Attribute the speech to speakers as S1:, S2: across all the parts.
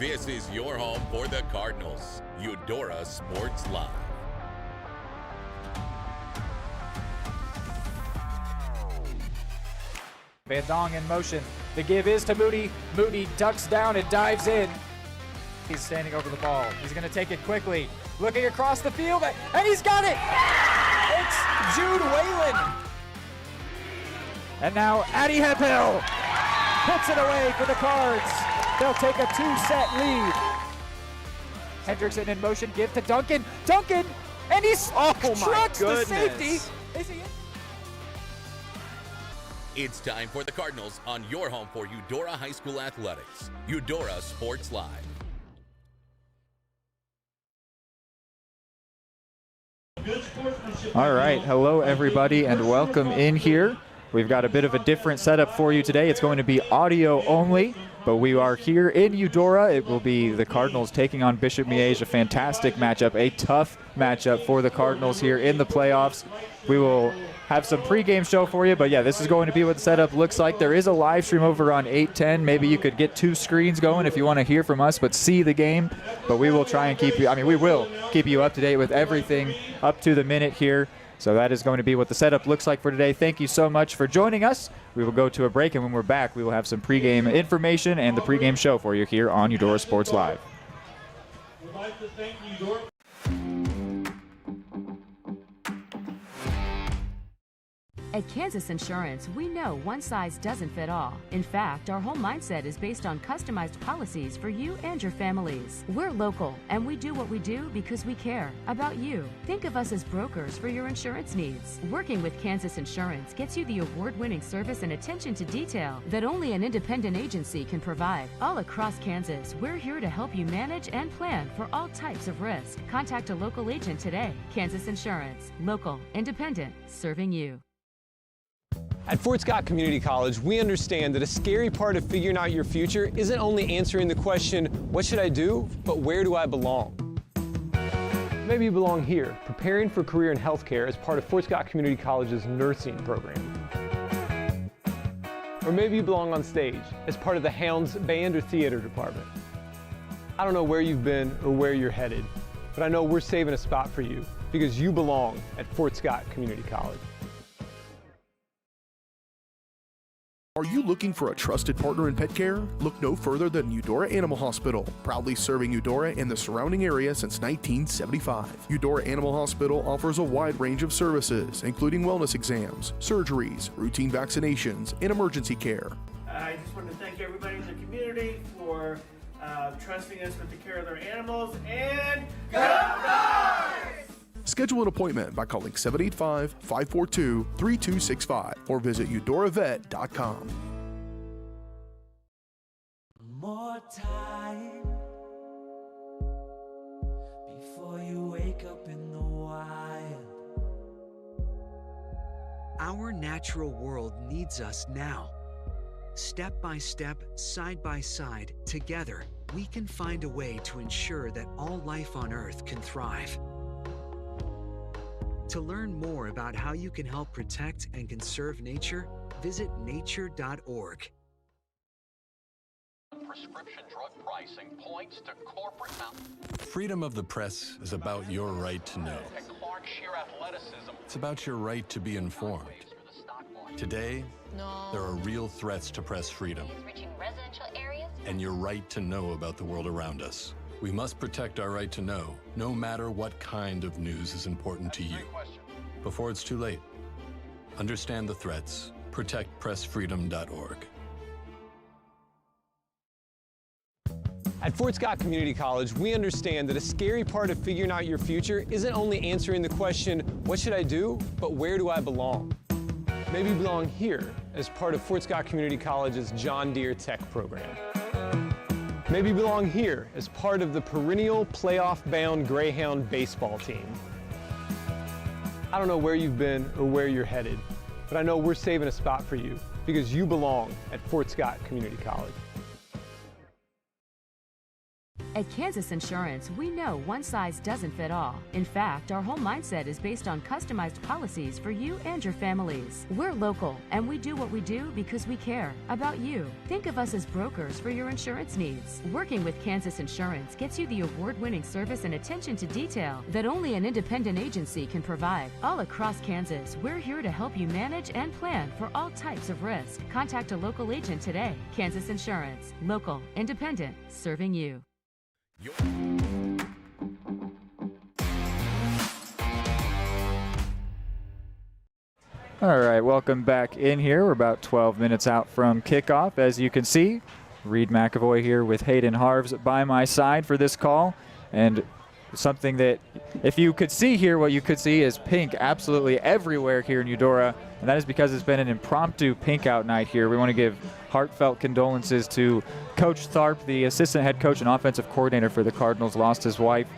S1: This is your home for the Cardinals. Eudora Sports Live.
S2: Van Dong in motion. The give is to Moody. Moody ducks down and dives in. He's standing over the ball. He's going to take it quickly. Looking across the field, and he's got it! It's Jude Whalen. And now Addy Hephill puts it away for the Cards. They'll take a 2-set lead. Hendrickson in motion, give to Duncan. Duncan, and he trucks the safety. Is he in?
S1: It's time for the Cardinals on your home for Eudora High School Athletics. Eudora Sports Live.
S2: All right, hello everybody and welcome in here. We've got a bit of a different setup for you today. It's going to be audio only, but we are here in Eudora. It will be the Cardinals taking on Bishop Miege, a fantastic matchup, a tough matchup for the Cardinals here in the playoffs. We will have some pregame show for you, but yeah, this is going to be what the setup looks like. There is a live stream over on 810. Maybe you could get two screens going if you want to hear from us, but see the game. But we will try and keep you, we will keep you up to date with everything up to the minute here. So that is going to be what the setup looks like for today. Thank you so much for joining us. We will go to a break, and when we're back, we will have some pregame information and the pregame show for you here on Eudora Sports Live.
S3: We'd like to thank Eudora.
S4: At Kansas Insurance, we know one size doesn't fit all. In fact, our whole mindset is based on customized policies for you and your families. We're local, and we do what we do because we care about you. Think of us as brokers for your insurance needs. Working with Kansas Insurance gets you the award-winning service and attention to detail that only an independent agency can provide. All across Kansas, we're here to help you manage and plan for all types of risk. Contact a local agent today. Kansas Insurance. Local, independent, serving you.
S5: At Fort Scott Community College, we understand that a scary part of figuring out your future isn't only answering the question, what should I do, but where do I belong? Maybe you belong here, preparing for a career in healthcare as part of Fort Scott Community College's nursing program. Or maybe you belong on stage as part of the Hounds band or theater department. I don't know where you've been or where you're headed, but I know we're saving a spot for you because you belong at Fort Scott Community College.
S6: Are you looking for a trusted partner in pet care? Look no further than Eudora Animal Hospital, proudly serving Eudora and the surrounding area since 1975. Eudora Animal Hospital offers a wide range of services, including wellness exams, surgeries, routine vaccinations, and emergency care.
S3: I just want to thank everybody in the community for trusting us with the care of their animals, and go Dogs!
S6: Schedule an appointment by calling 785-542-3265 or visit eudoravet.com.
S7: More time before you wake up in the wild.
S8: Our natural world needs us now. Step by step, side by side, together, we can find a way to ensure that all life on Earth can thrive. To learn more about how you can help protect and conserve nature, visit nature.org.
S9: Prescription drug pricing points to corporate
S10: Freedom of the press is about your right to know. It's about your right to be informed. Today, there are real threats to press freedom and your right to know about the world around us. We must protect our right to know, no matter what kind of news is important to you. Before it's too late, understand the threats. ProtectPressFreedom.org.
S5: At Fort Scott Community College, we understand that a scary part of figuring out your future isn't only answering the question, what should I do, but where do I belong? Maybe you belong here as part of Fort Scott Community College's John Deere Tech program. Maybe you belong here as part of the perennial playoff-bound Greyhound baseball team. I don't know where you've been or where you're headed, but I know we're saving a spot for you because you belong at Fort Scott Community College.
S4: At Kansas Insurance, we know one size doesn't fit all. In fact, our whole mindset is based on customized policies for you and your families. We're local, and we do what we do because we care about you. Think of us as brokers for your insurance needs. Working with Kansas Insurance gets you the award-winning service and attention to detail that only an independent agency can provide. All across Kansas, we're here to help you manage and plan for all types of risk. Contact a local agent today. Kansas Insurance. Local, independent, serving you.
S2: All right, welcome back in here. We're about 12 minutes out from kickoff. As you can see, Reed McAvoy here with Hayden Harves by my side for this call. And something that, if you could see here, what you could see is pink absolutely everywhere here in Eudora. And that is because it's been an impromptu pink out night here. We want to give heartfelt condolences to Coach Tharp, the assistant head coach and offensive coordinator for the Cardinals. Lost his wife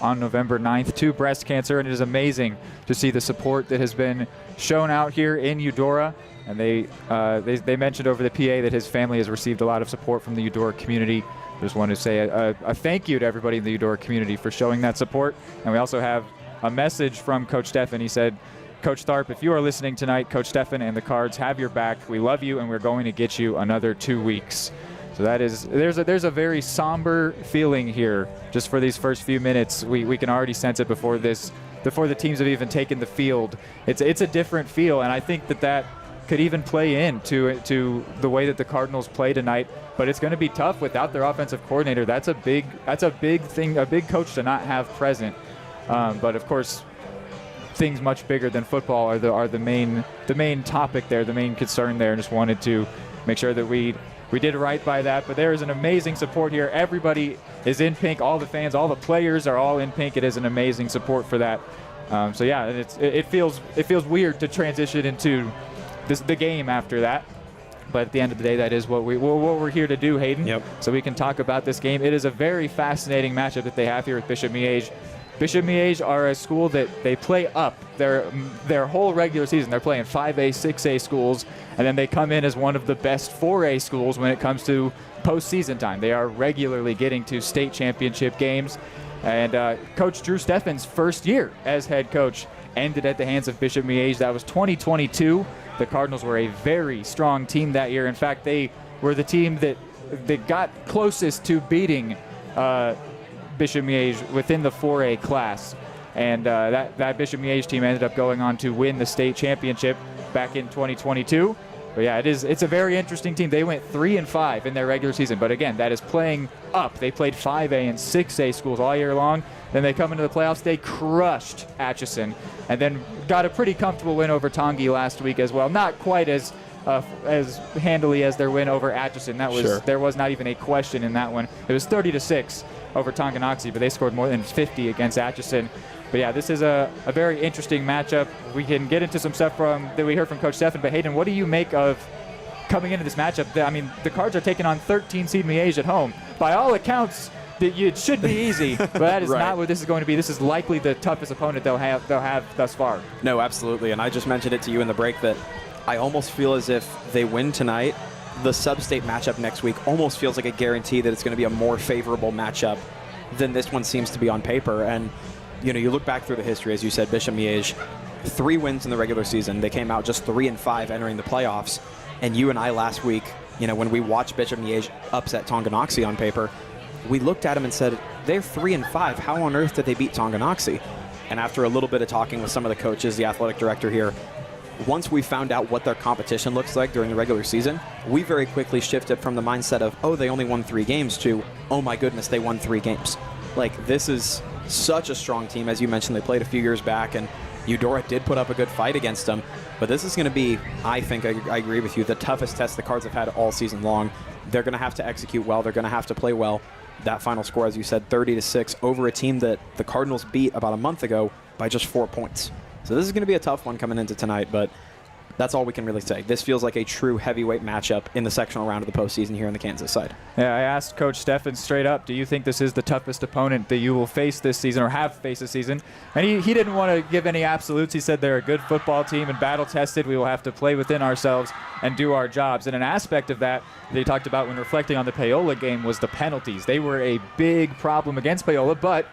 S2: on November 9th to breast cancer, and it is amazing to see the support that has been shown out here in Eudora. And they mentioned over the PA that his family has received a lot of support from the Eudora community. Just want to say a thank you to everybody in the Eudora community for showing that support. And we also have a message from Coach Steffen. He said, Coach Tharp, if you are listening tonight, Coach Steffen and the Cards have your back. We love you, and we're going to get you another 2 weeks. So that is, there's a very somber feeling here just for these first few minutes. We can already sense it before the teams have even taken the field. It's a different feel, and I think that could even play into the way that the Cardinals play tonight. But it's going to be tough without their offensive coordinator. That's a big thing, a big coach to not have present. But of course, things much bigger than football are the main topic there, the main concern there. And just wanted to make sure that we did right by that. But there is an amazing support here. Everybody is in pink. All the fans, all the players are all in pink. It is an amazing support for that. So yeah, it feels weird to transition into the game after that. But at the end of the day, that is what we're here to do, Hayden.
S11: Yep.
S2: So we can talk about this game. It is a very fascinating matchup that they have here with Bishop Miege. Bishop Miege are a school that they play up their whole regular season. They're playing 5A, 6A schools, and then they come in as one of the best 4A schools when it comes to postseason time. They are regularly getting to state championship games. And Coach Drew Steffen's first year as head coach ended at the hands of Bishop Miege. That was 2022. The Cardinals were a very strong team that year. In fact, they were the team that got closest to beating Bishop Miege within the 4A class. And that Bishop Miege team ended up going on to win the state championship back in 2022. But yeah, it's a very interesting team. They went 3-5 in their regular season. But again, that is playing up. They played 5A and 6A schools all year long. Then they come into the playoffs. They crushed Atchison, and then got a pretty comfortable win over Tongi last week as well. Not quite as handily as their win over Atchison. There was not even a question in that one. It was 30-6 over Tonganoxie, but they scored more than 50 against Atchison. But yeah, this is a very interesting matchup. We can get into some stuff that we heard from Coach Steffen. But Hayden, what do you make of coming into this matchup? I mean, the Cards are taking on 13 seed Miege at home. By all accounts, it should be easy, but that is not what this is going to be. This is likely the toughest opponent they'll have thus far.
S11: No, absolutely. And I just mentioned it to you in the break that I almost feel as if they win tonight, the sub-state matchup next week almost feels like a guarantee that it's going to be a more favorable matchup than this one seems to be on paper. And you look back through the history, as you said, Bishop Miege, 3 wins in the regular season. They came out just 3-5 entering the playoffs. And you and I last week, when we watched Bishop Miege upset Tonganoxie on paper, we looked at them and said, they're 3-5. How on earth did they beat Tonganoxie? And after a little bit of talking with some of the coaches, the athletic director here, once we found out what their competition looks like during the regular season, we very quickly shifted from the mindset of, oh, they only won 3 games to, oh my goodness, they won 3 games. Like, this is such a strong team. As you mentioned, they played a few years back, and Eudora did put up a good fight against them. But this is going to be, I think, I agree with you, the toughest test the Cards have had all season long. They're going to have to execute well. They're going to have to play well. That final score, as you said, 30-6 over a team that the Cardinals beat about a month ago by just 4 points. So this is going to be a tough one coming into tonight, but That's all we can really say. This feels like a true heavyweight matchup in the sectional round of the postseason here on the Kansas side.
S2: Yeah, I asked Coach Steffen straight up, do you think this is the toughest opponent that you will face this season or have faced this season? And he didn't want to give any absolutes. He said they're a good football team and battle-tested. We will have to play within ourselves and do our jobs. And an aspect of that he talked about when reflecting on the Paola game was the penalties. They were a big problem against Paola, but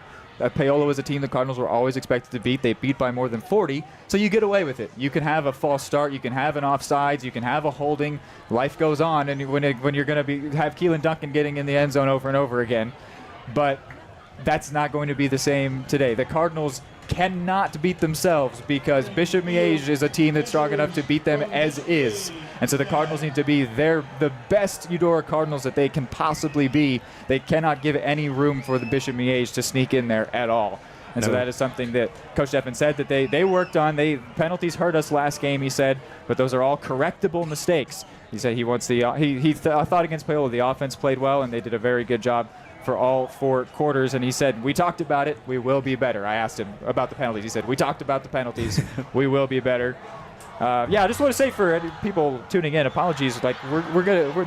S2: Paola was a team the Cardinals were always expected to beat. They beat by more than 40, so you get away with it. You can have a false start, you can have an offsides, you can have a holding. Life goes on, and when you're going to have Keelan Duncan getting in the end zone over and over again, but that's not going to be the same today. The Cardinals cannot beat themselves because Bishop Miege is a team that's strong enough to beat them as is. And so the Cardinals need to be the best Eudora Cardinals that they can possibly be. They cannot give any room for the Bishop Miege to sneak in there at all. And so that is something that Coach Steffen said that they worked on. Penalties hurt us last game, he said, but those are all correctable mistakes. He said he wants he thought against Paola the offense played well, and they did a very good job for all 4 quarters, and he said, we talked about it, we will be better. I asked him about the penalties. He said, we talked about the penalties, we will be better. Yeah, I just want to say for people tuning in, apologies. Like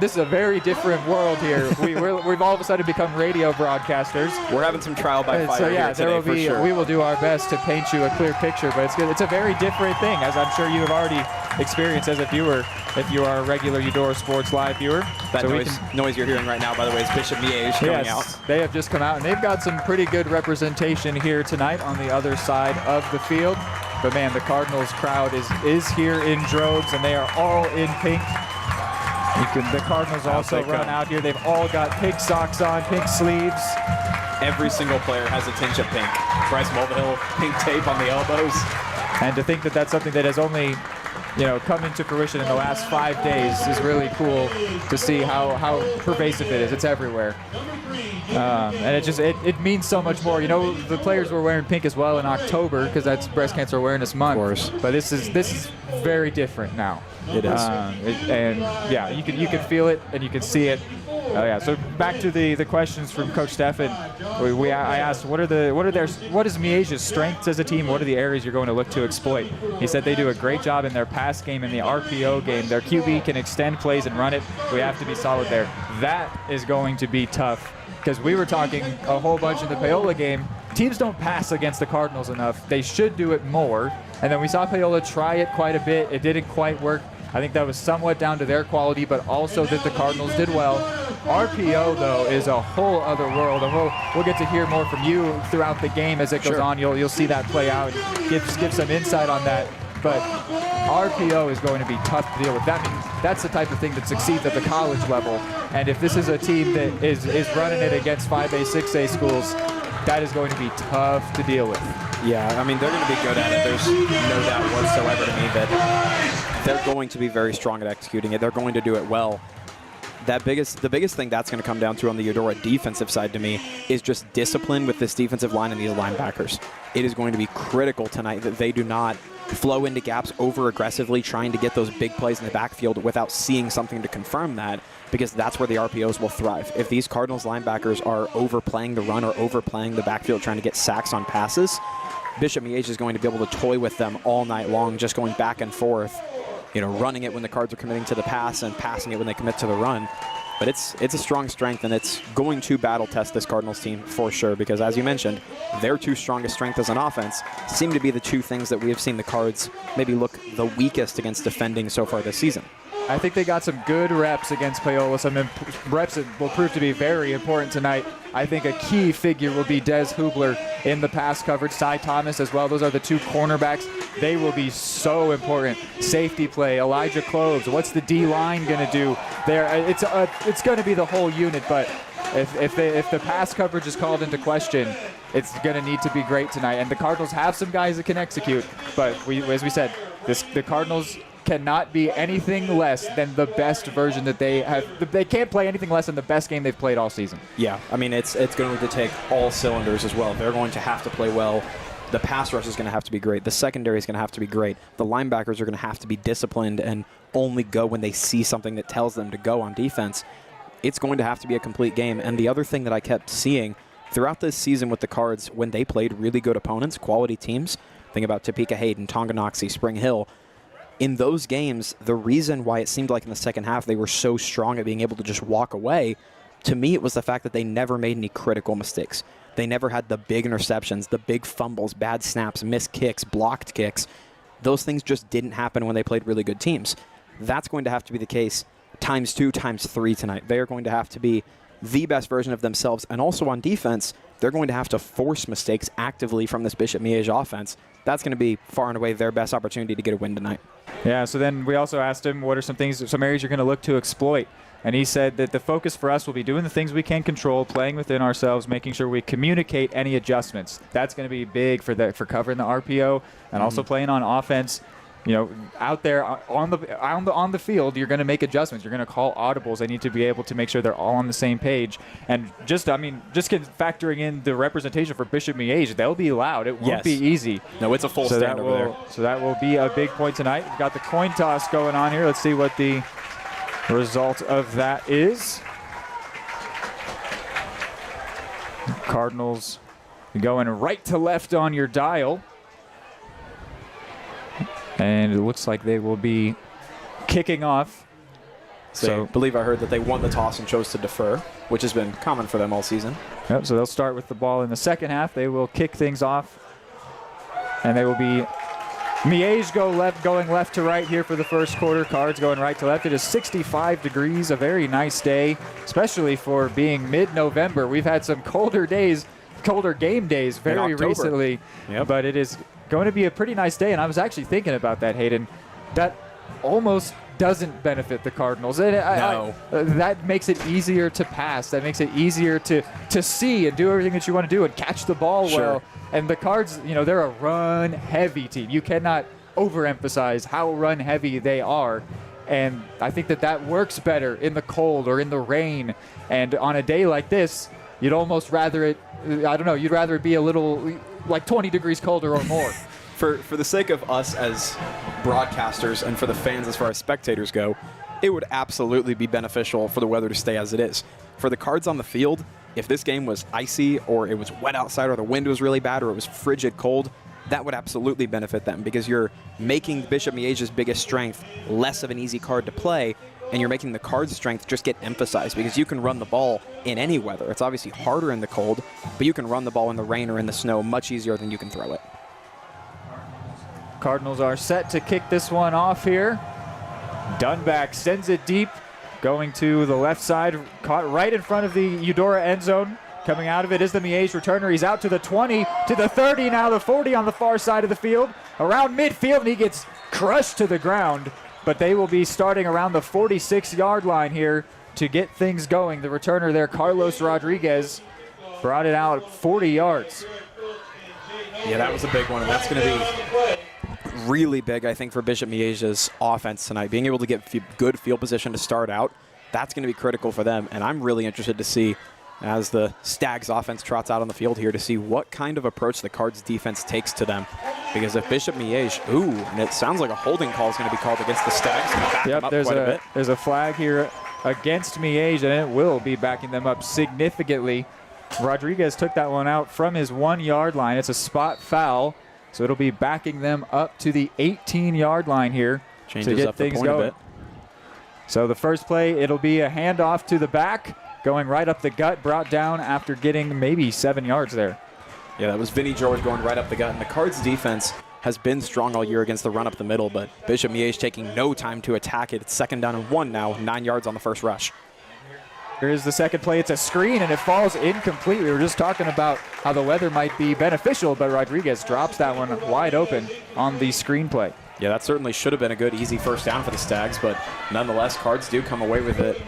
S2: this is a very different world here. We've all of a sudden become radio broadcasters.
S11: We're having some trial by fire.
S2: So yeah,
S11: there will be. Sure.
S2: We will do our best to paint you a clear picture, but it's good. It's a very different thing, as I'm sure you have already experienced as a viewer, if you are a regular Eudora Sports Live viewer.
S11: That noise you're hearing right now, by the way, is Bishop Miege coming out.
S2: They have just come out, and they've got some pretty good representation here tonight on the other side of the field. But man, the Cardinals crowd is here in droves, and they are all in pink. The Cardinals also run out here. They've all got pink socks on, pink sleeves.
S11: Every single player has a tinge of pink. Bryce Mulvihill, pink tape on the elbows.
S2: And to think that that's something that has only come into fruition in the last 5 days is really cool to see how pervasive it is. It's everywhere. And it means so much more. The players were wearing pink as well in October because that's Breast Cancer Awareness Month.
S11: Of course.
S2: But this is very different now.
S11: It is.
S2: And yeah, you can feel it and you can see it. So back to the questions from Coach Steffen. I asked what is Miege's strengths as a team? What are the areas you're going to look to exploit? He said they do a great job in their pass game and the RPO game. Their QB can extend plays and run it. We have to be solid there. That is going to be tough because we were talking a whole bunch in the Paola game. Teams don't pass against the Cardinals enough. They should do it more. And then we saw Paola try it quite a bit. It didn't quite work. I think that was somewhat down to their quality, but also that the Cardinals did well. RPO, though, is a whole other world, and we'll get to hear more from you throughout the game as it goes on. You'll see that play out and give some insight on that. But RPO is going to be tough to deal with. That means that's the type of thing that succeeds at the college level. And if this is a team that is running it against 5A, 6A schools, that is going to be tough to deal with.
S11: Yeah, I mean, they're going to be good at it. There's no doubt whatsoever to me that they're going to be very strong at executing it. They're going to do it well. The biggest thing that's going to come down to on the Eudora defensive side to me is just discipline with this defensive line and these linebackers. It is going to be critical tonight that they do not flow into gaps over aggressively trying to get those big plays in the backfield without seeing something to confirm that, because that's where the RPOs will thrive. If these Cardinals linebackers are overplaying the run or overplaying the backfield trying to get sacks on passes, Bishop Miege is going to be able to toy with them all night long, just going back and forth, running it when the Cards are committing to the pass and passing it when they commit to the run. But it's a strong strength, and it's going to battle test this Cardinals team for sure, because as you mentioned, their two strongest strengths as an offense seem to be the two things that we have seen the Cards maybe look the weakest against defending so far this season.
S2: I think they got some good reps against Paola, some reps that will prove to be very important tonight. I think a key figure will be Des Hubler in the pass coverage, Cy Thomas as well. Those are the two cornerbacks. They will be so important. Safety play, Elijah Cloves. What's the D-line going to do there? It's going to be the whole unit, but if the pass coverage is called into question, it's going to need to be great tonight. And the Cardinals have some guys that can execute, but as we said, the Cardinals cannot be anything less than the best version that they have. They can't play anything less than the best game they've played all season.
S11: Yeah, I mean, it's going to take all cylinders as well. They're going to have to play well. The pass rush is going to have to be great. The secondary is going to have to be great. The linebackers are going to have to be disciplined and only go when they see something that tells them to go on defense. It's going to have to be a complete game. And the other thing that I kept seeing throughout this season with the Cards, when they played really good opponents, quality teams, think about Topeka Hayden, Tonganoxie, Spring Hill, in those games, the reason why it seemed like in the second half they were so strong at being able to just walk away, to me it was the fact that they never made any critical mistakes. They never had the big interceptions, the big fumbles, bad snaps, missed kicks, blocked kicks. Those things just didn't happen when they played really good teams. That's going to have to be the case times 2, times 3 tonight. They are going to have to be the best version of themselves. And also on defense, they're going to have to force mistakes actively from this Bishop Miege offense. That's going to be far and away their best opportunity to get a win tonight.
S2: Yeah, so then we also asked him what are some things, some areas you're going to look to exploit. And he said that the focus for us will be doing the things we can control, playing within ourselves, making sure we communicate any adjustments. That's going to be big for covering the RPO and also playing on offense. You know, out there on the field, you're going to make adjustments. You're going to call audibles. They need to be able to make sure they're all on the same page. And just factoring in the representation for Bishop Miege, they'll be loud. It won't be easy.
S11: No, it's a full stand over there.
S2: So that will be a big point tonight. We've got the coin toss going on here. Let's see what the result of that is. Cardinals going right to left on your dial. And it looks like they will be kicking off.
S11: So I believe I heard that they won the toss and chose to defer, which has been common for them all season.
S2: Yep, so they'll start with the ball in the second half. They will kick things off. And they will be Miege going left to right here for the first quarter. Cards going right to left. It is 65 degrees, a very nice day, especially for being mid-November. We've had some colder game days very recently.
S11: Yep.
S2: But it is going to be a pretty nice day, and I was actually thinking about that, Hayden. That almost doesn't benefit the Cardinals. That makes it easier to pass. That makes it easier to see and do everything that you want to do and catch the ball well. And the Cards, you know, they're a run-heavy team. You cannot overemphasize how run-heavy they are. And I think that works better in the cold or in the rain. And on a day like this, you'd almost rather it, you'd rather it be a little like 20 degrees colder or more.
S11: For the sake of us as broadcasters and for the fans as far as spectators go, it would absolutely be beneficial for the weather to stay as it is. For the Cards on the field, if this game was icy or it was wet outside or the wind was really bad or it was frigid cold, that would absolutely benefit them because you're making Bishop Miege's biggest strength less of an easy card to play, and you're making the Cards' strength just get emphasized because you can run the ball in any weather. It's obviously harder in the cold, but you can run the ball in the rain or in the snow much easier than you can throw it.
S2: Cardinals are set to kick this one off here. Dunback sends it deep, going to the left side, caught right in front of the Eudora end zone. Coming out of it is the Miege returner. He's out to the 20, to the 30, now the 40 on the far side of the field. Around midfield, and he gets crushed to the ground. But they will be starting around the 46-yard line here to get things going. The returner there, Carlos Rodriguez, brought it out 40 yards.
S11: Yeah, that was a big one, and that's going to be really big, I think, for Bishop Miege's offense tonight. Being able to get good field position to start out, that's going to be critical for them. And I'm really interested to see, as the Stags offense trots out on the field here, to see what kind of approach the Cards defense takes to them. Because if Bishop Miege, and it sounds like a holding call is going to be called against the Stags.
S2: Yep, there's a flag here against Miege, and it will be backing them up significantly. Rodriguez took that one out from his 1-yard line. It's a spot foul, so it'll be backing them up to the 18-yard line here to get things going. So the first play, it'll be a handoff to the back, going right up the gut, brought down after getting maybe 7 yards there.
S11: Yeah, that was Vinny George going right up the gut. And the Cards defense has been strong all year against the run up the middle, but Bishop Miege taking no time to attack it. It's 2nd down and 1 now, 9 yards on the first rush.
S2: Here's the second play. It's a screen, and it falls incomplete. We were just talking about how the weather might be beneficial, but Rodriguez drops that one wide open on the screen play.
S11: Yeah, that certainly should have been a good, easy first down for the Stags, but nonetheless, Cards do come away with it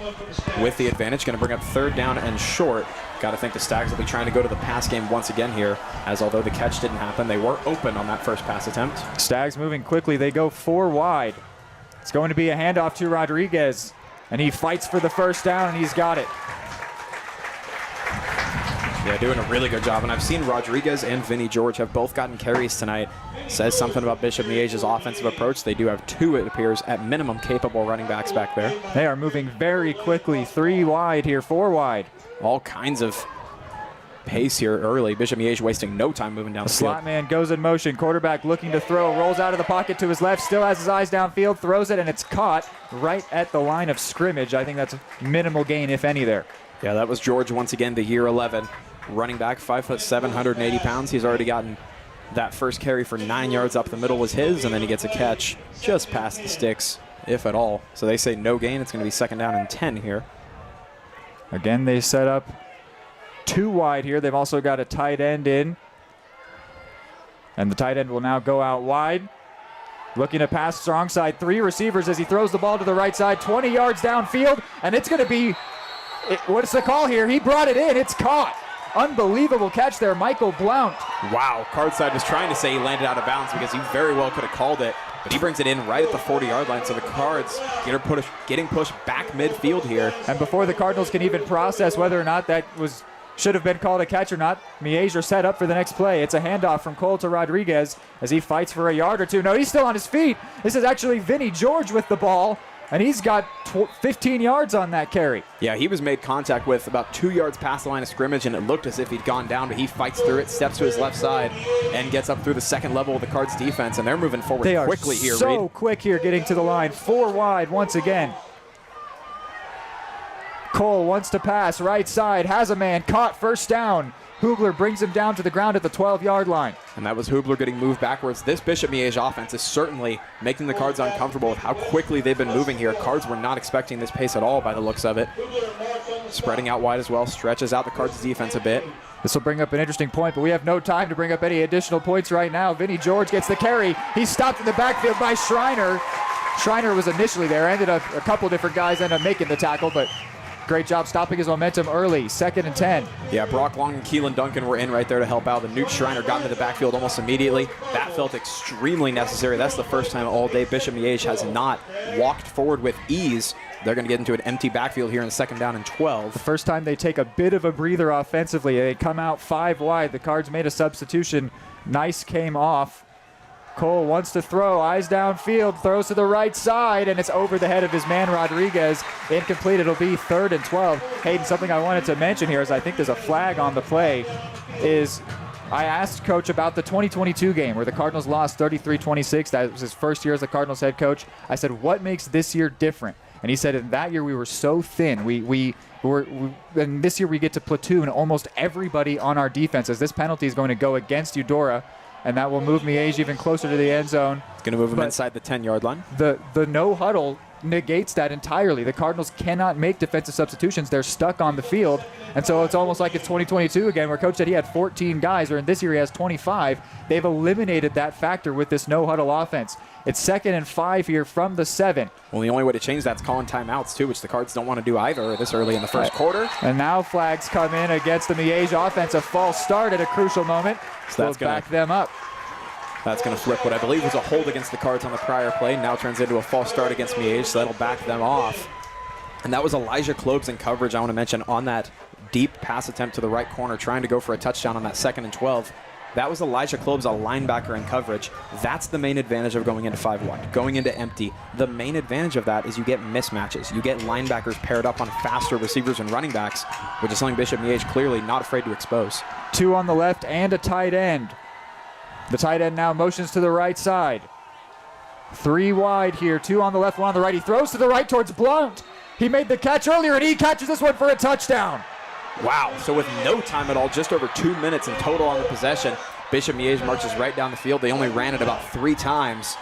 S11: with the advantage. Going to bring up 3rd down and short. Got to think the Stags will be trying to go to the pass game once again here, as although the catch didn't happen, they were open on that first pass attempt.
S2: Stags moving quickly. They go 4 wide. It's going to be a handoff to Rodriguez, and he fights for the first down, and he's got it.
S11: Yeah, doing a really good job, and I've seen Rodriguez and Vinny George have both gotten carries tonight. Says something about Bishop Miege's offensive approach. They do have 2, it appears, at minimum capable running backs back there.
S2: They are moving very quickly. 3 wide here, 4 wide.
S11: All kinds of pace here early. Bishop Miege wasting no time moving down the field.
S2: Slot man goes in motion. Quarterback looking to throw. Rolls out of the pocket to his left. Still has his eyes downfield. Throws it, and it's caught right at the line of scrimmage. I think that's minimal gain, if any, there.
S11: Yeah, that was George once again, the year 11. Running back, 5'7", 180 pounds. He's already gotten that first carry for 9 yards up the middle was his, and then he gets a catch just past the sticks, if at all. So they say no gain. It's going to be 2nd down and 10 here.
S2: Again, they set up 2 wide here. They've also got a tight end in. And the tight end will now go out wide. Looking to pass strong side. 3 receivers as he throws the ball to the right side. 20 yards downfield. And it's going to be, what's the call here? He brought it in. It's caught. Unbelievable catch there, Michael Blount.
S11: Wow, Cardside was trying to say he landed out of bounds because he very well could have called it. But he brings it in right at the 40-yard line, so the Cards getting pushed back midfield here.
S2: And before the Cardinals can even process whether or not that should have been called a catch or not, Miege are set up for the next play. It's a handoff from Cole to Rodriguez as he fights for a yard or two. No, he's still on his feet. This is actually Vinny George with the ball, and he's got 15 yards on that carry.
S11: Yeah, he was made contact with about 2 yards past the line of scrimmage, and it looked as if he'd gone down, but he fights through it, steps to his left side, and gets up through the second level of the Cards defense, and they're moving forward quickly here,
S2: They are so
S11: Reed.
S2: quick here getting to the line. 4 wide once again. Cole wants to pass, right side, has a man, caught, first down. Hubler brings him down to the ground at the 12-yard line.
S11: And that was Hubler getting moved backwards. This Bishop Miege offense is certainly making the Cards uncomfortable with how quickly they've been moving here. Cards were not expecting this pace at all by the looks of it. Spreading out wide as well, stretches out the Cards defense a bit.
S2: This will bring up an interesting point, but we have no time to bring up any additional points right now. Vinny George gets the carry. He's stopped in the backfield by Schreiner. Schreiner was initially there. Ended up a couple different guys ended up making the tackle, but great job stopping his momentum early. 2nd and 10.
S11: Yeah, Brock Long and Keelan Duncan were in right there to help out. The Newt Schreiner got into the backfield almost immediately. That felt extremely necessary. That's the first time all day Bishop Miege has not walked forward with ease. They're going to get into an empty backfield here in 2nd down and 12.
S2: The first time they take a bit of a breather offensively. They come out 5 wide. The Cards made a substitution. Nice came off. Cole wants to throw, eyes downfield, throws to the right side, and it's over the head of his man Rodriguez. Incomplete. It'll be 3rd and 12. Hayden, something I wanted to mention here is I think there's a flag on the play. I asked Coach about the 2022 game where the Cardinals lost 33-26. That was his first year as the Cardinals head coach. I said, what makes this year different? And he said, in that year we were so thin. And this year we get to platoon almost everybody on our defense, as this penalty is going to go against Eudora, and that will move Miege even closer to the end zone.
S11: It's going to move him inside the 10-yard line.
S2: The no huddle negates that entirely. The Cardinals cannot make defensive substitutions. They're stuck on the field. And so it's almost like it's 2022 again, where Coach said he had 14 guys, or in this year he has 25. They've eliminated that factor with this no huddle offense. It's 2nd and 5 here from the 7.
S11: Well, the only way to change that's calling timeouts, too, which the Cards don't want to do either this early in the first quarter.
S2: And now flags come in against the Miege offense. A false start at a crucial moment. So that's going to back them up.
S11: That's going to flip what I believe was a hold against the Cards on the prior play. Now turns into a false start against Miege, so that'll back them off. And that was Elijah Klobes in coverage, I want to mention, on that deep pass attempt to the right corner, trying to go for a touchdown on that 2nd and 12. That was Elijah Klobes, a linebacker in coverage. That's the main advantage of going into 5 wide, going into empty. The main advantage of that is you get mismatches. You get linebackers paired up on faster receivers and running backs, which is something Bishop Miege clearly not afraid to expose.
S2: 2 on the left and a tight end. The tight end now motions to the right side. 3 wide here, 2 on the left, 1 on the right. He throws to the right towards Blount. He made the catch earlier, and he catches this one for a touchdown.
S11: Wow, so with no time at all, just over 2 minutes in total on the possession, Bishop Miege marches right down the field. They only ran it about 3 times.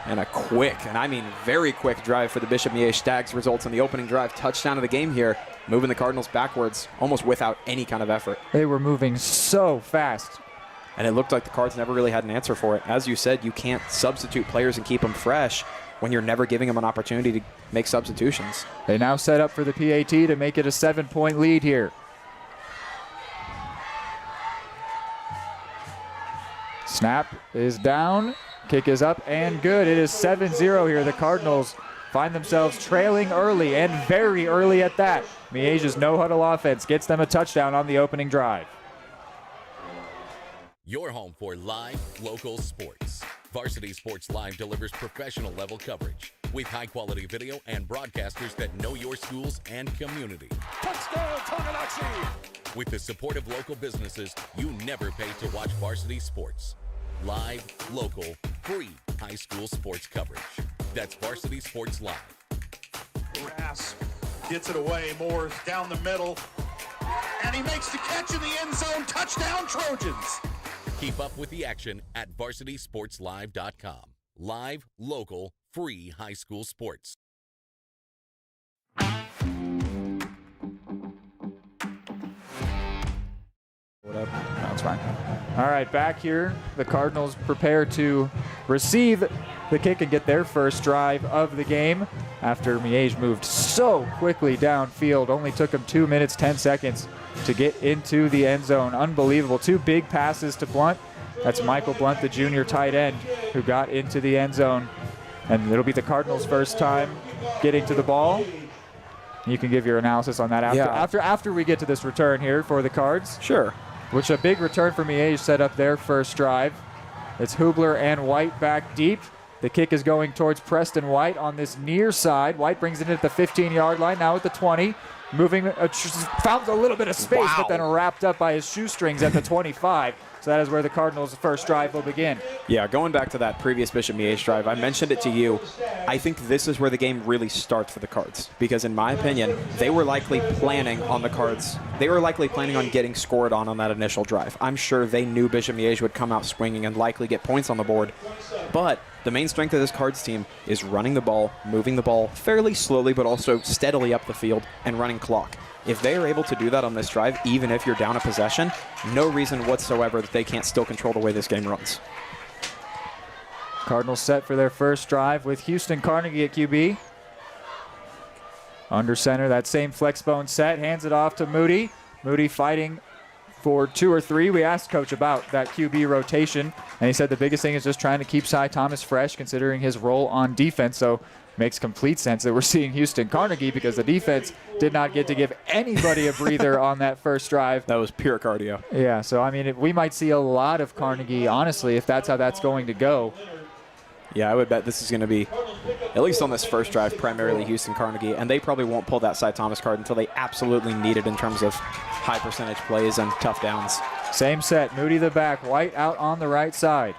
S11: And a quick, and I mean very quick drive for the Bishop Miege Stags results in the opening drive touchdown of the game here, moving the Cardinals backwards almost without any kind of effort.
S2: They were moving so fast.
S11: And it looked like the Cards never really had an answer for it. As you said, you can't substitute players and keep them fresh when you're never giving them an opportunity to make substitutions.
S2: They now set up for the PAT to make it a 7-point lead here. Snap is down, kick is up and good. It is 7-0 here. The Cardinals find themselves trailing early, and very early at that. Miege's no-huddle offense gets them a touchdown on the opening drive.
S1: Your home for live, local sports. Varsity Sports Live delivers professional level coverage. with high-quality video and broadcasters that know your schools and community.
S12: Touchdown, Tonganoxie!
S1: With the support of local businesses, you never pay to watch varsity sports. Live, local, free high school sports coverage. That's Varsity Sports Live.
S12: Grass gets it away. Moore's down the middle. And he makes the catch in the end zone. Touchdown, Trojans!
S1: Keep up with the action at varsitysportslive.com. Live, local, free high school sports.
S2: That's fine. All right, back here, the Cardinals prepare to receive the kick and get their first drive of the game after Miege moved so quickly downfield. Only took him 2 minutes, 10 seconds to get into the end zone. Unbelievable. 2 big passes to Blunt. That's Michael Blunt, the junior tight end, who got into the end zone. And it'll be the Cardinals' first time getting to the ball. You can give your analysis on that after we get to this return here for the Cards.
S11: Sure.
S2: Which a big return for Miege set up their first drive. It's Hubler and White back deep. The kick is going towards Preston White on this near side. White brings it in at the 15-yard line, now at the 20. Moving, found a little bit of space, but then wrapped up by his shoestrings at the 25. So that is where the Cardinals' first drive will begin.
S11: Yeah, going back to that previous Bishop Miege drive, I mentioned it to you. I think this is where the game really starts for the Cards, because in my opinion, they were likely planning on the Cards. They were likely planning on getting scored on that initial drive. I'm sure they knew Bishop Miege would come out swinging and likely get points on the board. But the main strength of this Cards team is running the ball, moving the ball fairly slowly, but also steadily up the field and running clock. If they are able to do that on this drive, even if you're down a possession, no reason whatsoever that they can't still control the way this game runs.
S2: Cardinals set for their first drive with Houston Carnegie at QB. Under center, that same flexbone set, hands it off to Moody. Moody fighting for 2 or 3. We asked Coach about that QB rotation, and he said the biggest thing is just trying to keep Cy Thomas fresh, considering his role on defense. So makes complete sense that we're seeing Houston Carnegie, because the defense did not get to give anybody a breather on that first drive.
S11: That was pure cardio.
S2: Yeah, so I mean, we might see a lot of Carnegie, honestly, if that's how that's going to go.
S11: Yeah, I would bet this is going to be, at least on this first drive, primarily Houston Carnegie, and they probably won't pull that Cy Thomas card until they absolutely need it in terms of high percentage plays and tough downs.
S2: Same set, Moody the back, White out on the right side.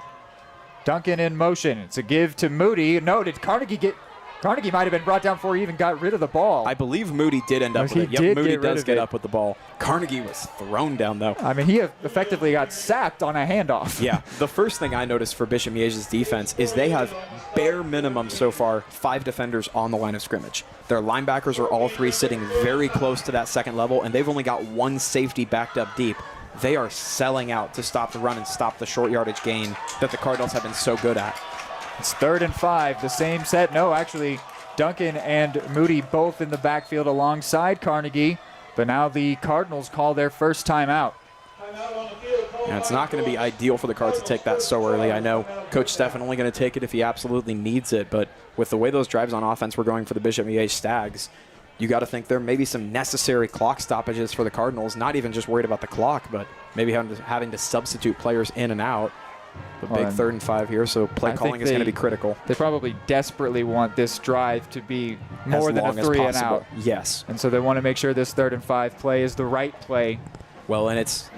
S2: Duncan in motion. It's a give to Moody. No, did Carnegie get... Carnegie might have been brought down before he even got rid of the ball.
S11: I believe Moody did end up with it. Yep, Moody does get up with the ball. Carnegie was thrown down, though.
S2: I mean, he effectively got sacked on a handoff.
S11: Yeah, the first thing I noticed for Bishop Miege's defense is they have bare minimum so far 5 defenders on the line of scrimmage. Their linebackers are all 3 sitting very close to that second level, and they've only got 1 safety backed up deep. They are selling out to stop the run and stop the short yardage gain that the Cardinals have been so good at.
S2: It's 3rd and 5, the same set. No, actually, Duncan and Moody both in the backfield alongside Carnegie, but now the Cardinals call their first timeout.
S11: Yeah, it's not going to be ideal for the Cards to take that so early. I know Coach Stephan only going to take it if he absolutely needs it, but with the way those drives on offense were going for the Bishop Miege Stags, you got to think there may be some necessary clock stoppages for the Cardinals, not even just worried about the clock, but maybe having to substitute players in and out. But big 3rd and 5 here, so play calling is going to be critical.
S2: They probably desperately want this drive to be more than a 3 and out.
S11: Yes.
S2: And so they want to make sure this 3rd and 5 play is the right play.
S11: Well, and it's,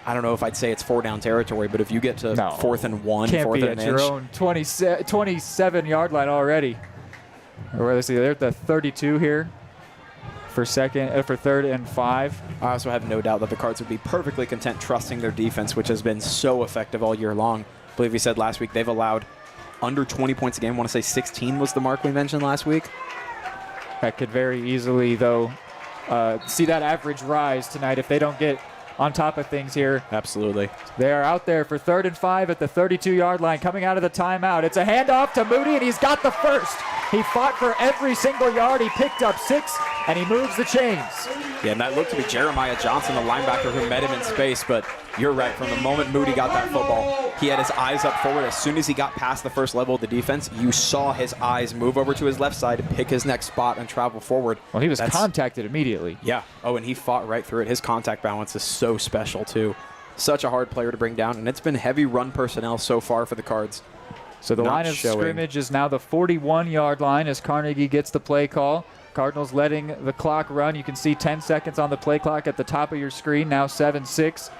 S11: I don't know if I'd say it's 4 down territory, but if you get to 4th and 1,
S2: can't
S11: 4th
S2: be
S11: and
S2: at
S11: an
S2: your
S11: inch.
S2: own 27-yard line already. Or let's see, they're at the 32 here. For 3rd and 5.
S11: I also have no doubt that the Cards would be perfectly content trusting their defense, which has been so effective all year long. I believe we said last week they've allowed under 20 points a game. I want to say 16 was the mark we mentioned last week.
S2: That could very easily, though, see that average rise tonight if they don't get on top of things here.
S11: Absolutely.
S2: They are out there for 3rd and 5 at the 32-yard line, coming out of the timeout. It's a handoff to Moody, and he's got the first. He fought for every single yard. He picked up 6, and he moves the chains.
S11: Yeah, and that looked to be Jeremiah Johnson, the linebacker who met him in space, but you're right. From the moment Moody got that football, he had his eyes up forward. As soon as he got past the first level of the defense, you saw his eyes move over to his left side, pick his next spot, and travel forward.
S2: Well, he was contacted immediately.
S11: Yeah. Oh, and he fought right through it. His contact balance is so special, too. Such a hard player to bring down, and it's been heavy run personnel so far for the Cards.
S2: So the line of scrimmage is now the 41-yard line as Carnegie gets the play call. Cardinals letting the clock run. You can see 10 seconds on the play clock at the top of your screen, now 7-6.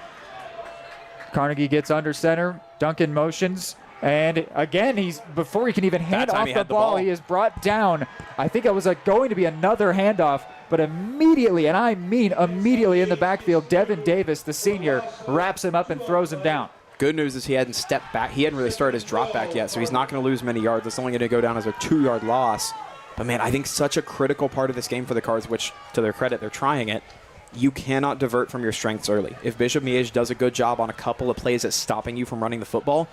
S2: Carnegie gets under center. Duncan motions. And again, before he can even hand off the ball, he is brought down. I think it was going to be another handoff, but immediately, and I mean immediately in the backfield, Devin Davis, the senior, wraps him up and throws him down.
S11: Good news is he hadn't stepped back. He hadn't really started his drop back yet, so he's not going to lose many yards. It's only going to go down as a 2-yard loss. But, man, I think such a critical part of this game for the Cards, which, to their credit, they're trying it. You cannot divert from your strengths early. If Bishop Miege does a good job on a couple of plays at stopping you from running the football,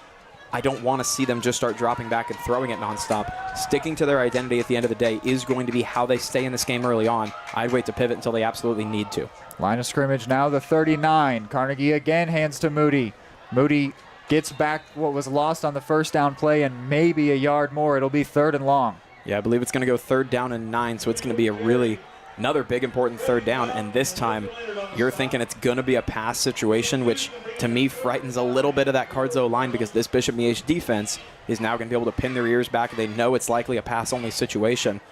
S11: I don't want to see them just start dropping back and throwing it nonstop. Sticking to their identity at the end of the day is going to be how they stay in this game early on. I'd wait to pivot until they absolutely need to.
S2: Line of scrimmage now, the 39. Carnegie again hands to Moody. Moody gets back what was lost on the first down play and maybe a yard more. It'll be 3rd and long.
S11: Yeah, I believe it's going to go 3rd down and 9, so it's going to be another big important 3rd down, and this time you're thinking it's going to be a pass situation, which to me frightens a little bit of that Cards O-line because this Bishop Miege defense is now going to be able to pin their ears back. They know it's likely a pass-only situation,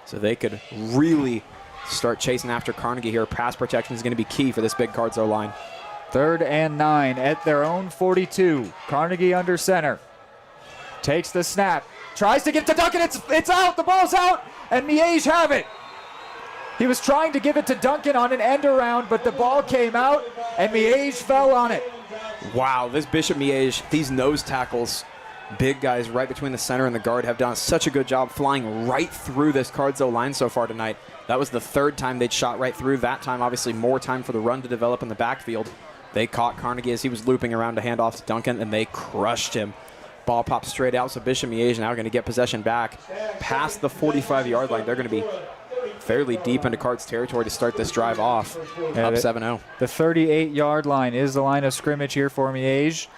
S11: so they could really start chasing after Carnegie here. Pass protection is going to be key for this big Cards O-line.
S2: 3rd and 9 at their own 42. Carnegie under center. Takes the snap. Tries to get to Duncan. It's out. The ball's out. And Miege have it. He was trying to give it to Duncan on an end around, but the ball came out, and Miege fell on it.
S11: Wow, this Bishop Miege, these nose tackles, big guys right between the center and the guard, have done such a good job flying right through this Cards O-line so far tonight. That was the 3rd time they'd shot right through. That time, obviously, more time for the run to develop in the backfield. They caught Carnegie as he was looping around to hand off to Duncan, and they crushed him. Ball popped straight out, so Bishop Miege now going to get possession back past the 45-yard line. They're going to be fairly deep into Cards territory to start this drive off.
S2: Yeah,
S11: up 7-0.
S2: The 38-yard line is the line of scrimmage here for Miege.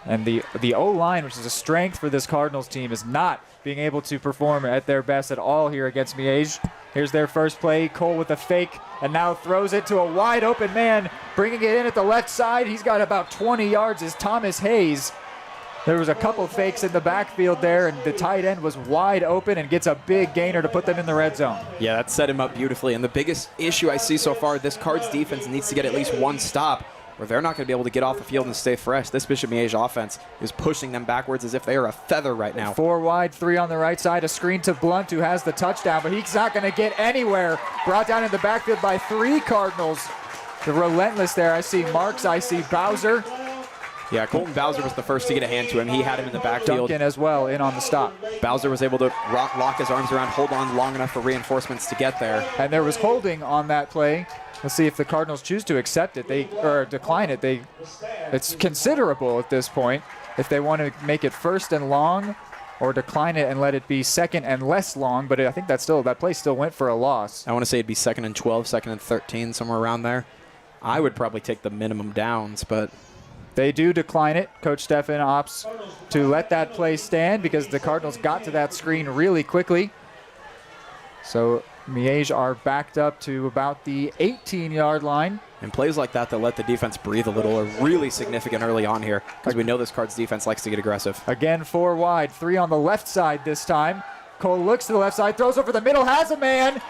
S2: And the O-line, which is a strength for this Cardinals team, is not being able to perform at their best at all here against Miege. Here's their first play. Cole with a fake and now throws it to a wide open man, bringing it in at the left side. He's got about 20 yards is Thomas Hayes. There was a couple fakes in the backfield there, and the tight end was wide open and gets a big gainer to put them in the red zone.
S11: Yeah, that set him up beautifully. And the biggest issue I see so far, this Cards defense needs to get at least one stop, or they're not going to be able to get off the field and stay fresh. This Bishop Miege offense is pushing them backwards as if they are a feather right now.
S2: 4 wide, 3 on the right side. A screen to Blunt, who has the touchdown, but he's not going to get anywhere. Brought down in the backfield by 3 Cardinals. The relentless there. I see Marks, I see Bowser.
S11: Yeah, Colton Bowser was the first to get a hand to him. He had him in the backfield.
S2: Duncan as well in on the stop.
S11: Bowser was able to lock his arms around, hold on long enough for reinforcements to get there.
S2: And there was holding on that play. Let's see if the Cardinals choose to accept it or decline it. It's considerable at this point if they want to make it 1st and long or decline it and let it be 2nd and less long. But I think that play still went for a loss.
S11: I want to say it'd be 2nd and 12, 2nd and 13, somewhere around there. I would probably take the minimum downs, but
S2: they do decline it. Coach Steffen opts to let that play stand because the Cardinals got to that screen really quickly. So Miege are backed up to about the 18-yard line.
S11: And plays like that let the defense breathe a little are really significant early on here because we know this Cards defense likes to get aggressive.
S2: Again, 4 wide, 3 on the left side this time. Cole looks to the left side, throws over the middle, has a man.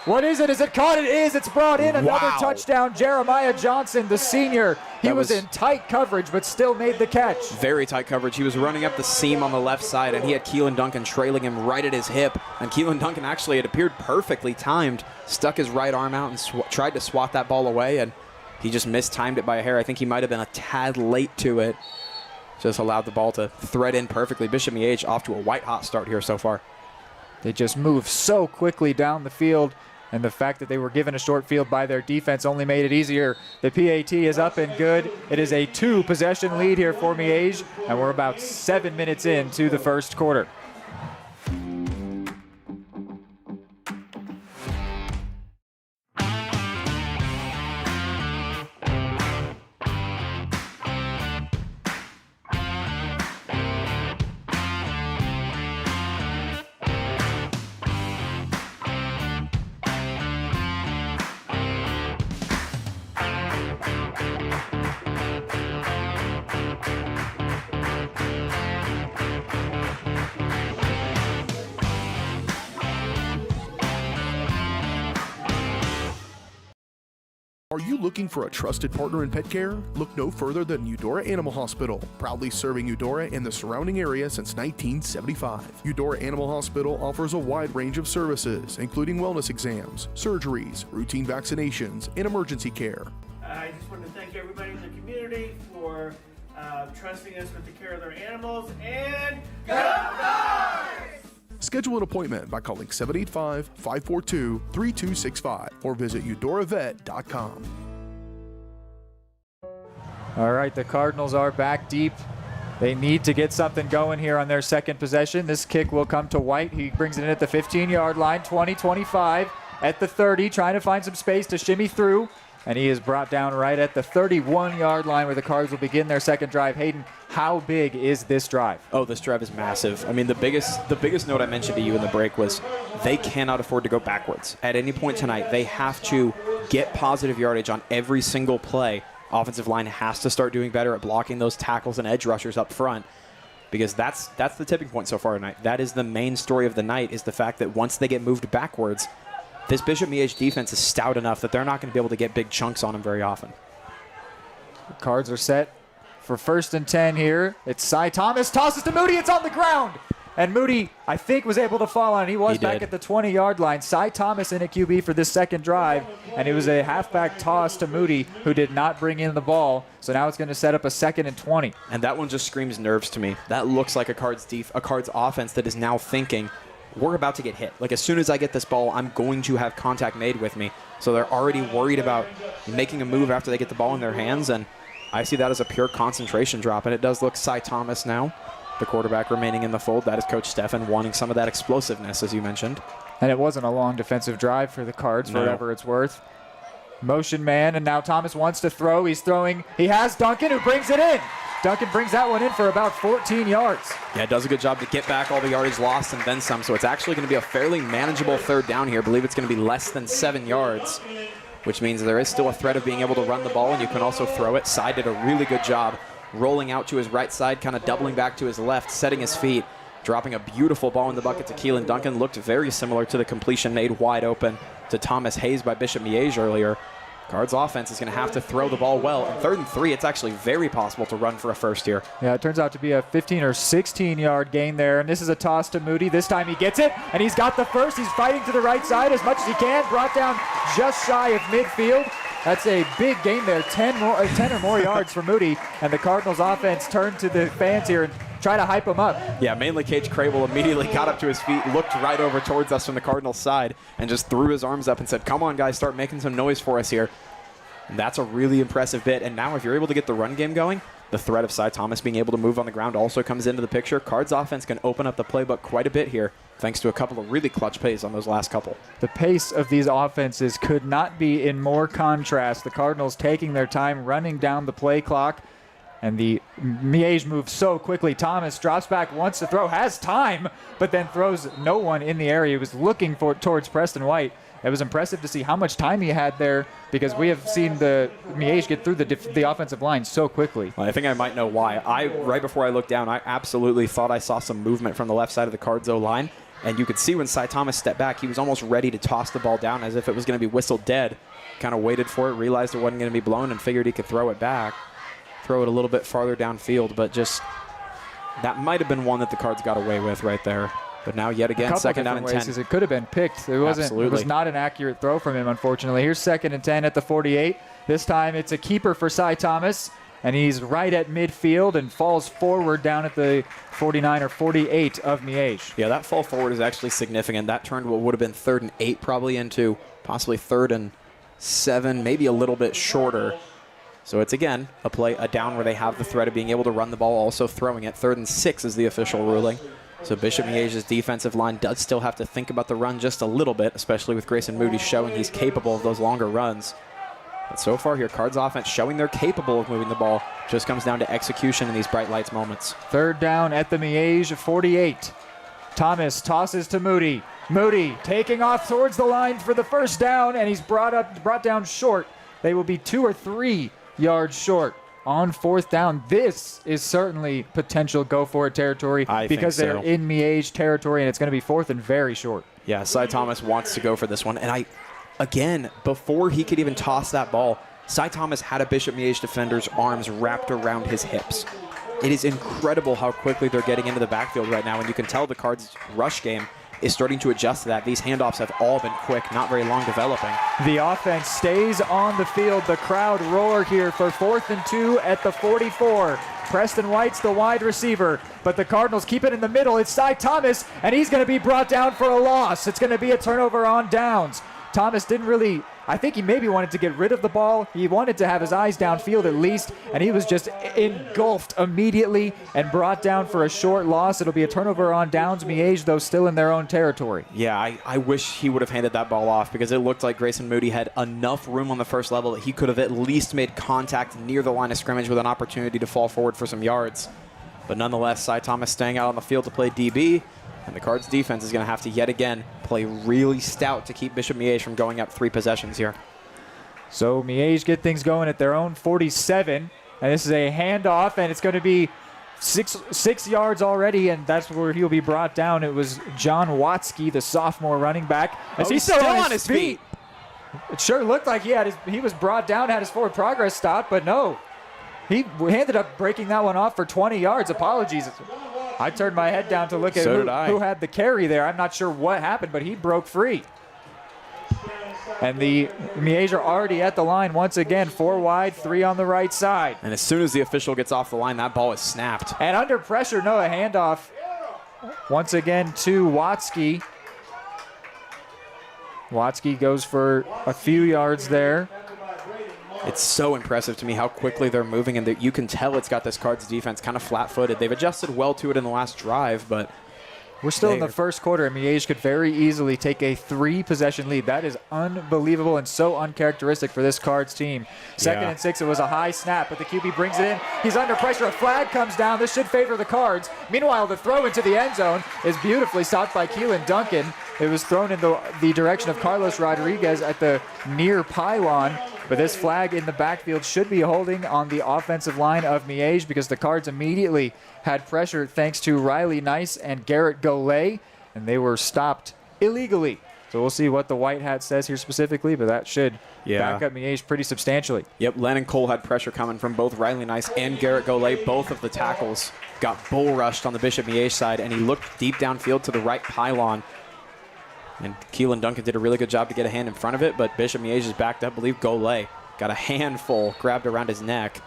S2: What is it? Is it caught? It is. It's brought in. Another touchdown. Jeremiah Johnson, the senior. He was in tight coverage, but still made the catch.
S11: Very tight coverage. He was running up the seam on the left side, and he had Keelan Duncan trailing him right at his hip. And Keelan Duncan actually, it appeared perfectly timed, stuck his right arm out and tried to swat that ball away, and he just mistimed it by a hair. I think he might have been a tad late to it. Just allowed the ball to thread in perfectly. Bishop Miege off to a white-hot start here so far.
S2: They just move so quickly down the field. And the fact that they were given a short field by their defense only made it easier. The PAT is up and good. It is a 2-possession lead here for Miege, and we're about 7 minutes into the first quarter.
S6: Are you looking for a trusted partner in pet care? Look no further than Eudora Animal Hospital, proudly serving Eudora and the surrounding area since 1975. Eudora Animal Hospital offers a wide range of services, including wellness exams, surgeries, routine vaccinations, and emergency care.
S3: I just want to thank everybody in the community for trusting us with the care of their animals, and go Dogs!
S6: Schedule an appointment by calling 785-542-3265 or visit eudoravet.com.
S2: All right, the Cardinals are back deep. They need to get something going here on their second possession. This kick will come to White. He brings it in at the 15-yard line, 20-25 at the 30, trying to find some space to shimmy through. And he is brought down right at the 31-yard line where the Cards will begin their second drive. Hayden, how big is this drive?
S11: Oh, this drive is massive. I mean, the biggest note I mentioned to you in the break was they cannot afford to go backwards. At any point tonight, they have to get positive yardage on every single play. Offensive line has to start doing better at blocking those tackles and edge rushers up front, because that's the tipping point so far tonight. That is the main story of the night, is the fact that once they get moved backwards, this Bishop Miege defense is stout enough that they're not going to be able to get big chunks on them very often.
S2: The Cards are set for 1st and 10 here. It's Cy Thomas, tosses to Moody, it's on the ground. And Moody, I think, was able to fall on it. He was back at the 20-yard line. Cy Thomas in a QB for this second drive, and it was a halfback toss to Moody, who did not bring in the ball. So now it's going to set up a 2nd and 20.
S11: And that one just screams nerves to me. That looks like a Cards offense that is now thinking, we're about to get hit. Like, as soon as I get this ball, I'm going to have contact made with me. So they're already worried about making a move after they get the ball in their hands, and I see that as a pure concentration drop. And it does look Cy Thomas now, the quarterback remaining in the fold. That is Coach Steffen wanting some of that explosiveness, as you mentioned.
S2: And it wasn't a long defensive drive for the Cards, for whatever it's worth. Motion man, and now Thomas wants to throw. He's throwing. He has Duncan, who brings it in. Duncan brings that one in for about 14 yards.
S11: Yeah, does a good job to get back all the yardage lost and then some. So it's actually going to be a fairly manageable third down here. I believe it's going to be less than 7 yards, which means there is still a threat of being able to run the ball, and you can also throw it. Sy did a really good job rolling out to his right side, kind of doubling back to his left, setting his feet, dropping a beautiful ball in the bucket to Keelan Duncan. Looked very similar to the completion made wide open to Thomas Hayes by Bishop Miege earlier. Cards offense is going to have to throw the ball well. And 3rd and 3, it's actually very possible to run for a first here.
S2: Yeah, it turns out to be a 15 or 16-yard gain there. And this is a toss to Moody. This time he gets it, and he's got the first. He's fighting to the right side as much as he can. Brought down just shy of midfield. That's a big gain there, 10 or more yards for Moody. And the Cardinals offense turned to the fans here and try to hype him up.
S11: Yeah, mainly Cage Crable immediately got up to his feet, looked right over towards us from the Cardinals side, and just threw his arms up and said, come on, guys, start making some noise for us here. And that's a really impressive bit. And now if you're able to get the run game going, the threat of Cy Thomas being able to move on the ground also comes into the picture. Cards offense can open up the playbook quite a bit here, thanks to a couple of really clutch plays on those last couple.
S2: The pace of these offenses could not be in more contrast. The Cardinals taking their time, running down the play clock, and the Miege moves so quickly. Thomas drops back, wants to throw, has time, but then throws no one in the area. He was looking towards Preston White. It was impressive to see how much time he had there, because we have seen the Miege get through the offensive line so quickly.
S11: Well, I think I might know why. Right before I looked down, I absolutely thought I saw some movement from the left side of the Cards O-line, and you could see when Cy Thomas stepped back, he was almost ready to toss the ball down as if it was going to be whistled dead. Kind of waited for it, realized it wasn't going to be blown, and figured he could throw it back, throw it a little bit farther downfield, but just that might have been one that the Cards got away with right there. But now yet again, 2nd down and 10.
S2: It could have been picked. It was not an accurate throw from him, unfortunately. Here's 2nd and 10 at the 48. This time it's a keeper for Cy Thomas, and he's right at midfield and falls forward down at the 49 or 48 of Miege.
S11: Yeah, that fall forward is actually significant. That turned what would have been 3rd and 8 probably into possibly 3rd and 7, maybe a little bit shorter. So it's, again, a down where they have the threat of being able to run the ball, also throwing it. 3rd and 6 is the official ruling. So Bishop Miege's defensive line does still have to think about the run just a little bit, especially with Grayson Moody showing he's capable of those longer runs. But so far here, Cards offense showing they're capable of moving the ball. Just comes down to execution in these bright lights moments.
S2: 3rd down at the Miege 48. Thomas tosses to Moody. Moody taking off towards the line for the first down, and he's brought down short. They will be 2 or 3 yards short on 4th down. This is certainly potential go-for-it territory because they're in Miege territory, and it's going to be 4th and very short.
S11: Yeah, Cy Thomas wants to go for this one, and again, before he could even toss that ball, Cy Thomas had a Bishop Miege defender's arms wrapped around his hips. It is incredible how quickly they're getting into the backfield right now, and you can tell the Cards' rush game is starting to adjust to that. These handoffs have all been quick, not very long developing.
S2: The offense stays on the field. The crowd roar here for 4th and 2 at the 44. Preston White's the wide receiver, but the Cardinals keep it in the middle. It's Cy Thomas, and he's going to be brought down for a loss. It's going to be a turnover on downs. Thomas didn't really, I think he maybe wanted to get rid of the ball. He wanted to have his eyes downfield at least, and he was just engulfed immediately and brought down for a short loss. It'll be a turnover on downs. Miege, though, still in their own territory.
S11: Yeah, I wish he would have handed that ball off, because it looked like Grayson Moody had enough room on the first level that he could have at least made contact near the line of scrimmage with an opportunity to fall forward for some yards. But nonetheless, Cy Thomas staying out on the field to play DB, and the Cards defense is going to have to yet again play really stout to keep Bishop Miege from going up 3 possessions here.
S2: So Miege get things going at their own 47, and this is a handoff, and it's going to be six yards already, and that's where he'll be brought down. It was John Watsky, the sophomore running back.
S11: He's still on his feet.
S2: It sure looked like he was brought down, had his forward progress stopped, but no. He ended up breaking that one off for 20 yards. Apologies. I turned my head down to look at who had the carry there. I'm not sure what happened, but he broke free. And the Miege are already at the line once again. 4 wide, 3 on the right side.
S11: And as soon as the official gets off the line, that ball is snapped.
S2: And under pressure, no, a handoff once again to Watsky. Watsky goes for a few yards there.
S11: It's so impressive to me how quickly they're moving, and that you can tell it's got this Cards defense kind of flat-footed. They've adjusted well to it in the last drive, but
S2: we're still in the first quarter, and Miege could very easily take a 3-possession lead. That is unbelievable and so uncharacteristic for this Cards team. Second and 6, it was a high snap, but the QB brings it in. He's under pressure. A flag comes down. This should favor the Cards. Meanwhile, the throw into the end zone is beautifully stopped by Keelan Duncan. It was thrown in the direction of Carlos Rodriguez at the near pylon. But this flag in the backfield should be holding on the offensive line of Miege, because the Cards immediately had pressure thanks to Riley Nice and Garrett Golay, and they were stopped illegally. So we'll see what the white hat says here specifically, but that should back up Miege pretty substantially.
S11: Yep, Lennon Cole had pressure coming from both Riley Nice and Garrett Golay. Both of the tackles got bull rushed on the Bishop Miege side, and he looked deep downfield to the right pylon. And Keelan Duncan did a really good job to get a hand in front of it, but Bishop Miege is backed up. I believe Golay got a handful grabbed around his neck.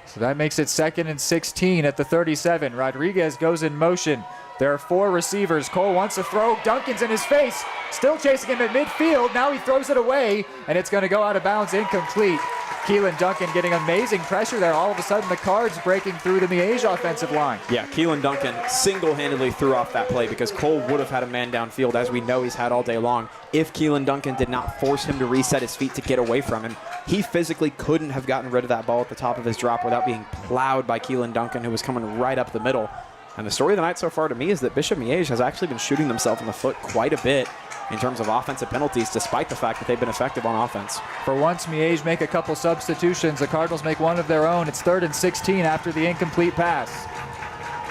S2: So that makes it 2nd and 16 at the 37. Rodriguez goes in motion. There are 4 receivers. Cole wants to throw. Duncan's in his face. Still chasing him at midfield. Now he throws it away, and it's going to go out of bounds, incomplete. Keelan Duncan getting amazing pressure there. All of a sudden, the Cards breaking through the Miege offensive line.
S11: Yeah, Keelan Duncan single-handedly threw off that play, because Cole would have had a man downfield, as we know he's had all day long, if Keelan Duncan did not force him to reset his feet to get away from him. He physically couldn't have gotten rid of that ball at the top of his drop without being plowed by Keelan Duncan, who was coming right up the middle. And the story of the night so far to me is that Bishop Miege has actually been shooting themselves in the foot quite a bit in terms of offensive penalties, despite the fact that they've been effective on offense.
S2: For once, Miege make a couple substitutions. The Cardinals make one of their own. It's 3rd and 16 after the incomplete pass.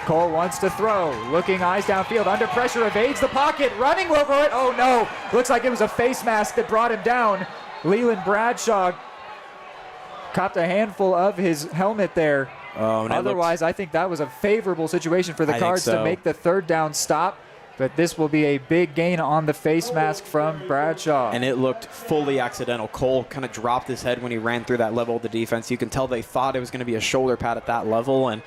S2: Cole wants to throw. Looking eyes downfield. Under pressure, evades the pocket. Running over it. Oh, no. Looks like it was a face mask that brought him down. Leland Bradshaw copped a handful of his helmet there.
S11: Oh, and
S2: otherwise, I think that was a favorable situation for the Cards to make the 3rd down stop. But this will be a big gain on the face mask from Bradshaw.
S11: And it looked fully accidental. Cole kind of dropped his head when he ran through that level of the defense. You can tell they thought it was going to be a shoulder pad at that level, and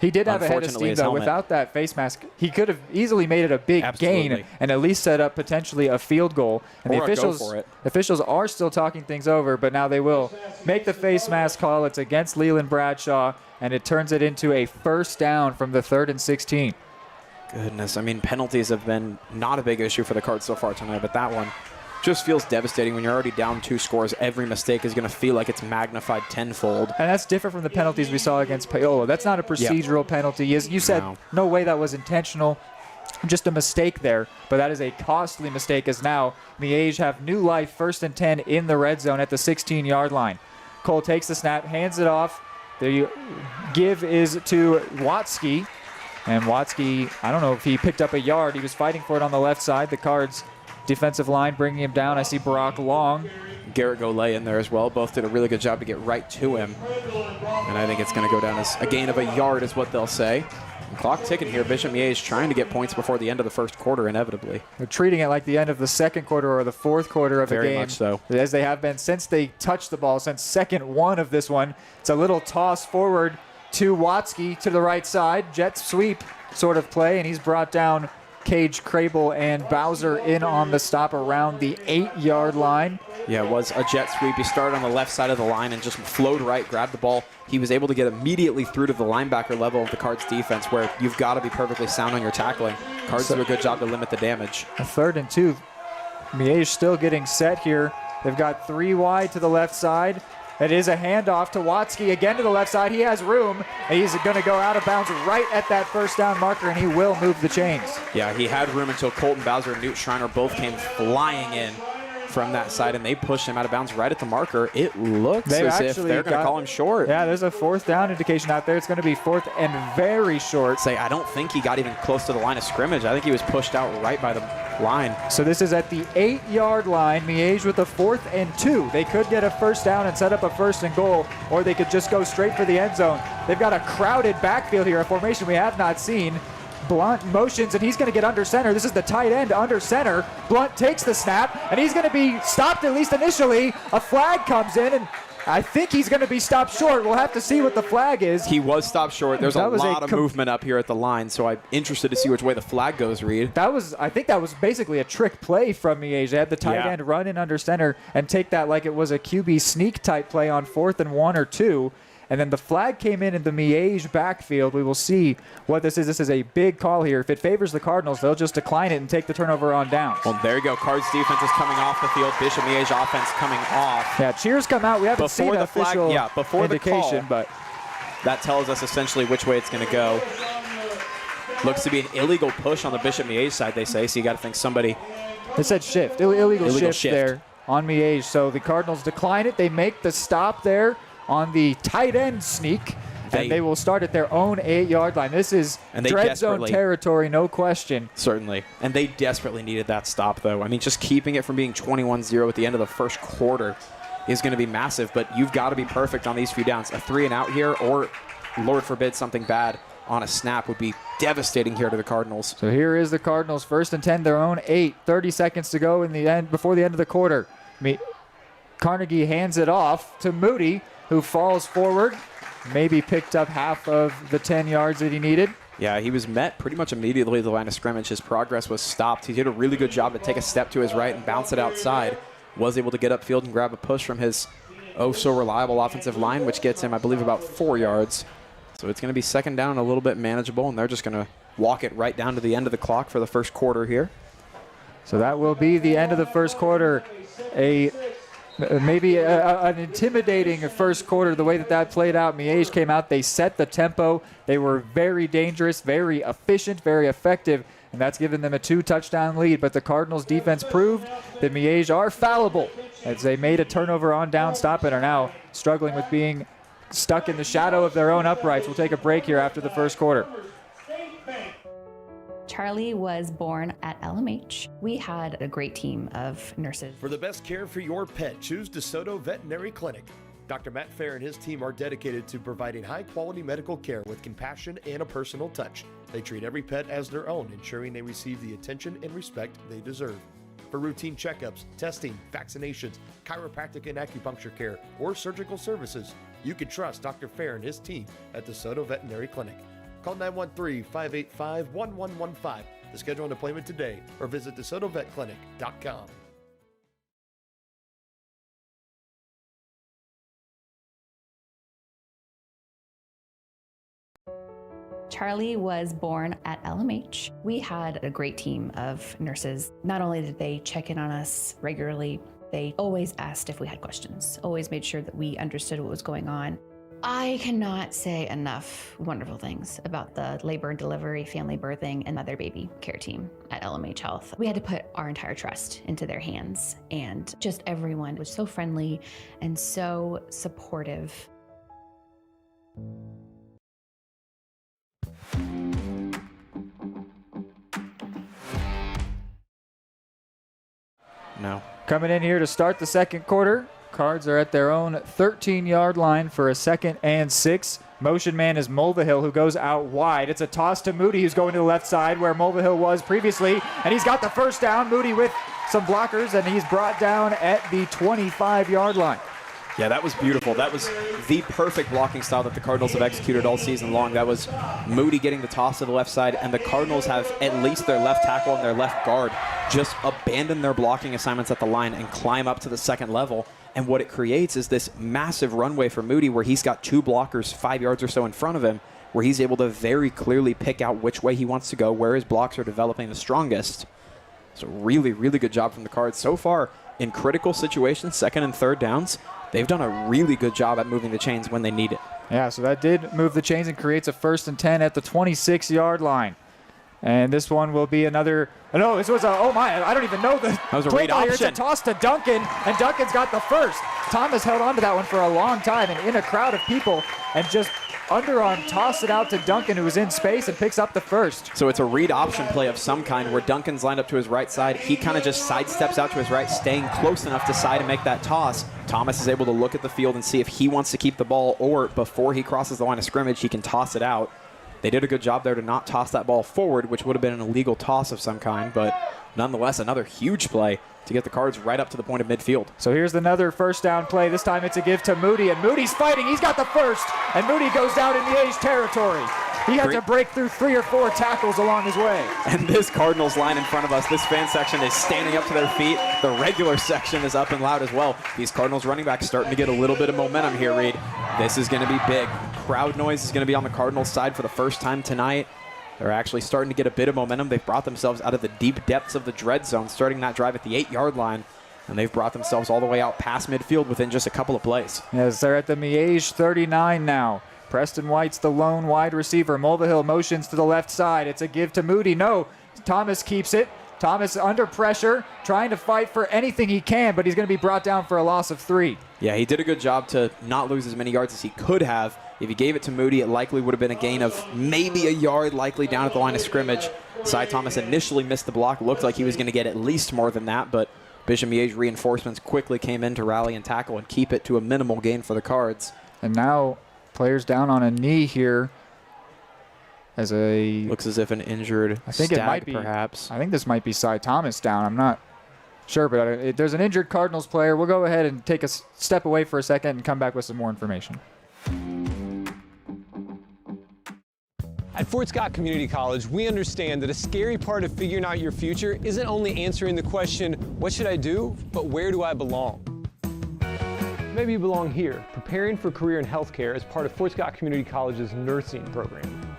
S2: he did have a head of steam, though. Without that face mask, he could have easily made it a big gain and at least set up potentially a field goal. And the officials are still talking things over, but now they will make the face mask call. It's against Leland Bradshaw, and it turns it into a 1st down from the 3rd and 16.
S11: Goodness, I mean, penalties have been not a big issue for the Cards so far tonight, but that one just feels devastating. When you're already down 2 scores, every mistake is going to feel like it's magnified tenfold.
S2: And that's different from the penalties we saw against Paolo. That's not a procedural penalty. As you said, no way that was intentional. Just a mistake there, but that is a costly mistake, as now Miege have new life, 1st and 10 in the red zone at the 16-yard line. Cole takes the snap, hands it off. The give is to Watsky. And Watsky, I don't know if he picked up a yard. He was fighting for it on the left side. The Cards defensive line bringing him down. I see Brock Long.
S11: Garrett Golay in there as well. Both did a really good job to get right to him. And I think it's going to go down as a gain of a yard is what they'll say. And clock ticking here. Bishop Miege trying to get points before the end of the first quarter, inevitably.
S2: They're treating it like the end of the second quarter or the fourth quarter of the game.
S11: Very much so.
S2: As they have been since they touched the ball, since second one of this one. It's a little toss forward to Watsky to the right side. Jet sweep sort of play, and he's brought down Cage, Crable, and Bowser in on the stop around the 8-yard line.
S11: Yeah, it was a jet sweep. He started on the left side of the line and just flowed right, grabbed the ball. He was able to get immediately through to the linebacker level of the Cards defense, where you've got to be perfectly sound on your tackling. Cards do a good job to limit the damage.
S2: A 3rd and 2. Miege still getting set here. They've got 3 wide to the left side. It is a handoff to Watsky again to the left side. He has room. He's going to go out of bounds right at that first down marker, and he will move the chains.
S11: Yeah, he had room until Colton Bowser and Newt Schreiner both came flying in from that side, and they pushed him out of bounds right at the marker. It looks as if they're going to call him short.
S2: Yeah, there's a 4th down indication out there. It's going to be 4th and very short.
S11: I don't think he got even close to the line of scrimmage. I think he was pushed out right by the line.
S2: So this is at the 8-yard line. Miege with a 4th and 2. They could get a first down and set up a 1st and goal, or they could just go straight for the end zone. They've got a crowded backfield here, a formation we have not seen. Blunt motions, and he's going to get under center. This is the tight end under center. Blunt takes the snap, and he's going to be stopped, at least initially. A flag comes in, and I think he's going to be stopped short. We'll have to see what the flag is.
S11: He was stopped short. There's a lot of movement up here at the line, so I'm interested to see which way the flag goes, Reed.
S2: I think that was basically a trick play from Miege. They had the tight end run in under center and take that like it was a QB sneak type play on 4th and 1 or 2. And then the flag came in the Miege backfield. We will see what this is. This is a big call here. If it favors the Cardinals, they'll just decline it and take the turnover on down.
S11: Well, there you go. Cards defense is coming off the field. Bishop Miege offense coming off.
S2: Yeah, cheers come out. We haven't seen the official indication, but
S11: that tells us essentially which way it's going to go. Looks to be an illegal push on the Bishop Miege side, they say, so you got to think somebody.
S2: It said shift. Illegal shift there on Miege. So the Cardinals decline it. They make the stop there on the tight end sneak, and they will start at their own 8-yard line. This is dread zone territory, no question.
S11: Certainly. And they desperately needed that stop, though. I mean, just keeping it from being 21-0 at the end of the first quarter is going to be massive, but you've got to be perfect on these few downs. A 3 and out here, or Lord forbid something bad on a snap, would be devastating here to the Cardinals.
S2: So here is the Cardinals, 1st and 10, their own 8, 30 seconds to go in the end before the end of the quarter. Carnegie hands it off to Moody, who falls forward, maybe picked up half of the 10 yards that he needed.
S11: Yeah, he was met pretty much immediately at the line of scrimmage. His progress was stopped. He did a really good job to take a step to his right and bounce it outside. Was able to get upfield and grab a push from his oh-so-reliable offensive line, which gets him, I believe, about 4 yards. So it's going to be 2nd down, a little bit manageable, and they're just going to walk it right down to the end of the clock for the first quarter here.
S2: So that will be the end of the first quarter. Maybe an intimidating first quarter, the way that played out. Miege came out, they set the tempo. They were very dangerous, very efficient, very effective, and that's given them a 2-touchdown lead. But the Cardinals defense proved that Miege are fallible as they made a turnover on down stop and are now struggling with being stuck in the shadow of their own uprights. We'll take a break here after the first quarter.
S13: Charlie was born at LMH. We had a great team of nurses.
S14: For the best care for your pet, choose DeSoto Veterinary Clinic. Dr. Matt Fair and his team are dedicated to providing high-quality medical care with compassion and a personal touch. They treat every pet as their own, ensuring they receive the attention and respect they deserve. For routine checkups, testing, vaccinations, chiropractic and acupuncture care, or surgical services, you can trust Dr. Fair and his team at DeSoto Veterinary Clinic. Call 913-585-1115 to schedule an appointment today or visit DeSotoVetClinic.com.
S13: Charlie was born at LMH. We had a great team of nurses. Not only did they check in on us regularly, they always asked if we had questions, always made sure that we understood what was going on. I cannot say enough wonderful things about the labor and delivery, family birthing, and mother baby care team at LMH Health. We had to put our entire trust into their hands, and just everyone was so friendly and so supportive.
S2: coming in here to start the second quarter. Cards are at their own 13-yard line for a 2nd and 6. Motion man is Mulvihill, who goes out wide. It's a toss to Moody, who's going to the left side where Mulvihill was previously, and he's got the first down. Moody with some blockers, and he's brought down at the 25-yard line.
S11: Yeah, that was beautiful. That was the perfect blocking style that the Cardinals have executed all season long. That was Moody getting the toss to the left side, and the Cardinals have at least their left tackle and their left guard just abandon their blocking assignments at the line and climb up to the second level. And what it creates is this massive runway for Moody where he's got 2 blockers 5 yards or so in front of him, where he's able to very clearly pick out which way he wants to go, where his blocks are developing the strongest. So really, really good job from the Cards. So far, in critical situations, 2nd and 3rd downs, they've done a really good job at moving the chains when they need it.
S2: Yeah, so that did move the chains and creates a 1st and 10 at the 26-yard line. And this one will be another, no, this was a, oh my, I don't even know the
S11: that was a read option.
S2: It's a toss to Duncan, and Duncan's got the first. Thomas held on to that one for a long time, and in a crowd of people, and just underarm tossed it out to Duncan, who was in space, and picks up the first.
S11: So it's a read option play of some kind where Duncan's lined up to his right side. He kind of just sidesteps out to his right, staying close enough to side and make that toss. Thomas is able to look at the field and see if he wants to keep the ball, or before he crosses the line of scrimmage, he can toss it out. They did a good job there to not toss that ball forward, which would have been an illegal toss of some kind, but nonetheless, another huge play to get the Cards right up to the point of midfield.
S2: So here's another first down play. This time it's a give to Moody, and Moody's fighting. He's got the first, and Moody goes down in Miege territory. He had to break through 3 or 4 tackles along his way.
S11: And this Cardinals line in front of us, this fan section is standing up to their feet. The regular section is up and loud as well. These Cardinals running backs starting to get a little bit of momentum here, Reed. This is going to be big. Crowd noise is going to be on the Cardinals side for the first time tonight. They're actually starting to get a bit of momentum. They've brought themselves out of the deep depths of the dread zone, starting that drive at the 8-yard line. And they've brought themselves all the way out past midfield within just a couple of plays.
S2: Yes, they're at the Miege 39 now. Preston White's the lone wide receiver. Mulvihill motions to the left side. It's a give to Moody. No, Thomas keeps it. Thomas under pressure, trying to fight for anything he can, but he's going to be brought down for a loss of 3.
S11: Yeah, he did a good job to not lose as many yards as he could have. If he gave it to Moody, it likely would have been a gain of maybe a yard, likely down at the line of scrimmage. Cy Thomas initially missed the block. Looked like he was going to get at least more than that, but Bishop Miege reinforcements quickly came in to rally and tackle and keep it to a minimal gain for the Cards.
S2: And now players down on a knee here as a...
S11: Looks as if an injured stag, perhaps.
S2: I think this might be Cy Thomas down. I'm not sure, but there's an injured Cardinals player. We'll go ahead and take a step away for a second and come back with some more information.
S5: At Fort Scott Community College, we understand that a scary part of figuring out your future isn't only answering the question, what should I do, but where do I belong? Maybe you belong here, preparing for a career in healthcare as part of Fort Scott Community College's nursing program.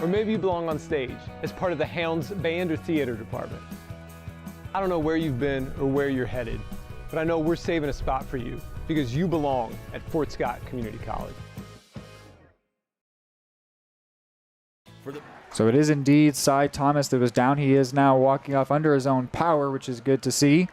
S5: Or maybe you belong on stage as part of the Hounds band or theater department. I don't know where you've been or where you're headed, but I know we're saving a spot for you because you belong at Fort Scott Community College.
S2: So it is indeed Cy Thomas that was down. He is now walking off under his own power, which is good to see.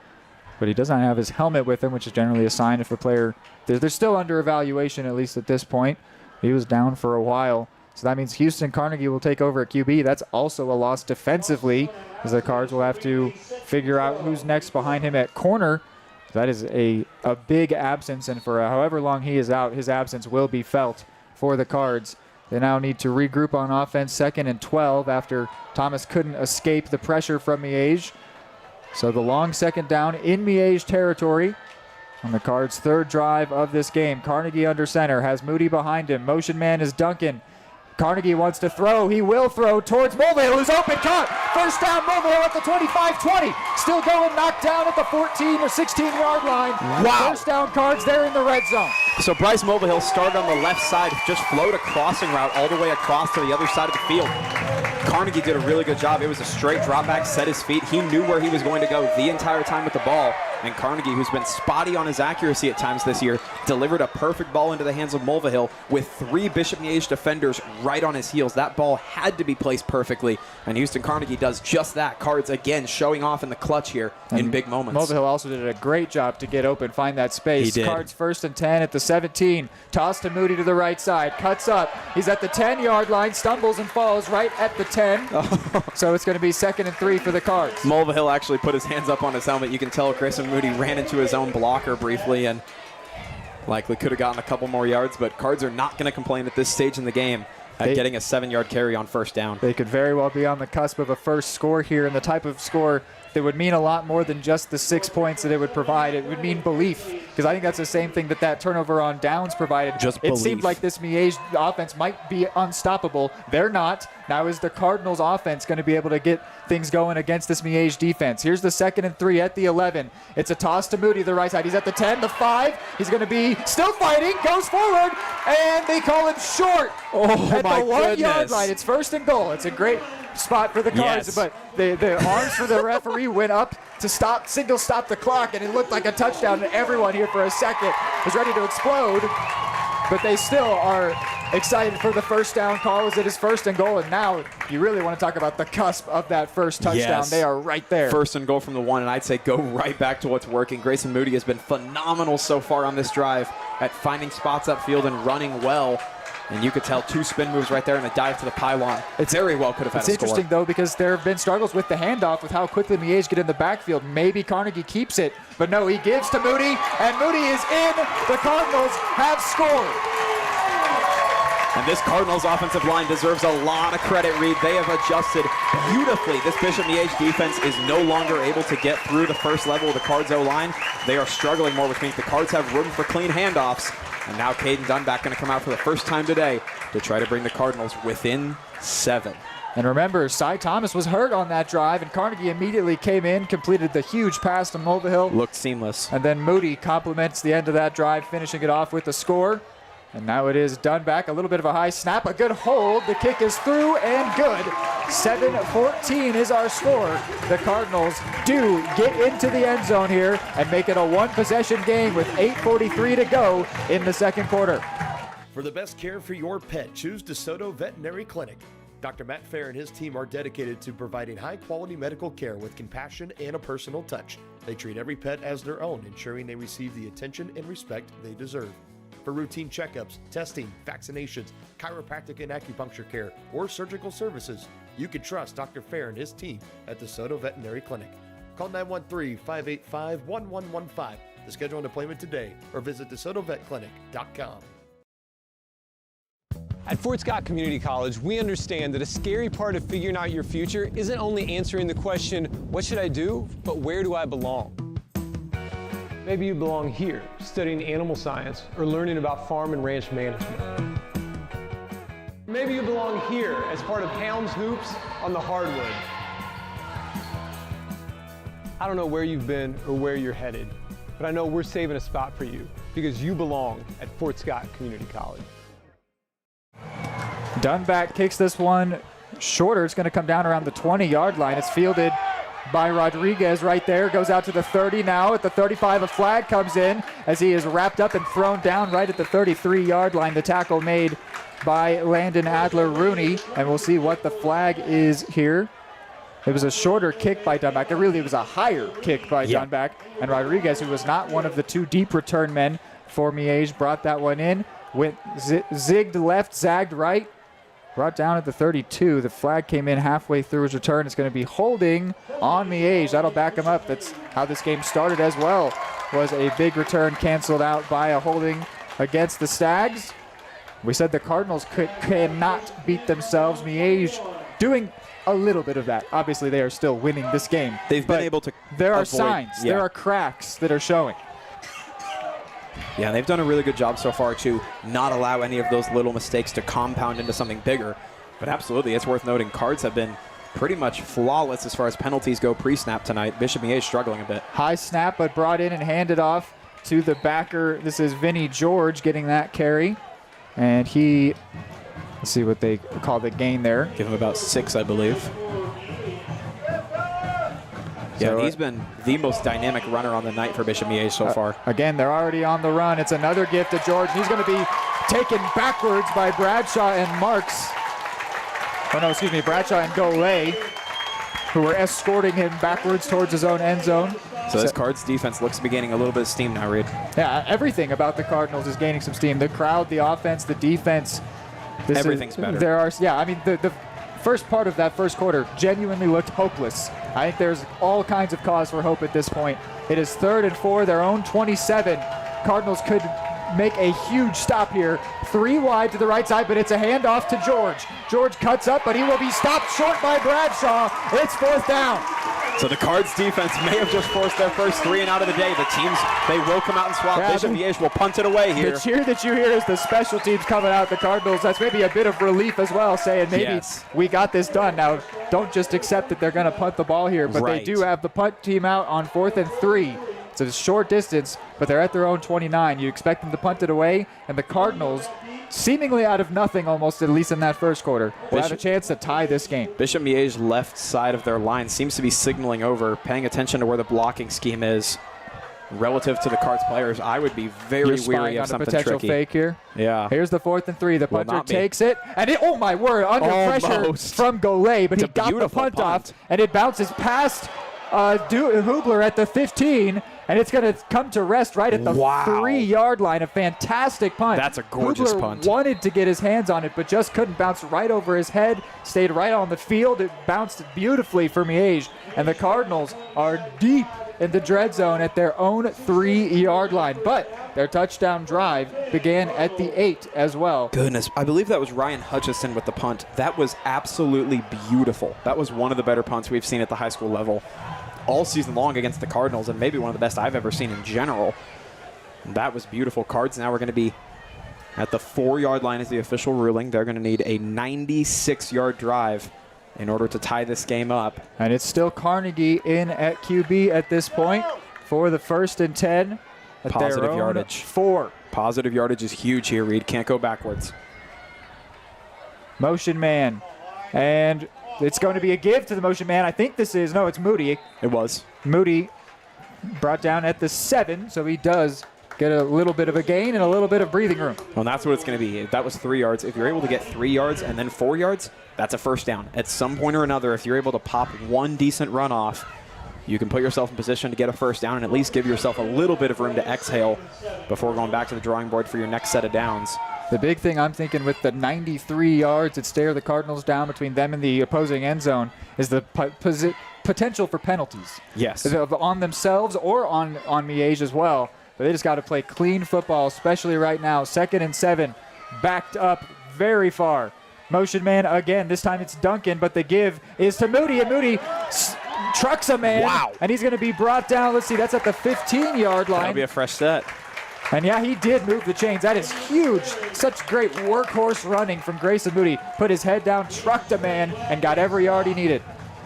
S2: But he does not have his helmet with him, which is generally a sign if a player... They're still under evaluation, at least at this point. He was down for a while. So that means Houston Carnegie will take over at QB. That's also a loss defensively, as the Cards will have to figure out who's next behind him at corner. That is a big absence, and for however long he is out, his absence will be felt for the Cards. They now need to regroup on offense, 2nd and 12, after Thomas couldn't escape the pressure from Miege. So the long second down in Miege territory on the Cards' 3rd drive of this game. Carnegie under center, has Moody behind him. Motion man is Duncan. Carnegie wants to throw. He will throw towards Mulvihill, who's open. Caught. First down, Mulvihill at the 25-20. Still going, knocked down at the 14 or 16-yard line.
S11: Wow.
S2: First down, Cards there in the red zone.
S11: So Bryce Mulvihill started on the left side, just flowed a crossing route all the way across to the other side of the field. Carnegie did a really good job. It was a straight drop back, set his feet. He knew where he was going to go the entire time with the ball. And Carnegie, who's been spotty on his accuracy at times this year, delivered a perfect ball into the hands of Mulvihill with 3 Bishop Miege defenders right on his heels. That ball had to be placed perfectly, and Houston Carnegie does just that. Cards, again, showing off in the clutch here in big moments.
S2: Mulvihill also did a great job to get open, find that space.
S11: He did.
S2: Cards 1st and 10 at the 17. Toss to Moody to the right side. Cuts up. He's at the 10-yard line, stumbles and falls right at the 10. So it's going to be 2nd and 3 for the Cards.
S11: Mulvihill actually put his hands up on his helmet. You can tell Grayson Moody ran into his own blocker briefly and likely could have gotten a couple more yards, but Cards are not going to complain at this stage in the game at getting a 7-yard carry on 1st down.
S2: They could very well be on the cusp of a first score here, and the type of score that would mean a lot more than just the 6 points that it would provide. It would mean belief, because I think that's the same thing that turnover on downs provided. It seemed like this Miege offense might be unstoppable. They're not. Now is the Cardinals offense going to be able to get things going against this Miege defense? Here's the 2nd and 3 at the 11. It's a toss to Moody, the right side. He's at the 10, the 5. He's going to be still fighting, goes forward, and they call him short at the 1-yard line. It's 1st and goal. It's a great spot for the Cards, but the arms for the referee went up to single stop the clock, and it looked like a touchdown, and everyone here for a second was ready to explode, but they still are excited for the first down call as it is 1st and goal, and now you really want to talk about the cusp of that first touchdown.
S11: Yes.
S2: They are right there.
S11: 1st and goal from the 1, and I'd say go right back to what's working. Grayson Moody has been phenomenal so far on this drive at finding spots upfield and running well. And you could tell 2 spin moves right there and a dive to the pylon. It very well could have had a score.
S2: It's interesting, though, because there have been struggles with the handoff, with how quickly Miege get in the backfield. Maybe Carnegie keeps it, but no, he gives to Moody, and Moody is in. The Cardinals have scored.
S11: And this Cardinals offensive line deserves a lot of credit, Reed. They have adjusted beautifully. This Bishop Miege defense is no longer able to get through the first level of the Cards O-line. They are struggling more, which means the Cards have room for clean handoffs. And now Caden Dunback going to come out for the first time today to try to bring the Cardinals within 7.
S2: And remember, Cy Thomas was hurt on that drive, and Carnegie immediately came in, completed the huge pass to Mulvihill.
S11: Looked seamless.
S2: And then Moody complements the end of that drive, finishing it off with a score. And now it is Dunback, a little bit of a high snap, a good hold. The kick is through and good. 7-14 is our score. The Cardinals do get into the end zone here and make it a 1-possession game with 8:43 to go in the 2nd quarter.
S14: For the best care for your pet, choose DeSoto Veterinary Clinic. Dr. Matt Fair and his team are dedicated to providing high-quality medical care with compassion and a personal touch. They treat every pet as their own, ensuring they receive the attention and respect they deserve. For routine checkups, testing, vaccinations, chiropractic and acupuncture care, or surgical services, you can trust Dr. Fair and his team at DeSoto Veterinary Clinic. Call 913-585-1115 to schedule an appointment today or visit DeSotoVetClinic.com.
S5: At Fort Scott Community College, we understand that a scary part of figuring out your future isn't only answering the question, what should I do, but where do I belong? Maybe you belong here, studying animal science or learning about farm and ranch management. Maybe you belong here as part of Helms Hoops on the hardwood. I don't know where you've been or where you're headed, but I know we're saving a spot for you because you belong at Fort Scott Community College.
S2: Dunback kicks this one shorter. It's going to come down around the 20-yard line. It's fielded by Rodriguez right there. Goes out to the 30 now. At the 35, a flag comes in as he is wrapped up and thrown down right at the 33-yard line. The tackle made by Landon Adler-Rooney, and we'll see what the flag is here. It was a shorter kick by Dunback. It really was a higher kick by Dunback. And Rodriguez, who was not one of the 2 deep return men for Miege, brought that one in. Went zigged left, zagged right. Brought down at the 32. The flag came in halfway through his return. It's going to be holding on Miege. That'll back him up. That's how this game started as well. Was a big return canceled out by a holding against the Stags. We said the Cardinals cannot beat themselves. Miege doing a little bit of that. Obviously, they are still winning this game.
S11: They've been able to
S2: There are
S11: avoid,
S2: signs. There are cracks that are showing.
S11: Yeah, they've done a really good job so far to not allow any of those little mistakes to compound into something bigger. But absolutely, it's worth noting, Cards have been pretty much flawless as far as penalties go pre-snap tonight. Bishop Miege struggling a bit.
S2: High snap, but brought in and handed off to the backer. This is Vinny George getting that carry. And he, let's see what they call the gain there.
S11: Give him about 6, I believe. Yeah,
S2: So,
S11: he's been the most dynamic runner on the night for Bishop Miege so far.
S2: Again, they're already on the run. It's another gift to George. He's going to be taken backwards by Bradshaw and Marks. Oh, no, excuse me, Bradshaw and Golay, who were escorting him backwards towards his own end zone.
S11: So this Cards defense looks to be gaining a little bit of steam now, Reed.
S2: Yeah, everything about the Cardinals is gaining some steam. The crowd, the offense, the defense.
S11: Everything's better.
S2: The first part of that first quarter genuinely looked hopeless. I think there's all kinds of cause for hope at this point. It is 3rd and 4, their own 27. Cardinals could make a huge stop here. 3 wide to the right side, but it's a handoff to George. George cuts up, but he will be stopped short by Bradshaw. It's 4th down.
S11: So the Cards defense may have just forced their first 3 and out of the day. The teams, they will come out and swap. Bishop Miege will punt it away here.
S2: The cheer that you hear is the special teams coming out. The Cardinals, that's maybe a bit of relief as well, saying maybe we got this done. Now, don't just accept that they're going to punt the ball here, but they do have the punt team out on 4th and 3. It's a short distance, but they're at their own 29. You expect them to punt it away, and the Cardinals, seemingly out of nothing almost, at least in that first quarter, will have a chance to tie this game.
S11: Bishop Miege left side of their line seems to be signaling over, paying attention to where the blocking scheme is relative to the Cards players. I would be very weary of something
S2: potential
S11: tricky.
S2: Fake here.
S11: Yeah.
S2: Here's the 4th and 3. The punter takes it, and oh my word, under pressure from Golay, but he got the punt off, and it bounces past Hubler at the 15, and it's going to come to rest right at the 3-yard line. A fantastic punt.
S11: That's a gorgeous
S2: Hubler
S11: punt.
S2: Wanted to get his hands on it, but just couldn't. Bounce right over his head, stayed right on the field. It bounced beautifully for Miege, and the Cardinals are deep in the dread zone at their own 3-yard line. But their touchdown drive began at the 8 as well.
S11: Goodness, I believe that was Ryan Hutchison with the punt. That was absolutely beautiful. That was one of the better punts we've seen at the high school level all season long against the Cardinals, and maybe one of the best I've ever seen in general. And that was beautiful. Cards now are going to be at the 4-yard line is the official ruling. They're going to need a 96-yard drive in order to tie this game up.
S2: And it's still Carnegie in at QB at this point for the 1st and 10.
S11: Positive yardage.
S2: 4.
S11: Positive yardage is huge here, Reed. Can't go backwards.
S2: Motion man. And it's going to be a give to the motion man. I think this is, no, it's Moody.
S11: It was.
S2: Moody brought down at the 7, so he does get a little bit of a gain and a little bit of breathing room.
S11: Well, that's what it's going to be. That was 3 yards. If you're able to get 3 yards and then 4 yards, that's a first down. At some point or another, if you're able to pop one decent run off, you can put yourself in position to get a first down and at least give yourself a little bit of room to exhale before going back to the drawing board for your next set of downs.
S2: The big thing I'm thinking with the 93 yards that stare the Cardinals down between them and the opposing end zone is the potential for penalties.
S11: Yes.
S2: On themselves or on Miege as well. But they just got to play clean football, especially right now. 2nd and 7, backed up very far. Motion man again. This time it's Duncan, but the give is to Moody, and Moody trucks a man.
S11: Wow.
S2: And he's going to be brought down. Let's see, that's at the 15-yard line.
S11: That'll be a fresh set.
S2: And yeah, he did move the chains. That is huge. Such great workhorse running from Grayson Moody. Put his head down, trucked a man, and got every yard he needed.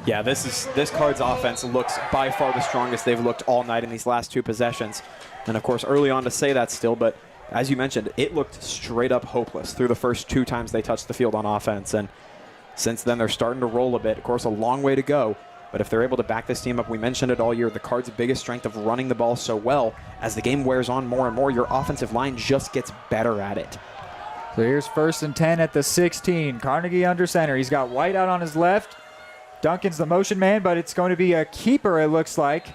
S11: Yeah, this Cards offense looks by far the strongest they've looked all night in these last 2 possessions. And of course, early on to say that still, but as you mentioned, it looked straight up hopeless through the first 2 times they touched the field on offense. And since then, they're starting to roll a bit. Of course, a long way to go. But if they're able to back this team up, we mentioned it all year, the Cards' biggest strength of running the ball so well, as the game wears on more and more, your offensive line just gets better at it.
S2: So here's 1st and 10 at the 16. Carnegie under center. He's got White out on his left. Duncan's the motion man, but it's going to be a keeper, it looks like.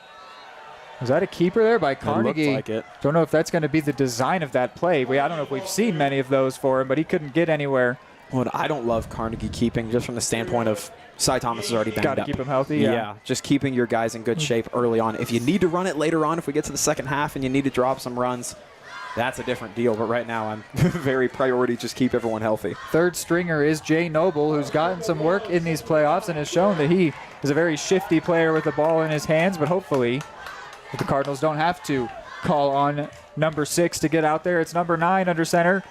S2: Was that a keeper there by Carnegie?
S11: It looked like it.
S2: Don't know if that's going to be the design of that play. I don't know if we've seen many of those for him, but he couldn't get anywhere.
S11: Well, I don't love Carnegie keeping just from the standpoint of Cy Thomas is already banged up.
S2: Got to keep him healthy.
S11: Yeah, just keeping your guys in good shape early on. If you need to run it later on, if we get to the second half and you need to drop some runs, that's a different deal. But right now, I'm very priority just keep everyone healthy. 3rd stringer is Jay Noble, who's gotten some work in these playoffs and has shown that he is a very shifty player with the ball in his hands. But hopefully, the Cardinals don't have to call on number 6 to get out there. It's number 9 under center.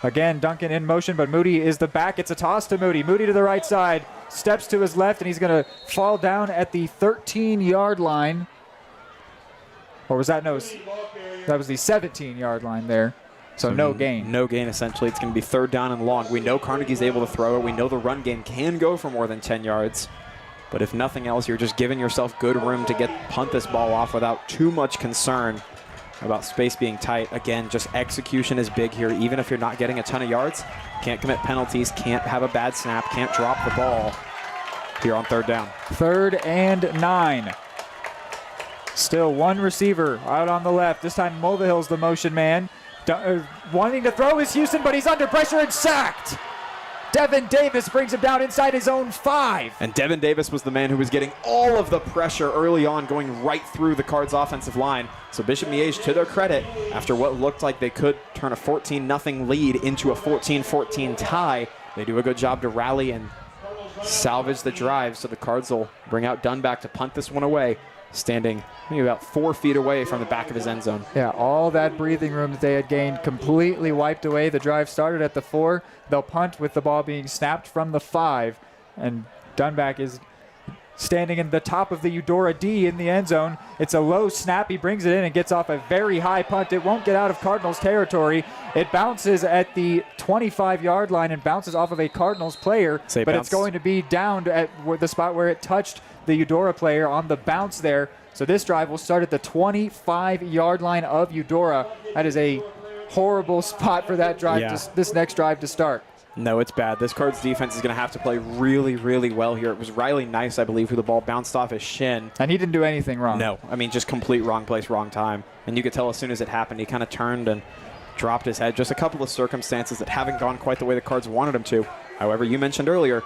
S11: Again, Duncan in motion, but Moody is the back. It's a toss to Moody. Moody to the right side, steps to his left, and he's going to fall down at the 13-yard line. Or was that? No, that was the 17-yard line there. So no gain. No gain, essentially. It's going to be 3rd down and long. We know Carnegie's able to throw it. We know the run game can go for more than 10 yards. But if nothing else, you're just giving yourself good room to punt this ball off without too much concern about space being tight. Again, just execution is big here. Even if you're not getting a ton of yards, can't commit penalties, can't have a bad snap, can't drop the ball here on 3rd down.
S2: 3rd and 9. Still one receiver out on the left. This time Mulvihill's the motion man. Wanting to throw is Houston, but he's under pressure and sacked. Devin Davis brings him down inside his own 5.
S11: And Devin Davis was the man who was getting all of the pressure early on, going right through the Cards offensive line. So Bishop Miege, to their credit, after what looked like they could turn a 14-0 lead into a 14-14 tie, they do a good job to rally and salvage the drive. So the Cards will bring out Dunback to punt this one away, standing maybe about 4 feet away from the back of his end zone.
S2: Yeah, all that breathing room that they had gained completely wiped away. The drive started at the 4. They'll punt with the ball being snapped from the 5. And Dunback is standing in the top of the Eudora D in the end zone. It's a low snap. He brings it in and gets off a very high punt. It won't get out of Cardinals territory. It bounces at the 25-yard line and bounces off of a Cardinals player, but it's going to be down at the spot where it touched the Eudora player on the bounce there. So this drive will start at the 25-yard line of Eudora. That is a horrible spot for that drive, this next drive to start.
S11: No, it's bad. This Cards defense is going to have to play really, really well here. It was Riley Nice, I believe, who the ball bounced off his shin.
S2: And he didn't do anything wrong.
S11: No, I mean, just complete wrong place, wrong time. And you could tell as soon as it happened, he kind of turned and dropped his head. Just a couple of circumstances that haven't gone quite the way the Cards wanted him to. However, you mentioned earlier,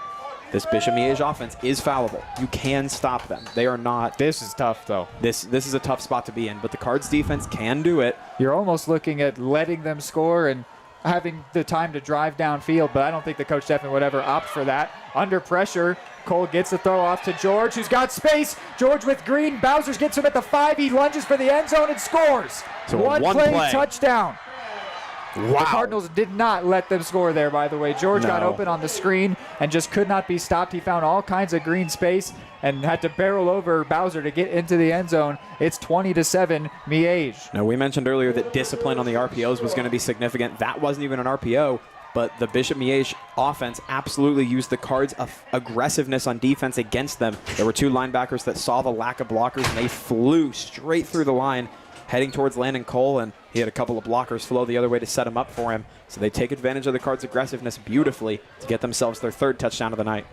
S11: this Bishop Miege offense is fallible. You can stop them. They are not.
S2: This is tough, though.
S11: This is a tough spot to be in, but the Cards defense can do it.
S2: You're almost looking at letting them score and having the time to drive downfield, but I don't think the coach definitely would ever opt for that. Under pressure, Cole gets the throw off to George, who's got space. George with green. Bowser's gets him at the 5. He lunges for the end zone and scores.
S11: So
S2: one play touchdown.
S11: Wow.
S2: The Cardinals did not let them score there, by the way. George got open on the screen and just could not be stopped. He found all kinds of green space and had to barrel over Bowser to get into the end zone. It's 20-7, Miege.
S11: Now, we mentioned earlier that discipline on the RPOs was going to be significant. That wasn't even an RPO, but the Bishop Miege offense absolutely used the Cards' aggressiveness on defense against them. There were 2 linebackers that saw the lack of blockers, and they flew straight through the line, heading towards Landon Cole, and he had a couple of blockers flow the other way to set him up for him. So they take advantage of the Cards' aggressiveness beautifully to get themselves their 3rd touchdown of the night.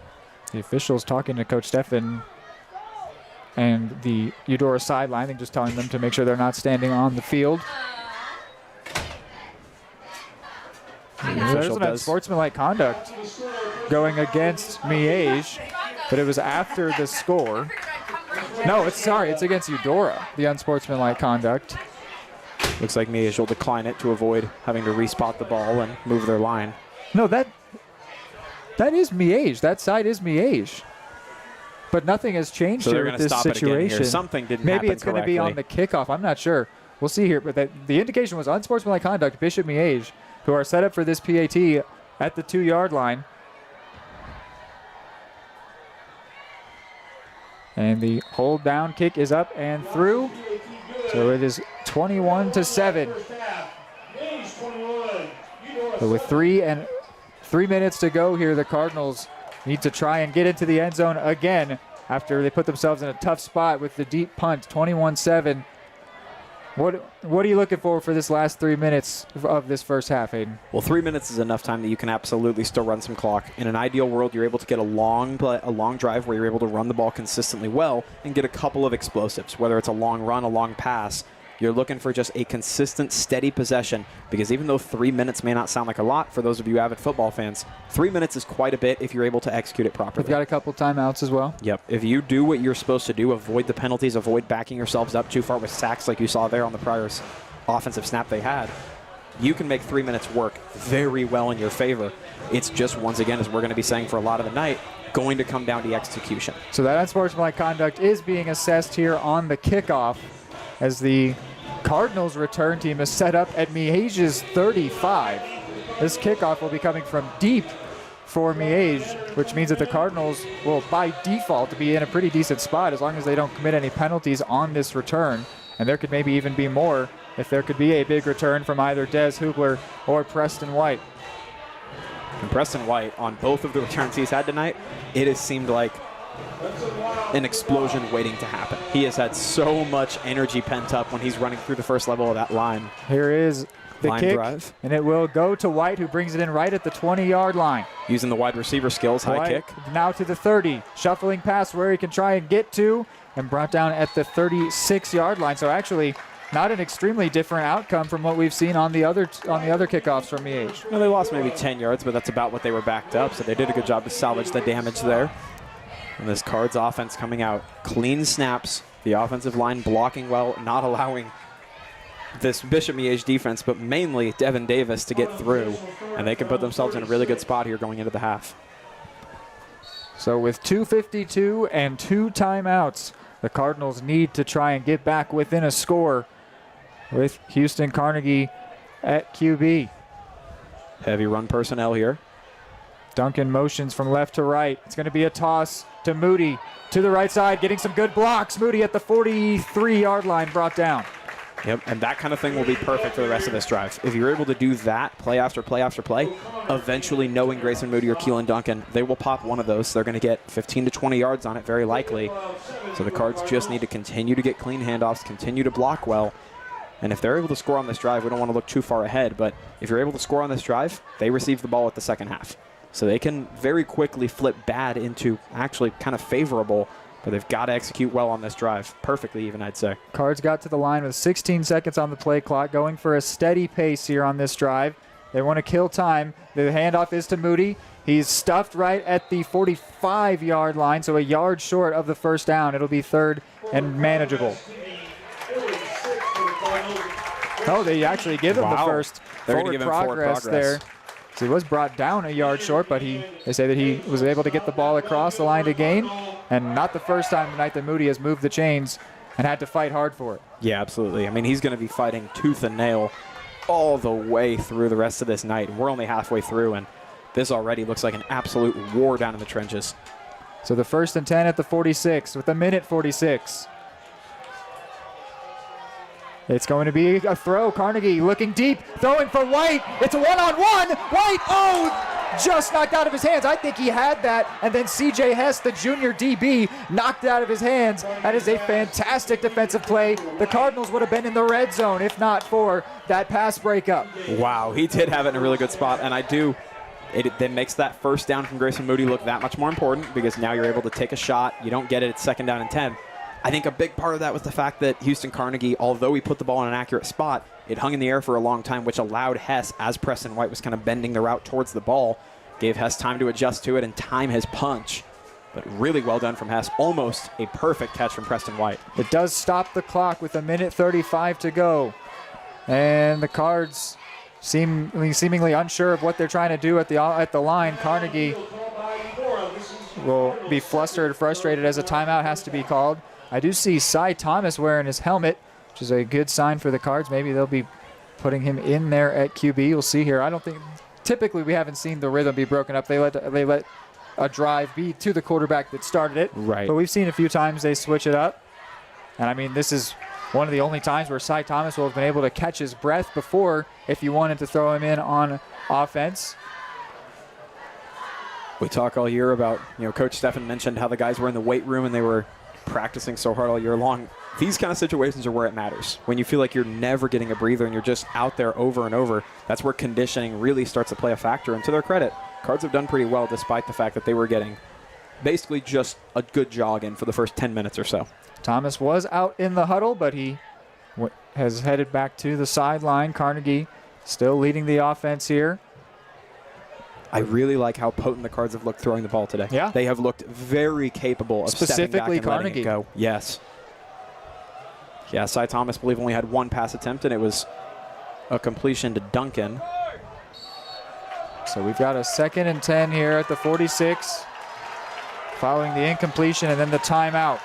S2: The officials talking to Coach Steffen and the Eudora sideline, they're just telling them to make sure they're not standing on the field. There's an sportsmanlike conduct going against Miege, but it was after the score. No, it's against Eudora, the unsportsmanlike conduct.
S11: Looks like Miege will decline it to avoid having to respot the ball and move their line.
S2: No, that is Miege. That side is Miege. But nothing has changed
S11: so
S2: here with this situation.
S11: Something didn't
S2: Maybe
S11: happen
S2: it's going to be on the kickoff. I'm not sure. We'll see here. But the indication was unsportsmanlike conduct. Bishop Miege, who are set up for this PAT at the 2-yard line. And the hold down kick is up and through. So it is 21-7. So with 3 minutes to go here, the Cardinals need to try and get into the end zone again after they put themselves in a tough spot with the deep punt, 21-7. What are you looking for this last 3 minutes of this first half, Hayden?
S11: Well, 3 minutes is enough time that you can absolutely still run some clock. In an ideal world, you're able to get a long drive where you're able to run the ball consistently well and get a couple of explosives, whether it's a long run, a long pass. You're looking for just a consistent, steady possession, because even though 3 minutes may not sound like a lot for those of you avid football fans, 3 minutes is quite a bit if you're able to execute it properly.
S2: We've got a couple timeouts as well.
S11: Yep. If you do what you're supposed to do, avoid the penalties, avoid backing yourselves up too far with sacks like you saw there on the prior offensive snap they had, you can make 3 minutes work very well in your favor. It's just, once again, as we're going to be saying for a lot of the night, going to come down to execution.
S2: So that unsportsmanlike conduct is being assessed here on the kickoff as the Cardinals return team is set up at Miege's 35. This kickoff will be coming from deep for Miege, which means that the Cardinals will by default be in a pretty decent spot as long as they don't commit any penalties on this return. And there could maybe even be more if there could be a big return from either Des Hubler or Preston White.
S11: And Preston White, on both of the returns he's had tonight, it has seemed like an explosion waiting to happen. He has had so much energy pent up when he's running through the first level of that line.
S2: Here is the
S11: line
S2: kick,
S11: drive.
S2: And it will go to White, who brings it in right at the 20-yard line.
S11: Using the wide receiver skills, high
S2: White
S11: kick.
S2: Now to the 30, shuffling past where he can try and get to, and brought down at the 36-yard line. So actually, not an extremely different outcome from what we've seen on the other kickoffs from Miege.
S11: No, they lost maybe 10 yards, but that's about what they were backed up, so they did a good job to salvage the damage there. And this Cards offense coming out. Clean snaps, the offensive line blocking well, not allowing this Bishop Miege defense, but mainly Devin Davis to get through, and they can put themselves in a really good spot here going into the half.
S2: So with 2:52 and 2 timeouts, the Cardinals need to try and get back within a score with Houston Carnegie at QB.
S11: Heavy run personnel here.
S2: Duncan motions from left to right. It's going to be a toss to Moody to the right side, getting some good blocks. Moody at the 43-yard line brought down.
S11: Yep, and that kind of thing will be perfect for the rest of this drive. If you're able to do that play after play after play, eventually knowing Grayson Moody or Keelan Duncan, they will pop one of those. They're going to get 15 to 20 yards on it, very likely. So the Cards just need to continue to get clean handoffs, continue to block well. And if they're able to score on this drive, we don't want to look too far ahead, but if you're able to score on this drive, they receive the ball at the second half. So they can very quickly flip bad into actually kind of favorable, but they've got to execute well on this drive. Perfectly even, I'd say.
S2: Cards got to the line with 16 seconds on the play clock, going for a steady pace here on this drive. They want to kill time. The handoff is to Moody. He's stuffed right at the 45-yard line, so a yard short of the first down. It'll be third and manageable. Oh, they actually give him the first forward progress there. So he was brought down a yard short, but they say that he was able to get the ball across the line to gain, and not the first time tonight that Moody has moved the chains and had to fight hard for it.
S11: Yeah, absolutely. I mean, he's going to be fighting tooth and nail all the way through the rest of this night. We're only halfway through, and this already looks like an absolute war down in the trenches.
S2: So the 1st and 10 at the 46 with a minute 46. It's going to be a throw. Carnegie looking deep, throwing for White. It's a one-on-one. White, just knocked out of his hands. I think he had that, and then C.J. Hess, the junior DB, knocked it out of his hands. That is a fantastic defensive play. The Cardinals would have been in the red zone if not for that pass breakup.
S11: Wow, he did have it in a really good spot, and it then makes that first down from Grayson Moody look that much more important because now you're able to take a shot. You don't get it, it's 2nd down and 10. I think a big part of that was the fact that Houston Carnegie, although he put the ball in an accurate spot, it hung in the air for a long time, which allowed Hess, as Preston White was kind of bending the route towards the ball, gave Hess time to adjust to it and time his punch. But really well done from Hess. Almost a perfect catch from Preston White.
S2: It does stop the clock with a minute 35 to go. And the Cards seemingly unsure of what they're trying to do at the line. Carnegie will be flustered, frustrated as a timeout has to be called. I do see Cy Thomas wearing his helmet, which is a good sign for the Cards. Maybe they'll be putting him in there at QB. We'll see here. I don't think, typically we haven't seen the rhythm be broken up. They let a drive be to the quarterback that started it.
S11: Right.
S2: But we've seen a few times they switch it up. And I mean, this is one of the only times where Cy Thomas will have been able to catch his breath before if you wanted to throw him in on offense.
S11: We talk all year about, Coach Steffen mentioned how the guys were in the weight room and they were practicing so hard all year long. These kind of situations are where it matters. When you feel like you're never getting a breather and you're just out there over and over, that's where conditioning really starts to play a factor. And to their credit, Cards have done pretty well despite the fact that they were getting basically just a good jog in for the first 10 minutes or so.
S2: Thomas was out in the huddle, but he has headed back to the sideline. Carnegie still leading the offense here.
S11: I really like how potent the Cards have looked throwing the ball today.
S2: Yeah.
S11: They have looked very capable of stepping back and letting it go. Yes. Yeah, Cy Thomas, I believe, only had one pass attempt, and it was a completion to Duncan.
S2: So we've got a 2nd and 10 here at the 46, following the incompletion and then the timeout.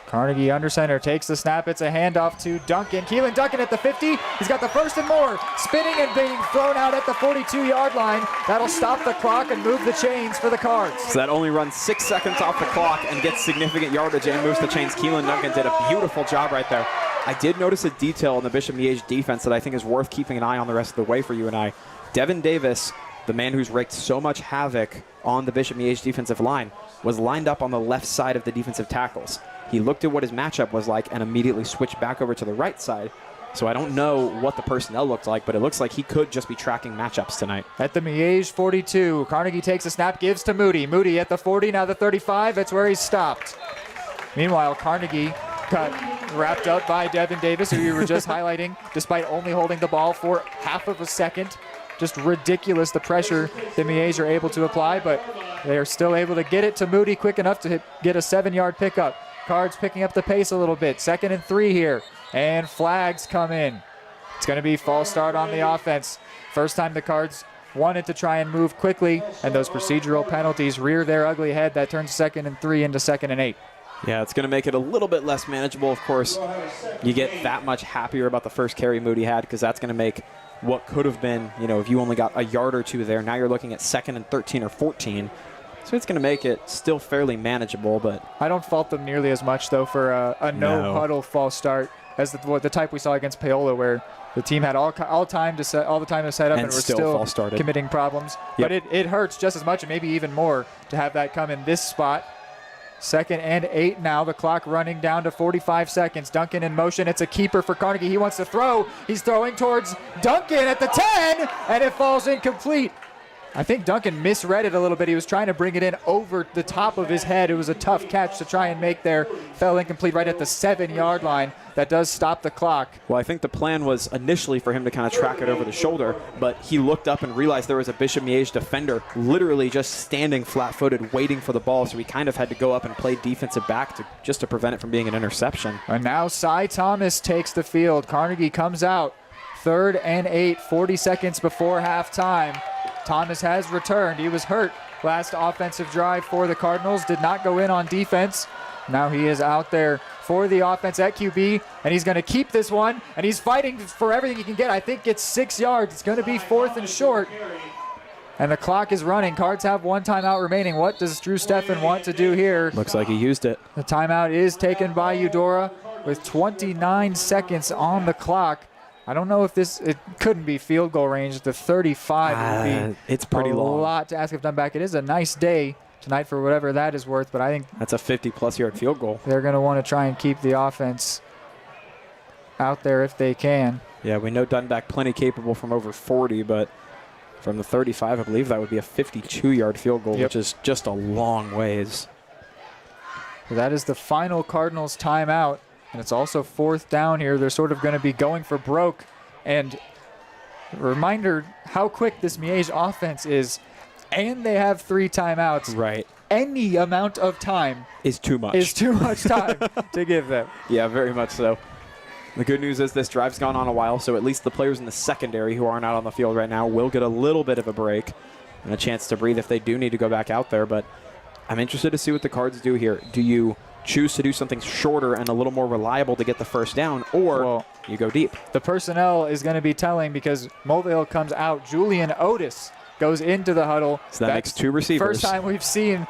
S2: Carnegie under center takes the snap. It's a handoff to Duncan. Keelan Duncan at the 50. He's got the 1st and more. Spinning and being thrown out at the 42-yard line. That'll stop the clock and move the chains for the Cards.
S11: So that only runs 6 seconds off the clock and gets significant yardage and moves the chains. Keelan Duncan did a beautiful job right there. I did notice a detail in the Bishop Miege defense that I think is worth keeping an eye on the rest of the way for you and I. Devin Davis, the man who's wreaked so much havoc on the Bishop Miege defensive line, was lined up on the left side of the defensive tackles. He looked at what his matchup was like and immediately switched back over to the right side. So I don't know what the personnel looked like, but it looks like he could just be tracking matchups tonight.
S2: At the Miege 42, Carnegie takes a snap, gives to Moody. Moody at the 40, now the 35. That's where he's stopped. Meanwhile, Carnegie got wrapped up by Devin Davis, who you were just highlighting, despite only holding the ball for half of a second. Just ridiculous, the pressure the Miege are able to apply, but they are still able to get it to Moody quick enough to get a 7-yard pickup. Cards picking up the pace a little bit. 2nd and 3 here, and flags come in. It's going to be false start on the offense. First time the Cards wanted to try and move quickly, and those procedural penalties rear their ugly head. That turns 2nd and 3 into 2nd and 8.
S11: Yeah, it's going to make it a little bit less manageable. Of course, you get that much happier about the first carry Moody had, because that's going to make what could have been, if you only got a yard or two there, now you're looking at 2nd and 13 or 14. So it's going to make it still fairly manageable, but
S2: I don't fault them nearly as much, though, for a no-huddle false start as the type we saw against Paola, where the team had all the time to set up and were still committing problems.
S11: Yep.
S2: But it hurts just as much and maybe even more to have that come in this spot. 2nd and 8 now. The clock running down to 45 seconds. Duncan in motion. It's a keeper for Carnegie. He wants to throw. He's throwing towards Duncan at the 10, and it falls incomplete. I think Duncan misread it a little bit. He was trying to bring it in over the top of his head. It was a tough catch to try and make there. Fell incomplete right at the 7-yard line. That does stop the clock.
S11: Well, I think the plan was initially for him to kind of track it over the shoulder, but he looked up and realized there was a Bishop Miege defender literally just standing flat-footed waiting for the ball, so he kind of had to go up and play defensive back just to prevent it from being an interception.
S2: And now Cy Thomas takes the field. Carnegie comes out. 3rd and 8, 40 seconds before halftime. Thomas has returned. He was hurt last offensive drive for the Cardinals. Did not go in on defense. Now he is out there for the offense at QB, and he's going to keep this one, and he's fighting for everything he can get. I think it's 6 yards. It's going to be 4th and short, and the clock is running. Cards have 1 timeout remaining. What does Drew Steffen want to do here?
S11: Looks like he used it.
S2: The timeout is taken by Eudora with 29 seconds on the clock. I don't know if it couldn't be field goal range. The 35 would be
S11: it's pretty
S2: a
S11: long.
S2: lot to ask of done back. It is a nice day tonight for whatever that is worth, but I think
S11: that's a 50-plus yard field goal.
S2: They're going to want to try and keep the offense out there if they can.
S11: Yeah, we know Dunback plenty capable from over 40, but from the 35, I believe that would be a 52-yard field goal, which is just a long ways.
S2: So that is the final Cardinals timeout. And it's also 4th down here. They're sort of going to be going for broke. And a reminder how quick this Miege offense is. And they have 3 timeouts.
S11: Right.
S2: Any amount of time
S11: is too much.
S2: Is too much time to give them.
S11: Yeah, very much so. The good news is this drive's gone on a while, so at least the players in the secondary who aren't out on the field right now will get a little bit of a break and a chance to breathe if they do need to go back out there. But I'm interested to see what the Cards do here. Do you choose to do something shorter and a little more reliable to get the first down, or you go deep?
S2: The personnel is going to be telling, because Mobile comes out. Julian Otis goes into the huddle.
S11: So that makes 2 receivers.
S2: First time we've seen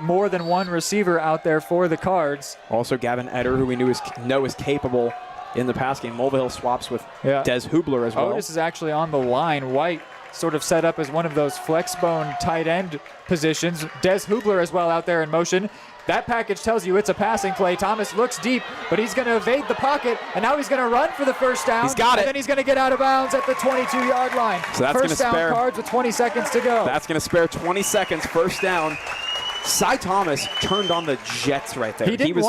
S2: more than 1 receiver out there for the Cards.
S11: Also Gavin Eder, who we know is capable in the pass game. Mulvihill swaps with Des Hubler as well.
S2: Otis is actually on the line. White sort of set up as one of those flex bone tight end positions. Des Hubler as well out there in motion. That package tells you it's a passing play. Thomas looks deep, but he's going to evade the pocket, and now he's going to run for the first down.
S11: He's got it.
S2: And then he's going to get out of bounds at the 22-yard line.
S11: So that's going to spare.
S2: First down Cards with 20 seconds to go.
S11: That's going to spare 20 seconds. First down. Cy Thomas turned on the jets right there.
S2: He didn't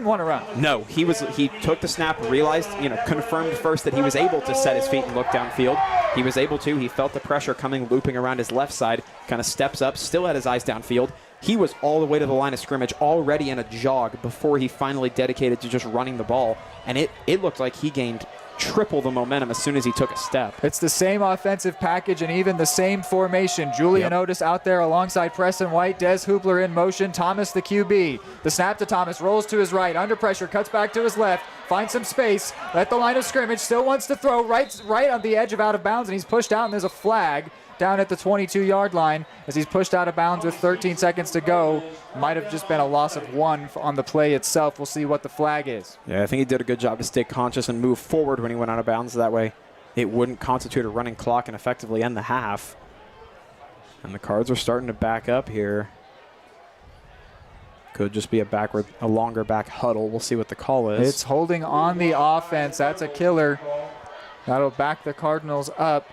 S2: want to run.
S11: No, he took the snap, realized, confirmed first that he was able to set his feet and look downfield. He was able to. He felt the pressure coming, looping around his left side, kind of steps up, still had his eyes downfield. He was all the way to the line of scrimmage, already in a jog before he finally dedicated to just running the ball. And it looked like he gained triple the momentum as soon as he took a step.
S2: It's the same offensive package and even the same formation. Julian Otis out there alongside Preston White. Des Hubler in motion. Thomas the QB. The snap to Thomas. Rolls to his right. Under pressure. Cuts back to his left. Finds some space. At the line of scrimmage. Still wants to throw right on the edge of out of bounds, and he's pushed out, and there's a flag down at the 22-yard line as he's pushed out of bounds with 13 seconds to go. Might have just been a loss of 1 on the play itself. We'll see what the flag is.
S11: Yeah, I think he did a good job to stay conscious and move forward when he went out of bounds. That way it wouldn't constitute a running clock and effectively end the half. And the Cards are starting to back up here. Could just be a longer back huddle. We'll see what the call is.
S2: It's holding on the offense. That's a killer. That'll back the Cardinals up.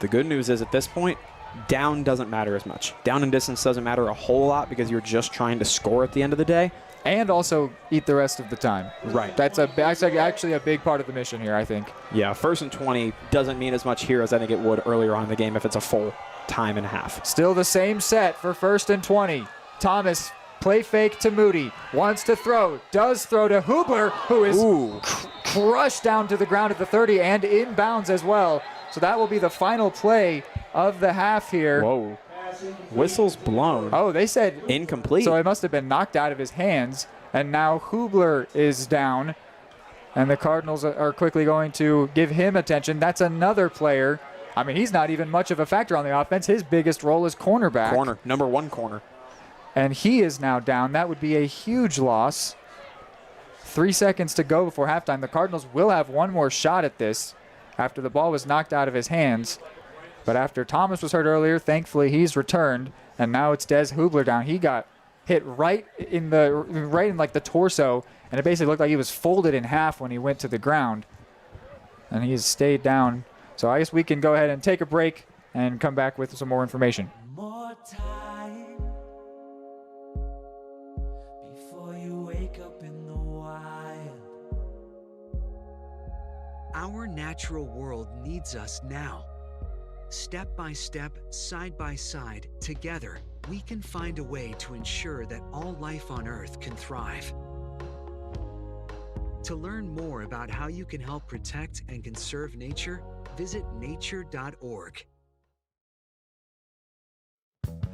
S11: The good news is at this point, down doesn't matter as much. Down and distance doesn't matter a whole lot because you're just trying to score at the end of the day.
S2: And also eat the rest of the time.
S11: Right.
S2: That's actually a big part of the mission here, I think.
S11: Yeah, 1st and 20 doesn't mean as much here as I think it would earlier on in the game if it's a full time and a half.
S2: Still the same set for 1st and 20. Thomas, play fake to Moody, wants to throw, does throw to Hubler, who is crushed down to the ground at the 30 and inbounds as well. So that will be the final play of the half here.
S11: Whoa. Whistle's blown.
S2: Oh, they said
S11: incomplete.
S2: So it must have been knocked out of his hands. And now Hubler is down. And the Cardinals are quickly going to give him attention. That's another player. I mean, he's not even much of a factor on the offense. His biggest role is cornerback.
S11: Corner, number 1 corner.
S2: And he is now down. That would be a huge loss. 3 seconds to go before halftime. The Cardinals will have one more shot at this after the ball was knocked out of his hands. But after Thomas was hurt earlier, thankfully he's returned. And now it's Des Hubler down. He got hit right in like the torso, and it basically looked like he was folded in half when he went to the ground. And he's stayed down. So I guess we can go ahead and take a break and come back with some more information.
S7: More time before you wake up in the wild.
S8: Our natural world needs us now. Step by step, side by side, together, we can find a way to ensure that all life on Earth can thrive. To learn more about how you can help protect and conserve nature, visit nature.org.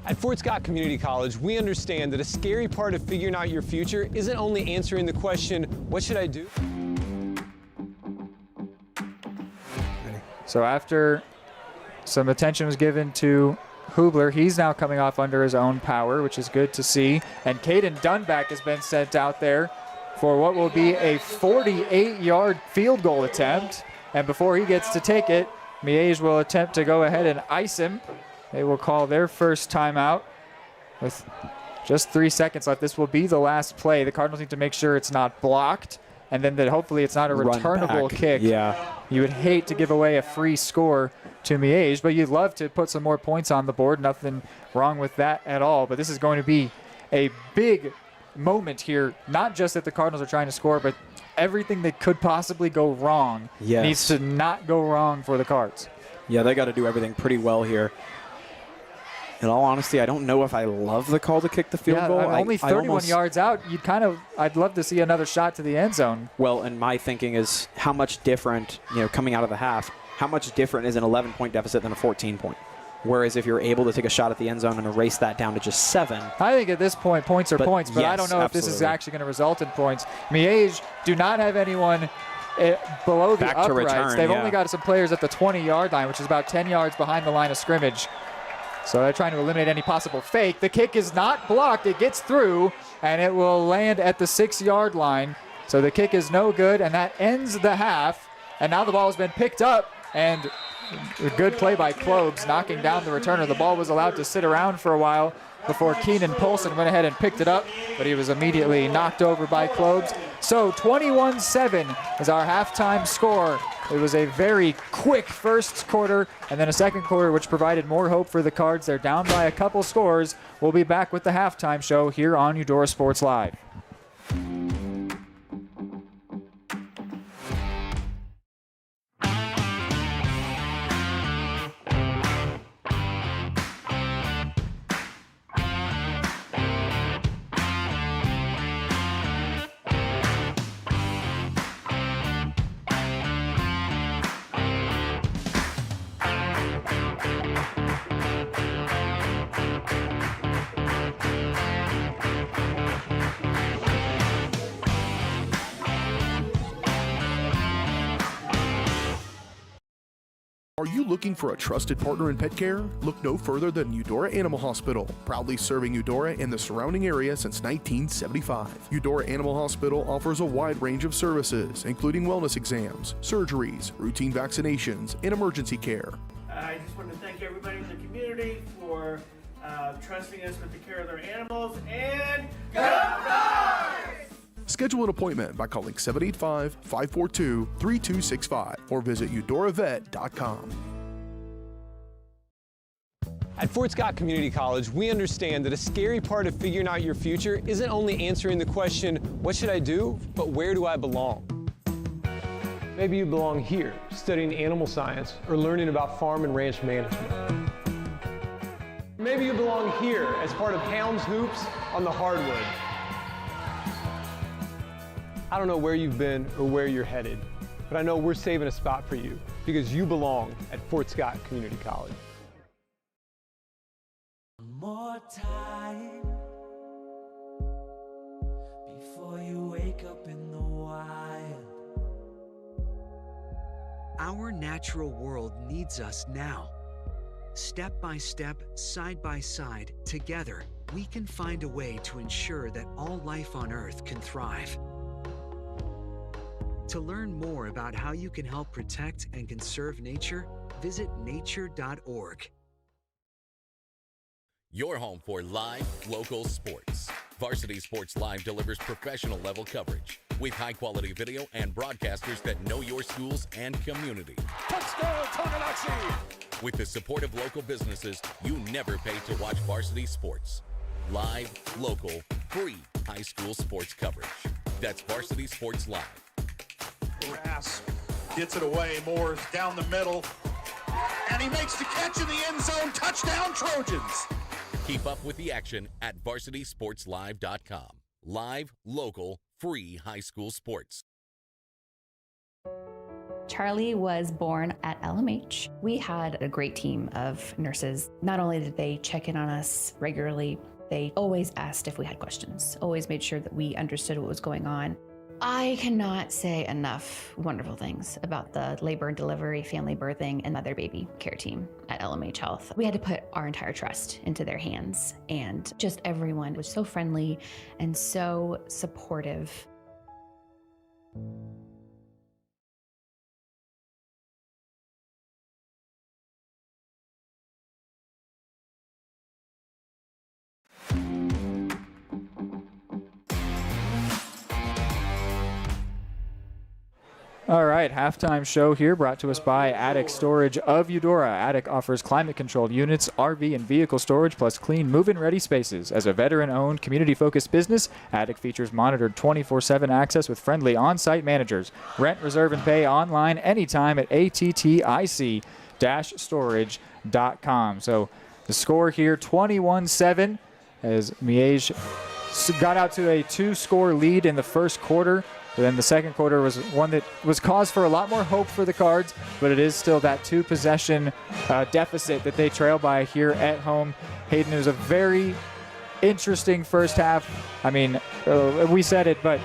S5: At Fort Scott Community College, we understand that a scary part of figuring out your future isn't only answering the question, what should I do?
S2: So after some attention was given to Hubler, he's now coming off under his own power, which is good to see. And Caden Dunback has been sent out there for what will be a 48-yard field goal attempt. And before he gets to take it, Miege will attempt to go ahead and ice him. They will call their first timeout with just 3 seconds left. This will be the last play. The Cardinals need to make sure it's not blocked, and then that hopefully it's not a returnable kick.
S11: Yeah.
S2: You would hate to give away a free score to Miege, but you'd love to put some more points on the board. Nothing wrong with that at all. But this is going to be a big moment here, not just that the Cardinals are trying to score, but everything that could possibly go wrong needs to not go wrong for the Cards.
S11: Yeah, they got to do everything pretty well here. In all honesty, I don't know if I love the call to kick the field goal.
S2: Only 31 yards out. I'd love to see another shot to the end zone.
S11: Well, and my thinking is how much different, coming out of the half, how much different is an 11-point deficit than a 14-point? Whereas if you're able to take a shot at the end zone and erase that down to just 7.
S2: I think at this point, points are points, but I don't know if this is actually going to result in points. Miege do not have anyone below the uprights. They've only got some players at the 20-yard line, which is about 10 yards behind the line of scrimmage. So they're trying to eliminate any possible fake. The kick is not blocked. It gets through, and it will land at the 6-yard line. So the kick is no good, and that ends the half. And now the ball has been picked up, and a good play by Klobes, knocking down the returner. The ball was allowed to sit around for a while before Keenan Polson went ahead and picked it up, but he was immediately knocked over by Klobes. So 21-7 is our halftime score. It was a very quick first quarter and then a second quarter which provided more hope for the Cards. They're down by a couple scores. We'll be back with the halftime show here on Eudora Sports Live.
S6: Are you looking for a trusted partner in pet care? Look no further than Eudora Animal Hospital, proudly serving Eudora and the surrounding area since 1975. Eudora Animal Hospital offers a wide range of services, including wellness exams, surgeries, routine vaccinations, and emergency care.
S3: I just want to thank everybody in the community for trusting us with the care of their animals, and go Dogs!
S6: Schedule an appointment by calling 785-542-3265 or visit eudoravet.com.
S5: At Fort Scott Community College, we understand that a scary part of figuring out your future isn't only answering the question, what should I do, but where do I belong? Maybe you belong here, studying animal science or learning about farm and ranch management. Maybe you belong here as part of Hounds Hoops on the hardwood. I don't know where you've been or where you're headed, but I know we're saving a spot for you because you belong at Fort Scott Community College.
S7: One more time before you wake up in the wild.
S8: Our natural world needs us now. Step by step, side by side, together, we can find a way to ensure that all life on Earth can thrive. To learn more about how you can help protect and conserve nature, visit nature.org.
S1: Your home for live, local sports. Varsity Sports Live delivers professional level coverage with high-quality video and broadcasters that know your schools and community.
S12: Touchdown, Tonganashi!
S1: With the support of local businesses, you never pay to watch varsity sports. Live, local, free high school sports coverage. That's Varsity Sports Live.
S12: Grass gets it away. Moore's down the middle. And he makes the catch in the end zone. Touchdown, Trojans!
S1: Keep up with the action at varsitysportslive.com. Live, local, free high school sports.
S13: Charlie was born at LMH. We had a great team of nurses. Not only did they check in on us regularly, they always asked if we had questions, always made sure that we understood what was going on. I cannot say enough wonderful things about the labor and delivery, family birthing, and mother baby care team at LMH Health. We had to put our entire trust into their hands, and just everyone was so friendly and so supportive.
S2: All right, halftime show here brought to us by Attic Storage of Eudora. Attic offers climate-controlled units, RV and vehicle storage, plus clean, move-in ready spaces. As a veteran-owned, community-focused business, Attic features monitored 24/7 access with friendly on-site managers. Rent, reserve, and pay online anytime at attic-storage.com. So the score here, 21-7, as Miege got out to a 2-score lead in the first quarter. But then the second quarter was one that was cause for a lot more hope for the Cards, but it is still that 2-possession deficit that they trail by here at home. Hayden, it was a very interesting first half. I mean, we said it, but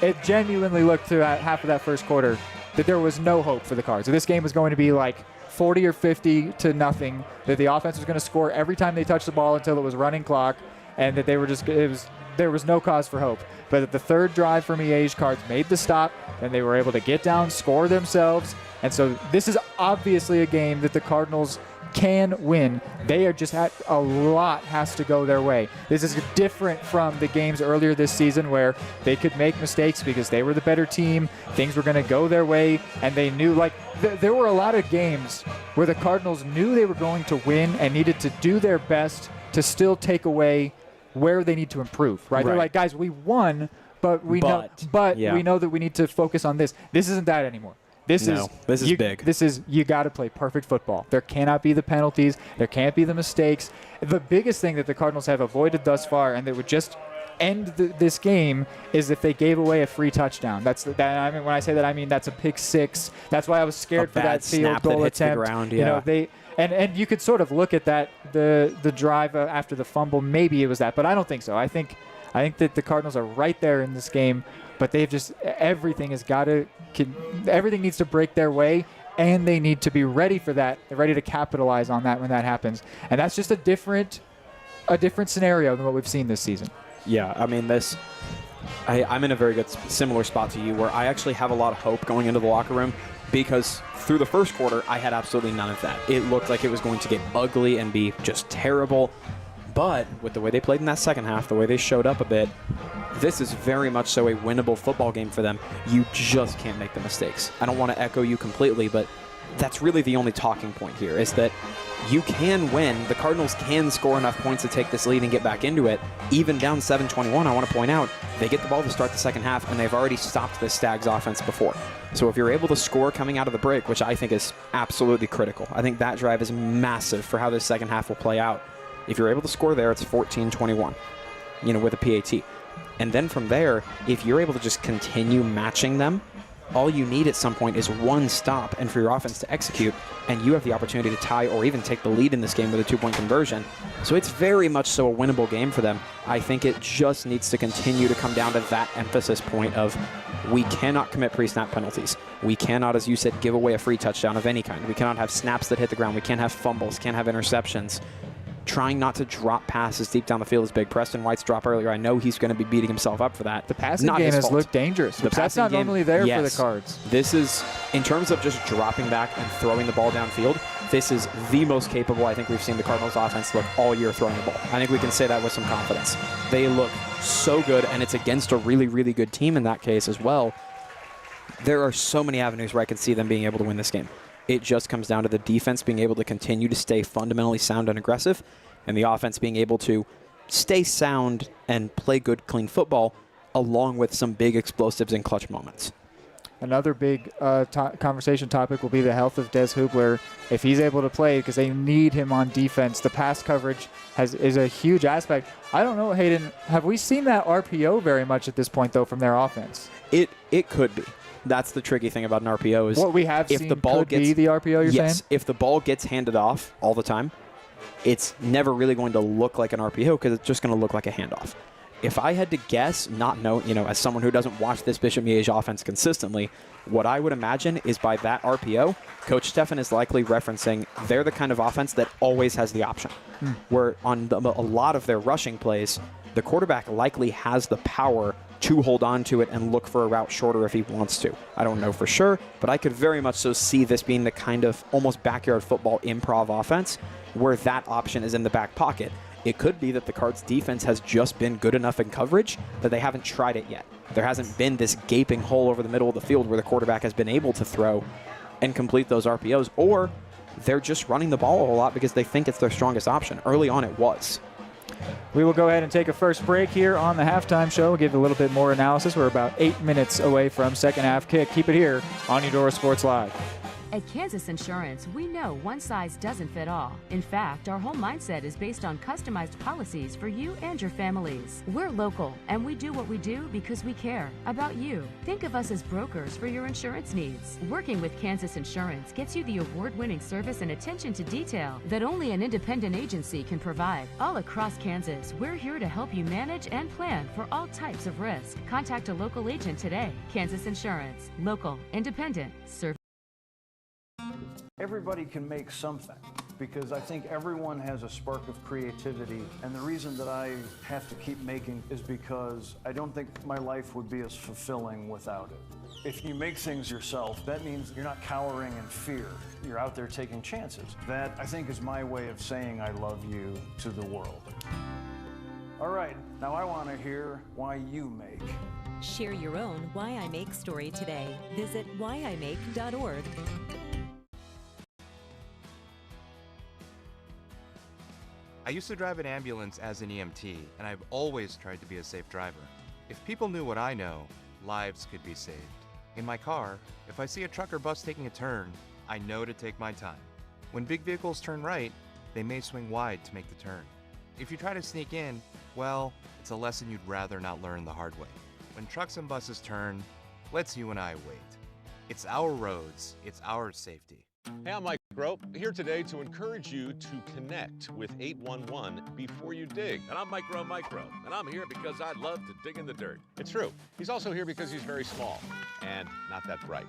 S2: it genuinely looked throughout half of that first quarter that there was no hope for the Cards. So this game was going to be like 40 or 50 to nothing, that the offense was going to score every time they touched the ball until it was running clock, and that they were just, there was no cause for hope. But at the third drive for Miege, Cards made the stop, and they were able to get down, score themselves. And so this is obviously a game that the Cardinals can win. They are just a lot has to go their way. This is different from the games earlier this season where they could make mistakes because they were the better team. Things were going to go their way, and they knew, like, there were a lot of games where the Cardinals knew they were going to win and needed to do their best to still take away where they need to improve, right? They're like, guys, we won, but we know that we need to focus on this. This isn't that anymore. This is big. This is, you got to play perfect football. There cannot be the penalties. There can't be the mistakes. The biggest thing that the Cardinals have avoided thus far, and that would just end this game, is if they gave away a free touchdown. I mean, when I say that, I mean that's a pick six. That's why I was scared for that field goal attempt. You know, and you could sort of look at that, the drive after the fumble. Maybe it was that, but I don't think so. I think that the Cardinals are right there in this game, but they've just, everything needs to break their way, and they need to be ready for that. They're ready to capitalize on that when that happens. And that's just a different scenario than what we've seen this season.
S11: Yeah, I mean, I'm in a very good similar spot to you where I actually have a lot of hope going into the locker room because through the first quarter, I had absolutely none of that. It looked like it was going to get ugly and be just terrible. But with the way they played in that second half, the way they showed up a bit, this is very much so a winnable football game for them. You just can't make the mistakes. I don't want to echo you completely, but that's really the only talking point here is that you can win. The Cardinals can score enough points to take this lead and get back into it. Even down 7-21, I want to point out, they get the ball to start the second half, and they've already stopped the Stags offense before. So if you're able to score coming out of the break, which I think is absolutely critical, I think that drive is massive for how this second half will play out. If you're able to score there, it's 14-21, with a PAT. And then from there, if you're able to just continue matching them, all you need at some point is one stop and for your offense to execute, and you have the opportunity to tie or even take the lead in this game with a two-point conversion. So it's very much so a winnable game for them. I think it just needs to continue to come down to that emphasis point of we cannot commit pre-snap penalties. We cannot, as you said, give away a free touchdown of any kind. We cannot have snaps that hit the ground. We can't have fumbles, can't have interceptions. Trying not to drop passes deep down the field is big. Preston White's drop earlier, I know he's going to be beating himself up for that.
S2: The passing game has looked dangerous. That's not normally there for the Cards.
S11: This is, in terms of just dropping back and throwing the ball downfield, this is the most capable I think we've seen the Cardinals offense look all year throwing the ball. I think we can say that with some confidence. They look so good, and it's against a really, really good team in that case as well. There are so many avenues where I can see them being able to win this game. It just comes down to the defense being able to continue to stay fundamentally sound and aggressive, and the offense being able to stay sound and play good, clean football, along with some big explosives and clutch moments.
S2: Another big conversation topic will be the health of Des Hubler. If he's able to play, because they need him on defense, the pass coverage is a huge aspect. I don't know, Hayden, have we seen that RPO very much at this point, though, from their offense?
S11: It could be. That's the tricky thing about an RPO is
S2: what we have
S11: if
S2: seen
S11: the ball
S2: could
S11: gets,
S2: be the RPO, you're saying?
S11: If the ball gets handed off all the time, it's never really going to look like an RPO because it's just going to look like a handoff. If I had to guess, not know, as someone who doesn't watch this Bishop Miege offense consistently, what I would imagine is by that RPO, Coach Stefan is likely referencing they're the kind of offense that always has the option. Where on a lot of their rushing plays, the quarterback likely has the power to hold on to it and look for a route shorter if he wants to. I don't know for sure, but I could very much so see this being the kind of almost backyard football improv offense where that option is in the back pocket. It could be that the Cards defense has just been good enough in coverage that they haven't tried it yet. There hasn't been this gaping hole over the middle of the field where the quarterback has been able to throw and complete those RPOs, or they're just running the ball a lot because they think it's their strongest option. Early on it was.
S2: We will go ahead and take a first break here on the halftime show. We'll give a little bit more analysis. We're about 8 minutes away from second half kick. Keep it here on Eudora Sports Live.
S4: At Kansas Insurance, we know one size doesn't fit all. In fact, our whole mindset is based on customized policies for you and your families. We're local, and we do what we do because we care about you. Think of us as brokers for your insurance needs. Working with Kansas Insurance gets you the award-winning service and attention to detail that only an independent agency can provide. All across Kansas, we're here to help you manage and plan for all types of risk. Contact a local agent today. Kansas Insurance. Local, independent, service.
S15: Everybody can make something because I think everyone has a spark of creativity, and the reason that I have to keep making is because I don't think my life would be as fulfilling without it. If you make things yourself, that means you're not cowering in fear. You're out there taking chances. That, I think, is my way of saying I love you to the world. All right, now I want to hear why you make.
S16: Share your own Why I Make story today. Visit whyimake.org.
S17: I used to drive an ambulance as an EMT, and I've always tried to be a safe driver. If people knew what I know, lives could be saved. In my car, if I see a truck or bus taking a turn, I know to take my time. When big vehicles turn right, they may swing wide to make the turn. If you try to sneak in, well, it's a lesson you'd rather not learn the hard way. When trucks and buses turn, let's you and I wait. It's our roads, it's our safety.
S18: Hey, I'm Mike Grope, here today to encourage you to connect with 811 before you dig.
S19: And I'm Micro, and I'm here because I love to dig in the dirt.
S18: It's true. He's also here because he's very small and not that bright.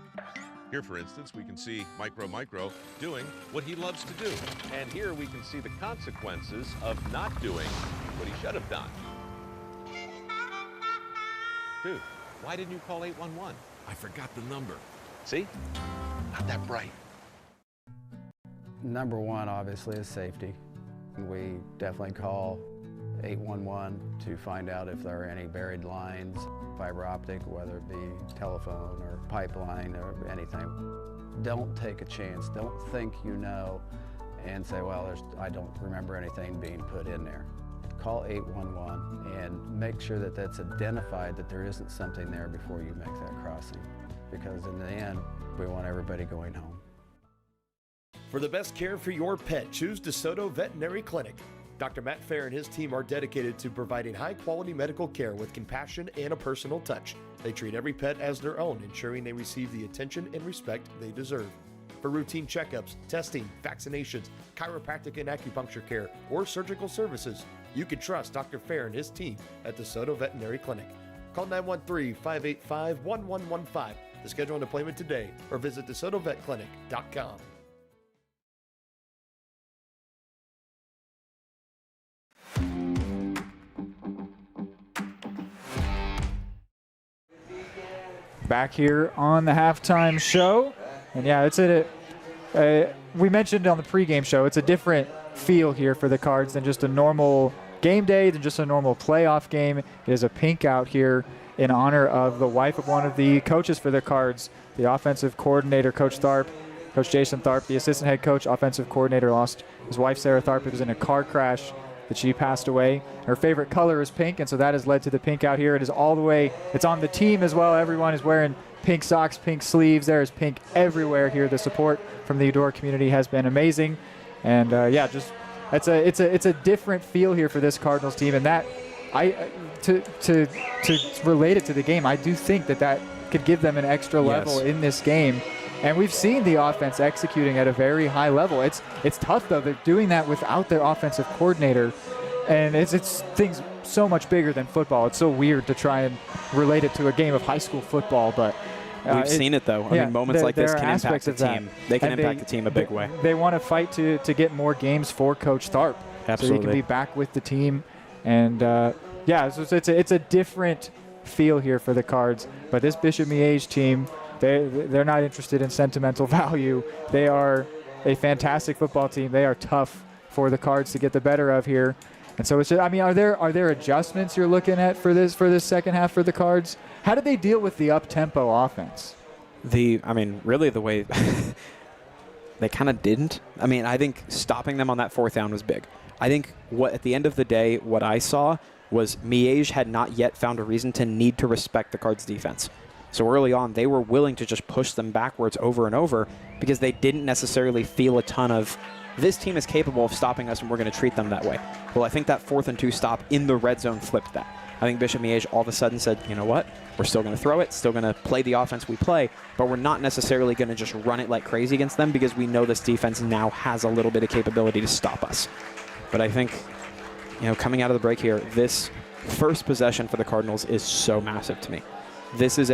S18: Here, for instance, we can see Micro doing what he loves to do. And here we can see the consequences of not doing what he should have done. Dude, why didn't you call 811?
S19: I forgot the number.
S18: See? Not that bright.
S20: Number one, obviously, is safety. We definitely call 811 to find out if there are any buried lines, fiber optic, whether it be telephone or pipeline or anything. Don't take a chance. Don't think you know and say, well, I don't remember anything being put in there. Call 811 and make sure that that's identified, that there isn't something there before you make that crossing. Because in the end, we want everybody going home.
S14: For the best care for your pet, choose DeSoto Veterinary Clinic. Dr. Matt Fair and his team are dedicated to providing high-quality medical care with compassion and a personal touch. They treat every pet as their own, ensuring they receive the attention and respect they deserve. For routine checkups, testing, vaccinations, chiropractic and acupuncture care, or surgical services, you can trust Dr. Fair and his team at DeSoto Veterinary Clinic. Call 913-585-1115 to schedule an appointment today or visit DeSotoVetClinic.com.
S2: Back here on the halftime show. And yeah, it's we mentioned on the pregame show, it's a different feel here for the Cards than just a normal game day, than just a normal playoff game. It is a pink out here in honor of the wife of one of the coaches for the Cards, the offensive coordinator, Coach Tharp, Coach Jason Tharp, the assistant head coach, offensive coordinator, lost his wife, Sarah Tharp. It was in a car crash that she passed away. Her favorite color is pink, and so that has led to the pink out here. It is all the way, it's on the team as well. Everyone is wearing pink socks, pink sleeves. There is pink everywhere here. The support from the Eudora community has been amazing. And yeah, just it's a different feel here for this Cardinals team. And that, to relate it to the game, I do think that could give them an extra level in this game. And we've seen the offense executing at a very high level. It's tough, though. They're doing that without their offensive coordinator. And it's things so much bigger than football. It's so weird to try and relate it to a game of high school football. But
S11: we've seen it, though. I mean, moments like this can impact the team. They can impact the team a big way.
S2: They want to fight to get more games for Coach Tharp.
S11: Absolutely.
S2: So he can be back with the team. And, yeah, so it's a different feel here for the Cards. But this Bishop Miege team, they're not interested in sentimental value. They are a fantastic football team. They are tough for the Cards to get the better of here. And so it's just, I mean, are there adjustments you're looking at for this second half for the Cards? How did they deal with the up-tempo offense?
S11: Really the way they kind of didn't. I mean, I think stopping them on that fourth down was big. I think at the end of the day, what I saw was Miege had not yet found a reason to need to respect the Cards defense. So early on, they were willing to just push them backwards over and over because they didn't necessarily feel a ton of, this team is capable of stopping us and we're going to treat them that way. Well, I think that 4th and 2 stop in the red zone flipped that. I think Bishop Miege all of a sudden said, you know what, we're still going to throw it, still going to play the offense we play, but we're not necessarily going to just run it like crazy against them because we know this defense now has a little bit of capability to stop us. But I think, coming out of the break here, this first possession for the Cardinals is so massive to me. This is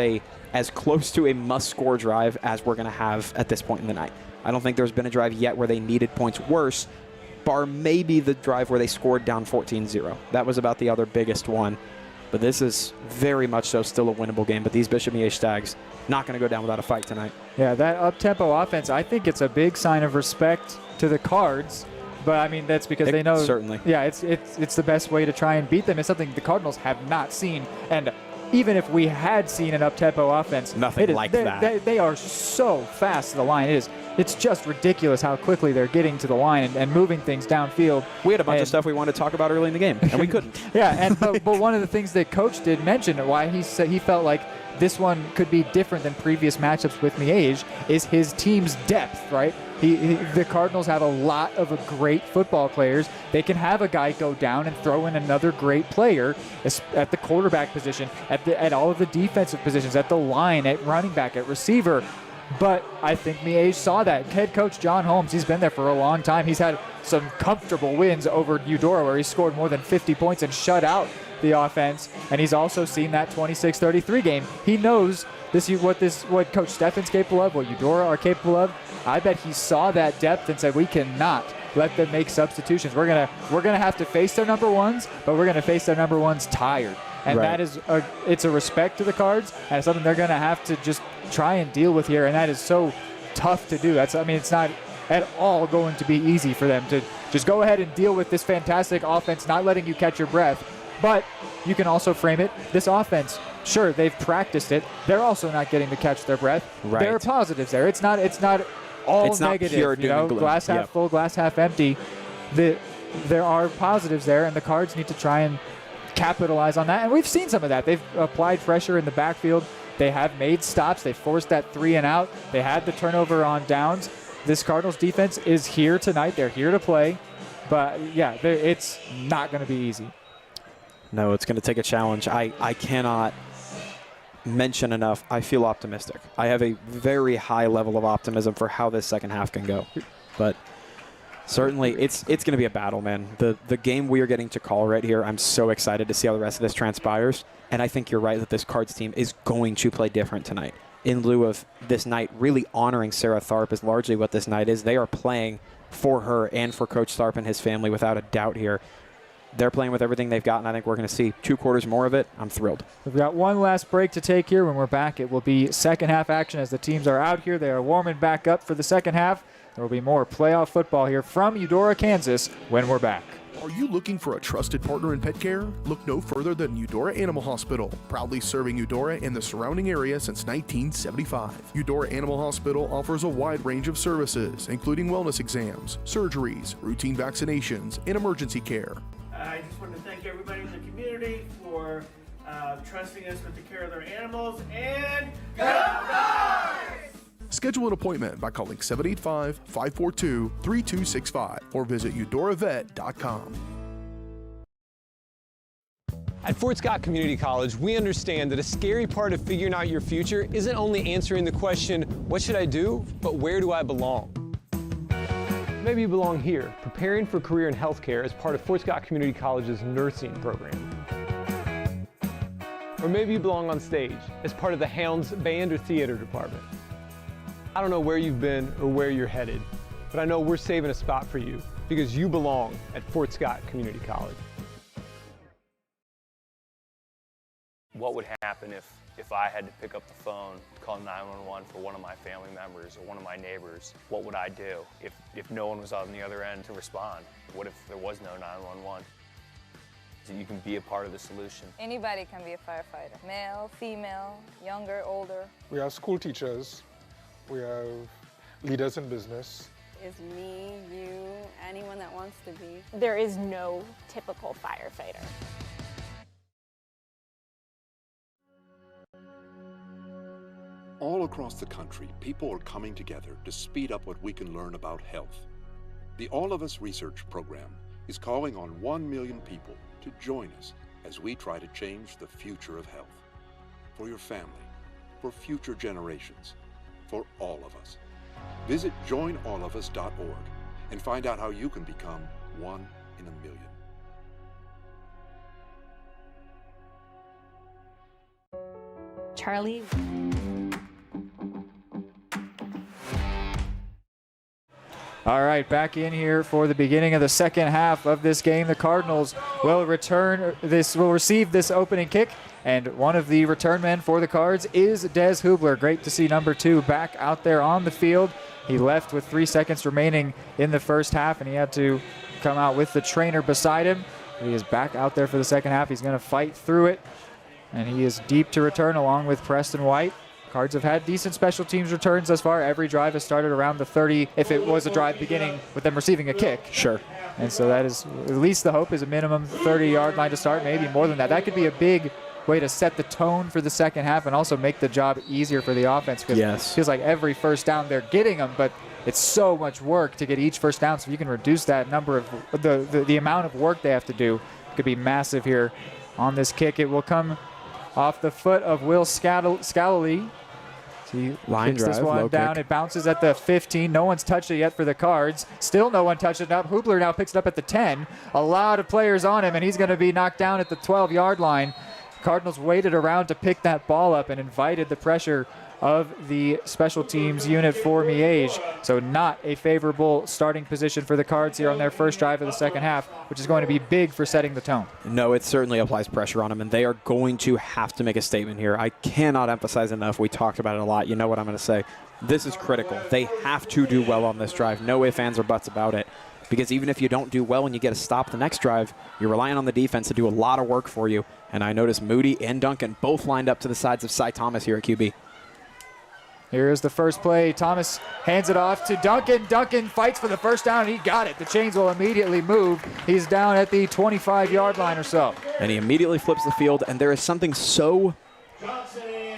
S11: as close to a must-score drive as we're going to have at this point in the night. I don't think there's been a drive yet where they needed points worse, bar maybe the drive where they scored down 14-0. That was about the other biggest one. But this is very much so still a winnable game. But these Bishop Miege Stags not going to go down without a fight tonight.
S2: Yeah, that up-tempo offense, I think it's a big sign of respect to the Cards. But, I mean, that's because they know.
S11: Certainly.
S2: Yeah, it's the best way to try and beat them. It's something the Cardinals have not seen. And even if we had seen an up-tempo offense,
S11: nothing like that.
S2: They are so fast to the line. It's just ridiculous how quickly they're getting to the line and moving things downfield.
S11: We had a bunch of stuff we wanted to talk about early in the game, and we couldn't.
S2: Yeah, but one of the things that Coach did mention, why he said he felt like this one could be different than previous matchups with Miege, is his team's depth, right? The Cardinals have a lot of great football players. They can have a guy go down and throw in another great player at the quarterback position, at all of the defensive positions, at the line, at running back, at receiver. But I think Miege saw that. Head coach John Holmes, he's been there for a long time. He's had some comfortable wins over Eudora where he scored more than 50 points and shut out the offense. And he's also seen that 26-33 game. He knows what Coach Steffen's capable of, what Eudora are capable of. I bet he saw that depth and said, we cannot let them make substitutions. We're gonna have to face their number ones, but we're gonna face their number ones tired. And that is it's a respect to the Cards, and it's something they're gonna have to just try and deal with here. And that is so tough to do. It's not at all going to be easy for them to just go ahead and deal with this fantastic offense, not letting you catch your breath. But you can also frame it, this offense, sure, they've practiced it. They're also not getting to catch their breath.
S11: Right.
S2: There are positives there. It's not all
S11: it's
S2: negative,
S11: not pure doom and gloom.
S2: Glass half full, glass half empty. There are positives there, and the Cards need to try and capitalize on that. And we've seen some of that. They've applied pressure in the backfield. They have made stops. They forced that 3 and out. They had the turnover on downs. This Cardinals defense is here tonight. They're here to play. But, yeah, it's not going to be easy.
S11: No, it's going to take a challenge. I cannot mention enough. I feel optimistic. I have a very high level of optimism for how this second half can go. But certainly, it's going to be a battle, man. The game we are getting to call right here, I'm so excited to see how the rest of this transpires. And I think you're right that this Cards team is going to play different tonight. In lieu of this night really honoring Sarah Tharp is largely what this night is. They are playing for her and for Coach Tharp and his family without a doubt here. They're playing with everything they've got, and I think we're going to see 2 quarters more of it. I'm thrilled.
S2: We've got one last break to take here. When we're back, it will be second half action as the teams are out here. They are warming back up for the second half. There will be more playoff football here from Eudora, Kansas when we're back.
S6: Are you looking for a trusted partner in pet care? Look no further than Eudora Animal Hospital, proudly serving Eudora and the surrounding area since 1975. Eudora Animal Hospital offers a wide range of services, including wellness exams, surgeries, routine vaccinations, and emergency care.
S3: I just want to thank everybody in the community for trusting us with the care of their animals, and go Cards!
S6: Schedule an appointment by calling 785-542-3265 or visit eudoravet.com.
S5: At Fort Scott Community College, we understand that a scary part of figuring out your future isn't only answering the question, what should I do, but where do I belong? Maybe you belong here, preparing for a career in healthcare as part of Fort Scott Community College's nursing program. Or maybe you belong on stage as part of the Hounds band or theater department. I don't know where you've been or where you're headed, but I know we're saving a spot for you because you belong at Fort Scott Community College.
S21: What would happen if I had to pick up the phone, call 911 for one of my family members or one of my neighbors? What would I do if no one was on the other end to respond? What if there was no 911? So you can be a part of the solution.
S22: Anybody can be a firefighter. Male, female, younger, older.
S23: We have school teachers. We have leaders in business.
S24: Is me, you, anyone that wants to be. There is no typical firefighter.
S25: All across the country, people are coming together to speed up what we can learn about health. The All of Us Research Program is calling on 1 million people to join us as we try to change the future of health. For your family, for future generations, for all of us. Visit joinallofus.org and find out how you can become 1 in a million.
S13: Charlie.
S2: All right, back in here for the beginning of the second half of this game. The Cardinals will receive this opening kick, and one of the return men for the Cards is Des Hubler. Great to see number 2 back out there on the field. He left with 3 seconds remaining in the first half, and he had to come out with the trainer beside him. He is back out there for the second half. He's going to fight through it, and he is deep to return along with Preston White. Cards have had decent special teams returns thus far. Every drive has started around the 30, if it was a drive beginning with them receiving a kick.
S11: Sure.
S2: And so that is, at least the hope is a minimum 30-yard line to start, maybe more than that. That could be a big way to set the tone for the second half and also make the job easier for the offense, because it feels like every first down they're getting them, but it's so much work to get each first down. So if you can reduce that number of the amount of work they have to do, it could be massive here on this kick. It will come off the foot of Will Scalali. He
S11: Line
S2: kicks this
S11: drive, low
S2: one down.
S11: kick.
S2: It bounces at the 15. No one's touched it yet for the Cards. Still no one touched it up. Hubler now picks it up at the 10. A lot of players on him, and he's going to be knocked down at the 12-yard line. Cardinals waited around to pick that ball up and invited the pressure of the special teams unit for Miege. So not a favorable starting position for the Cards here on their first drive of the second half, which is going to be big for setting the tone.
S11: No, it certainly applies pressure on them, and they are going to have to make a statement here. I cannot emphasize enough. We talked about it a lot. You know what I'm going to say. This is critical. They have to do well on this drive. No ifs, ands, or buts about it. Because even if you don't do well and you get a stop the next drive, you're relying on the defense to do a lot of work for you. And I noticed Moody and Duncan both lined up to the sides of Cy Thomas here at QB.
S2: Here's the first play. Thomas hands it off to Duncan. Duncan fights for the first down, and he got it. The chains will immediately move. He's down at the 25-yard line or so.
S11: And he immediately flips the field, and there is something so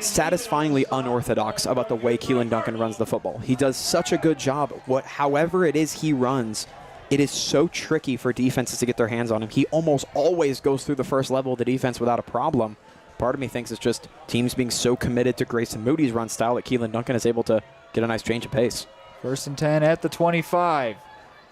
S11: satisfyingly unorthodox about the way Keelan Duncan runs the football. He does such a good job. However it is he runs, it is so tricky for defenses to get their hands on him. He almost always goes through the first level of the defense without a problem. Part of me thinks it's just teams being so committed to Grayson Moody's run style that Keelan Duncan is able to get a nice change of pace.
S2: 1st and 10 at the 25.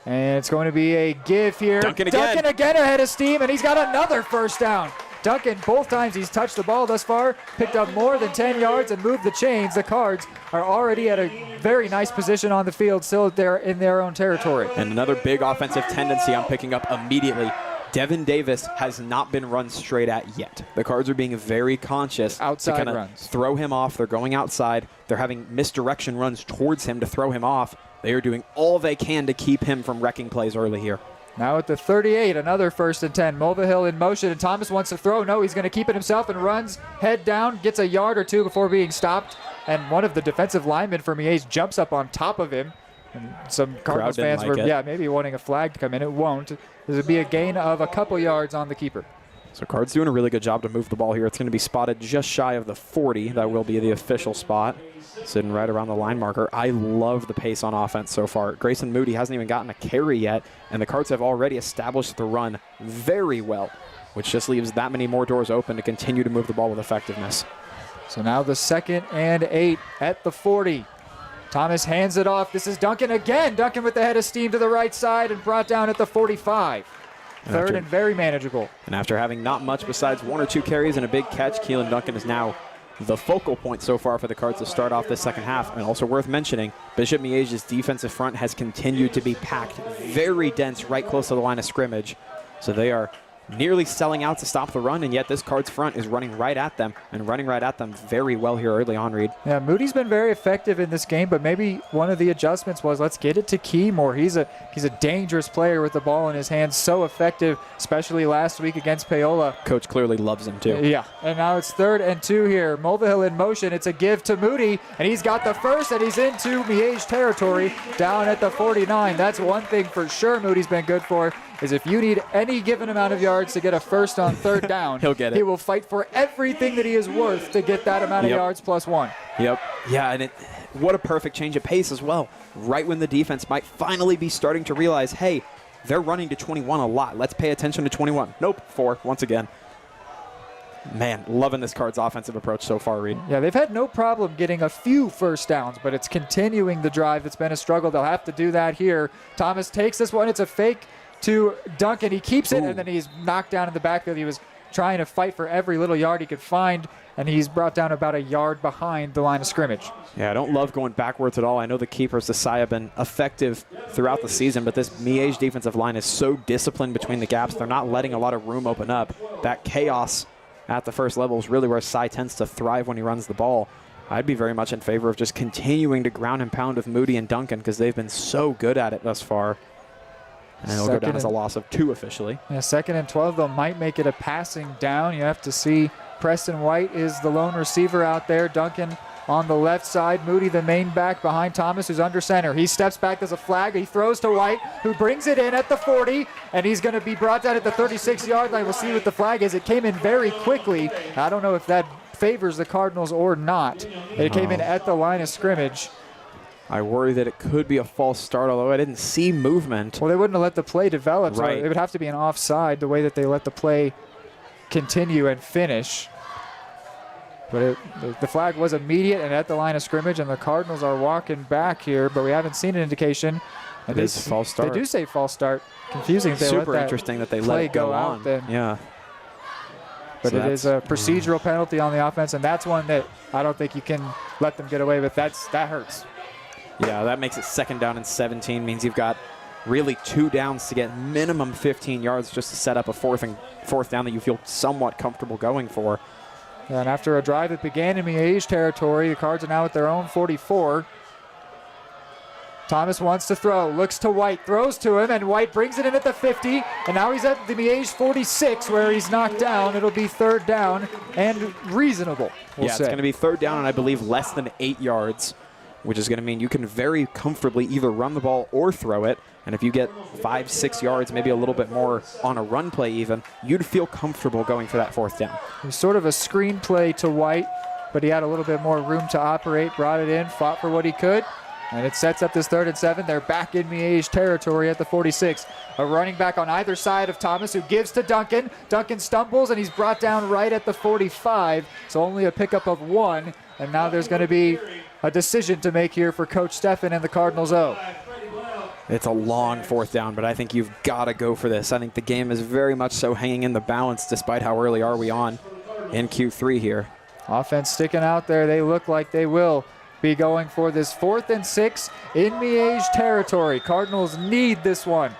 S2: And it's going to be a give here.
S11: Duncan again
S2: ahead of steam, and he's got another first down. Duncan, both times he's touched the ball thus far, picked up more than 10 yards and moved the chains. The Cards are already at a very nice position on the field, still there in their own territory.
S11: And another big offensive tendency I'm picking up immediately. Devin Davis has not been run straight at yet. The Cards are being very conscious
S2: outside
S11: to kind
S2: runs.
S11: of throw him off. They're going outside. They're having misdirection runs towards him to throw him off. They are doing all they can to keep him from wrecking plays early here.
S2: Now at the 38, another 1st and 10. Mulvihill in motion, and Thomas wants to throw. No, he's going to keep it himself and runs head down, gets a yard or two before being stopped. And one of the defensive linemen for Miege jumps up on top of him. And some Cardinals fans were, maybe wanting a flag to come in. It won't. This would be a gain of a couple yards on the keeper.
S11: So Cards doing a really good job to move the ball here. It's going to be spotted just shy of the 40. That will be the official spot. Sitting right around the line marker. I love the pace on offense so far. Grayson Moody hasn't even gotten a carry yet, and the Cards have already established the run very well, which just leaves that many more doors open to continue to move the ball with effectiveness.
S2: So now the 2nd and 8 at the 40. Thomas hands it off. This is Duncan again. Duncan with the head of steam to the right side and brought down at the 45. Third and very manageable.
S11: And after having not much besides 1 or 2 carries and a big catch, Keelan Duncan is now the focal point so far for the Cards to start off this second half. And also worth mentioning, Bishop Miege's defensive front has continued to be packed very dense right close to the line of scrimmage. So they are nearly selling out to stop the run, and yet this Cards front is running right at them, and running right at them very well here early on, Reed.
S2: Yeah, Moody's been very effective in this game, but maybe one of the adjustments was let's get it to Key more. He's a dangerous player with the ball in his hands, so effective, especially last week against Paola.
S11: Coach clearly loves him too.
S2: Yeah, and now it's 3rd and 2 here. Mulvihill in motion. It's a give to Moody, and he's got the first, and he's into Miege territory down at the 49. That's one thing for sure Moody's been good for, is if you need any given amount of yards to get a first on 3rd down,
S11: he'll get it.
S2: He will fight for everything that he is worth to get that amount of yards plus 1.
S11: Yep. Yeah, and what a perfect change of pace as well. Right when the defense might finally be starting to realize, hey, they're running to 21 a lot. Let's pay attention to 21. Nope, 4 once again. Man, loving this Cards offensive approach so far, Reed.
S2: Yeah, they've had no problem getting a few first downs, but it's continuing the drive that's been a struggle. They'll have to do that here. Thomas takes this one. It's a fake to Duncan. He keeps it, and then he's knocked down in the backfield. He was trying to fight for every little yard he could find, and he's brought down about a yard behind the line of scrimmage.
S11: Yeah, I don't love going backwards at all. I know the keepers, Desai, have been effective throughout the season, but this Miege defensive line is so disciplined between the gaps. They're not letting a lot of room open up. That chaos at the first level is really where Cy tends to thrive when he runs the ball. I'd be very much in favor of just continuing to ground and pound with Moody and Duncan because they've been so good at it thus far. And it'll go down as a loss of 2 officially.
S2: Yeah, 2nd and 12, though, might make it a passing down. You have to see Preston White is the lone receiver out there. Duncan on the left side. Moody, the main back, behind Thomas, who's under center. He steps back. There's a flag. He throws to White, who brings it in at the 40, and he's going to be brought down at the 36-yard line. We'll see what the flag is. It came in very quickly. I don't know if that favors the Cardinals or not. It came in at the line of scrimmage.
S11: I worry that it could be a false start, although I didn't see movement.
S2: Well, they wouldn't have let the play develop,
S11: right.
S2: So it would have to be an offside the way that they let the play continue and finish. But the flag was immediate and at the line of scrimmage, and the Cardinals are walking back here, but we haven't seen an indication.
S11: It is a false start.
S2: They do say false start. Confusing. If they
S11: Super
S2: let that
S11: interesting that they let
S2: play
S11: it go
S2: out
S11: on.
S2: then.
S11: Yeah.
S2: But
S11: So
S2: it is a procedural penalty on the offense, and that's one that I don't think you can let them get away with. That hurts.
S11: Yeah, that makes it 2nd down and 17. Means you've got really 2 downs to get minimum 15 yards just to set up a fourth down that you feel somewhat comfortable going for.
S2: And after a drive that began in Miege territory, the Cards are now at their own 44. Thomas wants to throw, looks to White, throws to him, and White brings it in at the 50, and now he's at the Miege 46 where he's knocked down. It'll be 3rd down and reasonable, we'll say.
S11: It's going to be 3rd down and I believe less than 8 yards, which is going to mean you can very comfortably either run the ball or throw it. And if you get 5-6 yards, maybe a little bit more on a run play even, you'd feel comfortable going for that 4th down.
S2: It was sort of a screen play to White, but he had a little bit more room to operate, brought it in, fought for what he could. And it sets up this 3rd and 7. They're back in Miege territory at the 46. A running back on either side of Thomas who gives to Duncan. Duncan stumbles and he's brought down right at the 45. So only a pickup of 1. And now there's going to be a decision to make here for Coach Steffen and the Cardinals O.
S11: It's a long 4th down, but I think you've got to go for this. I think the game is very much so hanging in the balance despite how early are we on in Q3 here.
S2: Offense sticking out there. They look like they will be going for this 4th and 6 in Miege territory. Cardinals need this one.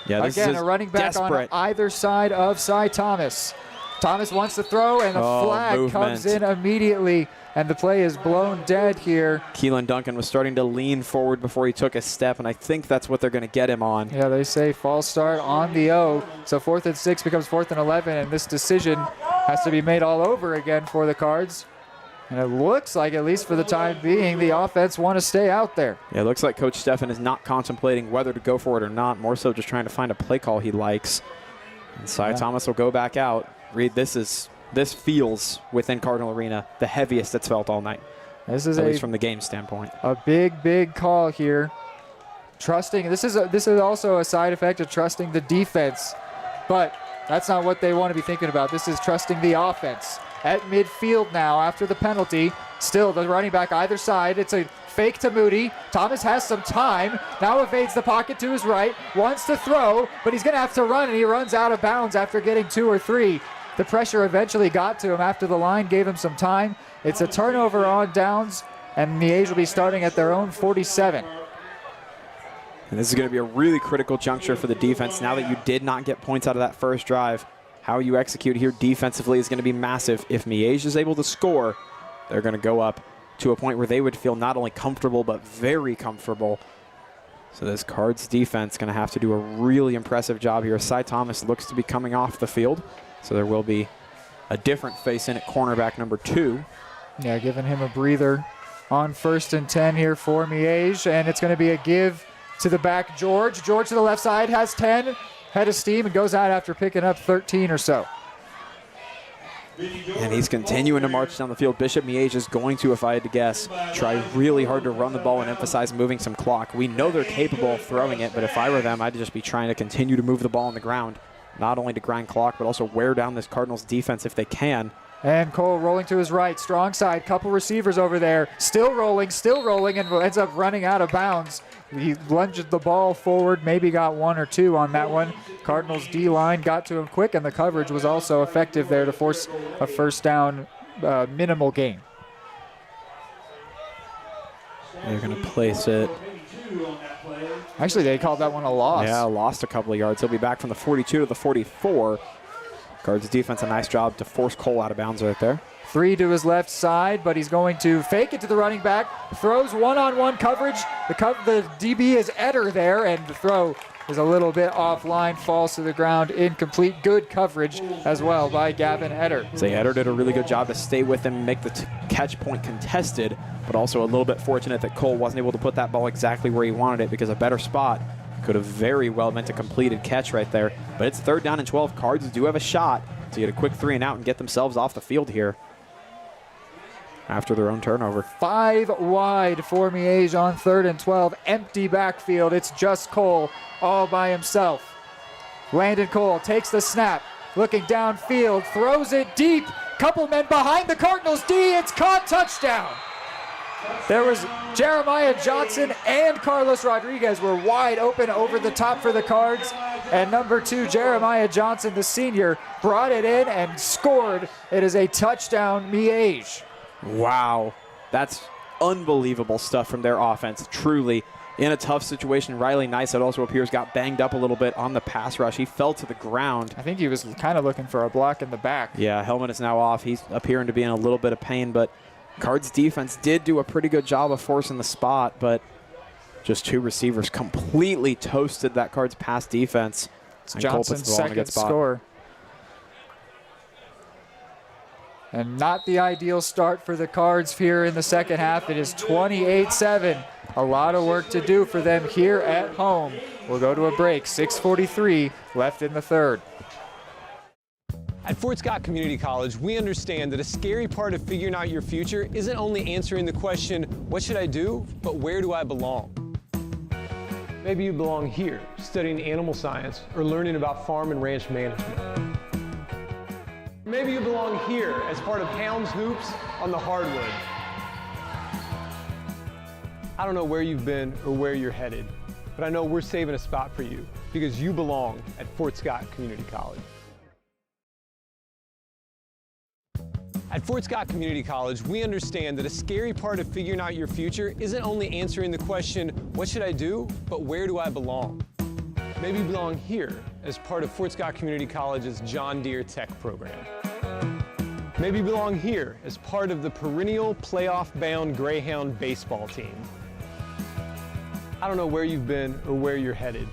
S11: Yeah, this
S2: Again,
S11: is
S2: a running back
S11: desperate.
S2: on either side of Cy Thomas. Thomas wants to throw, and the flag comes in immediately, and the play is blown dead here.
S11: Keelan Duncan was starting to lean forward before he took a step, and I think that's what they're going to get him on.
S2: Yeah, they say false start on the O. So 4th and 6 becomes 4th and 11, and this decision has to be made all over again for the Cards. And it looks like, at least for the time being, the offense want to stay out there.
S11: Yeah, it looks like Coach Steffen is not contemplating whether to go for it or not, more so just trying to find a play call he likes. And Cy Thomas will go back out. Reed, this feels within Cardinal Arena the heaviest it's felt all night.
S2: This is
S11: at least from the game standpoint.
S2: A big call here. Trusting, this is also a side effect of trusting the defense, but that's not what they want to be thinking about. This is trusting the offense. At midfield now after the penalty. Still the running back either side. It's a fake to Moody. Thomas has some time. Now evades the pocket to his right. Wants to throw, but he's going to have to run, and he runs out of bounds after getting 2 or 3. The pressure eventually got to him after the line gave him some time. It's a turnover on downs, and Miege will be starting at their own 47.
S11: And this is going to be a really critical juncture for the defense now that you did not get points out of that first drive. How you execute here defensively is going to be massive. If Miege is able to score, they're going to go up to a point where they would feel not only comfortable, but very comfortable. So this Cards defense going to have to do a really impressive job here. Cy Thomas looks to be coming off the field, so there will be a different face in at cornerback number 2.
S2: Yeah, giving him a breather on 1st and 10 here for Miege, and it's going to be a give to the back, George. George to the left side has 10. Head of steam and goes out after picking up 13 or so.
S11: And he's continuing to march down the field. Bishop Miege is going to, if I had to guess, try really hard to run the ball and emphasize moving some clock. We know they're capable of throwing it, but if I were them, I'd just be trying to continue to move the ball on the ground, not only to grind clock, but also wear down this Cardinals defense if they can.
S2: And Cole rolling to his right, strong side, couple receivers over there, still rolling, and ends up running out of bounds. He lunged the ball forward, maybe got 1 or 2 on that one. Cardinals D-line got to him quick, and the coverage was also effective there to force a 1st down minimal gain.
S11: They're going to place it.
S2: Actually, they called that one a loss.
S11: Yeah, lost a couple of yards. He'll be back from the 42 to the 44. Cards defense, a nice job to force Cole out of bounds right there.
S2: 3 to his left side, but he's going to fake it to the running back. Throws one-on-one coverage. The DB is Etter there, and the throw is a little bit offline, falls to the ground, incomplete. Good coverage as well by Gavin Etter.
S11: So Etter did a really good job to stay with him, make the catch point contested, but also a little bit fortunate that Cole wasn't able to put that ball exactly where he wanted it, because a better spot could have very well meant a completed catch right there. But it's 3rd down and 12. Cards do have a shot to get a quick 3 and out and get themselves off the field here after their own turnover.
S2: 5 wide for Miege on 3rd and 12. Empty backfield. It's just Cole all by himself. Landon Cole takes the snap, looking downfield, throws it deep, Couple men behind the Cardinals D. It's caught, touchdown. There was Jeremiah Johnson and Carlos Rodriguez were wide open over the top for the Cards. And number 2, Jeremiah Johnson, the senior, brought it in and scored. It is a touchdown, Miege.
S11: Wow, that's unbelievable stuff from their offense, truly. In a tough situation, Riley Nice, it also appears, got banged up a little bit on the pass rush. He fell to the ground.
S2: I think he was kind of looking for a block in the back.
S11: Yeah, helmet is now off. He's appearing to be in a little bit of pain, but Cards defense did do a pretty good job of forcing the spot, but just 2 receivers completely toasted that Cards pass defense.
S2: It's Johnson's second score. And not the ideal start for the Cards here in the second half. It is 28-7. A lot of work to do for them here at home. We'll go to a break. 6:43 left in the third.
S5: At Fort Scott Community College, we understand that a scary part of figuring out your future isn't only answering the question, what should I do, but where do I belong? Maybe you belong here, studying animal science or learning about farm and ranch management. Maybe you belong here as part of Hounds Hoops on the hardwood. I don't know where you've been or where you're headed, but I know we're saving a spot for you because you belong at Fort Scott Community College. At Fort Scott Community College, we understand that a scary part of figuring out your future isn't only answering the question, what should I do, but where do I belong? Maybe you belong here as part of Fort Scott Community College's John Deere Tech program. Maybe you belong here as part of the perennial playoff-bound Greyhound baseball team. I don't know where you've been or where you're headed,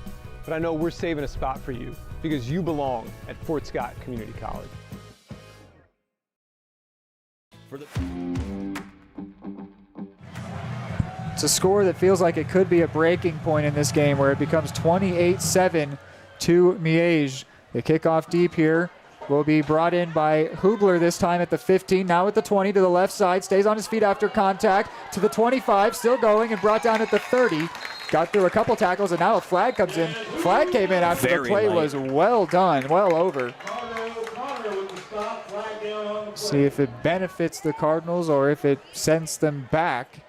S5: but I know we're saving a spot for you because you belong at Fort Scott Community College.
S2: It's a score that feels like it could be a breaking point in this game where it becomes 28-7 to Miege. The kickoff deep here will be brought in by Hubler this time at the 15, now at the 20 to the left side, stays on his feet after contact to the 25, still going and brought down at the 30. Got through a couple tackles and now a flag comes in. Flag came in after the play was well done, well over. See if it benefits the Cardinals or if it sends them back.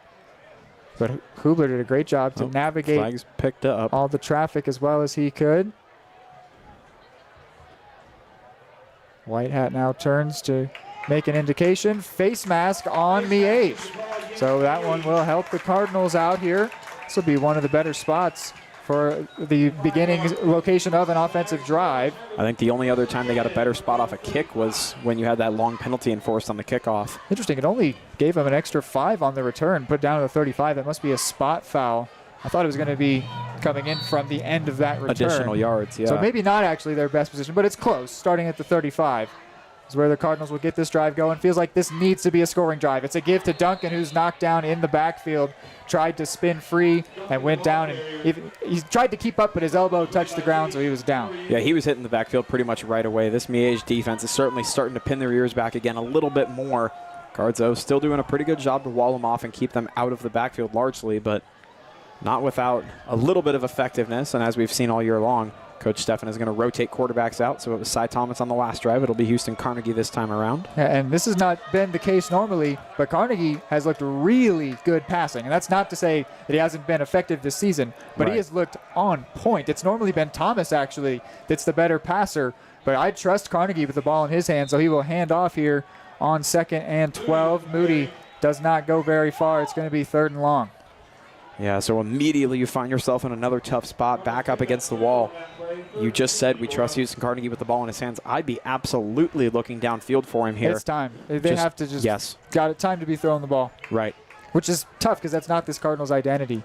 S2: But Hubler did a great job to navigate
S11: flags picked up
S2: all the traffic as well as he could. White Hat now turns to make an indication. Face mask on Miege. So that one will help the Cardinals out here. This will be one of the better spots for the beginning location of an offensive drive.
S11: I think the only other time they got a better spot off a kick was when you had that long penalty enforced on the kickoff.
S2: Interesting, it only gave them an extra 5 on the return, put down to the 35. That must be a spot foul. I thought it was going to be coming in from the end of that return.
S11: Additional yards, yeah.
S2: So maybe not actually their best position, but it's close. Starting at the 35 is where the Cardinals will get this drive going. Feels like this needs to be a scoring drive. It's a give to Duncan, who's knocked down in the backfield. Tried to spin free and went down. And he tried to keep up, but his elbow touched the ground, so he was down.
S11: Yeah, he was hitting the backfield pretty much right away. This Miege defense is certainly starting to pin their ears back again a little bit more. Cards, though, still doing a pretty good job to wall them off and keep them out of the backfield largely, but not without a little bit of effectiveness. And as we've seen all year long, Coach Stephan is going to rotate quarterbacks out. So it was Cy Thomas on the last drive. It'll be Houston Carnegie this time around.
S2: Yeah, and this has not been the case normally, but Carnegie has looked really good passing. And that's not to say that he hasn't been effective this season, but he has looked on point. It's normally been Thomas, actually, that's the better passer. But I trust Carnegie with the ball in his hands, so he will hand off here on 2nd and 12. Moody does not go very far. It's going to be 3rd and long.
S11: Yeah, so immediately you find yourself in another tough spot, back up against the wall. You just said we trust Houston Carnegie with the ball in his hands. I'd be absolutely looking downfield for him here.
S2: It's time. They have to just got it time to be throwing the ball.
S11: Right.
S2: Which is tough because that's not this Cardinals' identity.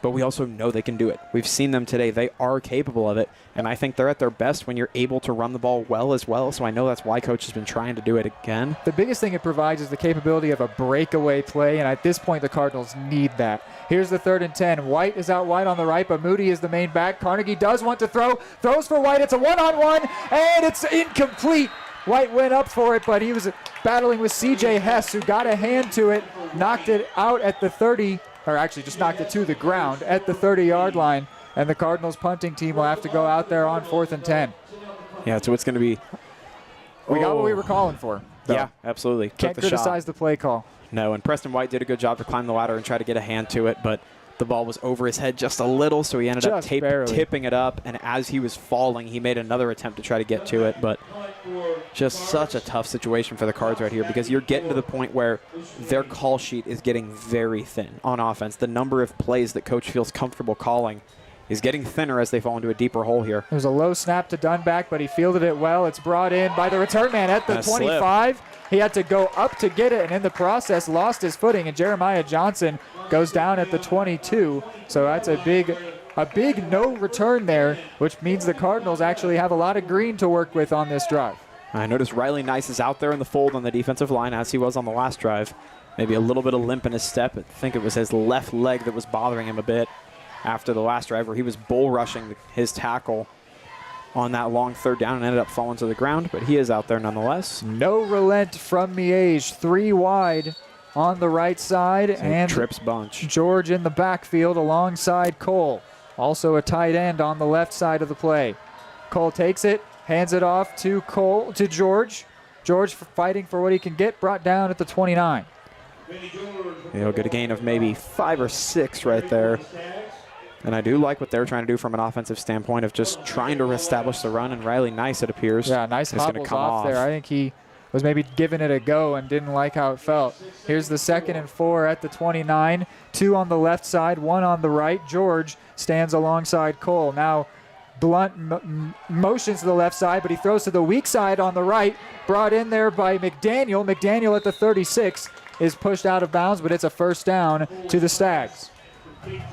S11: But we also know they can do it. We've seen them today. They are capable of it. And I think they're at their best when you're able to run the ball well as well. So I know that's why Coach has been trying to do it again.
S2: The biggest thing it provides is the capability of a breakaway play. And at this point, the Cardinals need that. Here's the 3rd and 10. White is out wide on the right, but Moody is the main back. Carnegie does want to throw. Throws for White. It's a one-on-one, and it's incomplete. White went up for it, but he was battling with C.J. Hess, who got a hand to it, knocked it out at the 30, or actually just knocked it to the ground at the 30-yard line, and the Cardinals punting team will have to go out there on 4th and 10.
S11: Yeah, so it's going to be...
S2: We got what we were calling for. though.
S11: Yeah, absolutely.
S2: Can't
S11: Took the
S2: criticize
S11: shot.
S2: the play call.
S11: No, and Preston White did a good job to climb the ladder and try to get a hand to it, but the ball was over his head just a little, so he ended up tipping it up, and as he was falling, he made another attempt to try to get to it, but just such a tough situation for the Cards right here because you're getting to the point where their call sheet is getting very thin on offense. The number of plays that coach feels comfortable calling is getting thinner as they fall into a deeper hole here.
S2: There's a low snap to Dunback, but he fielded it well. It's brought in by the return man at the 25. He had to go up to get it, and in the process lost his footing, and Jeremiah Johnson goes down at the 22. So that's a big no return there, which means the Cardinals actually have a lot of green to work with on this drive.
S11: I noticed Riley Nice is out there in the fold on the defensive line as he was on the last drive. Maybe a little bit of limp in his step. I think it was his left leg that was bothering him a bit after the last drive where he was bull rushing his tackle on that long third down and ended up falling to the ground, but he is out there nonetheless.
S2: No relent from Miege, 3 wide on the right side, and
S11: trips bunch.
S2: George in the backfield alongside Cole. Also a tight end on the left side of the play. Cole takes it, hands it off to George. George fighting for what he can get, brought down at the 29.
S11: He'll get a gain of maybe 5 or 6 right there. And I do like what they're trying to do from an offensive standpoint of just trying to establish the run. And Riley Nice, it appears,
S2: yeah, Nice
S11: is going to
S2: hobbles
S11: come
S2: off there. I think he was maybe giving it a go and didn't like how it felt. Here's the 2nd and 4 at the 29. 2 on the left side, 1 on the right. George stands alongside Cole. Now Blunt motions to the left side, but he throws to the weak side on the right. Brought in there by McDaniel. McDaniel at the 36 is pushed out of bounds, but it's a first down to the Stags.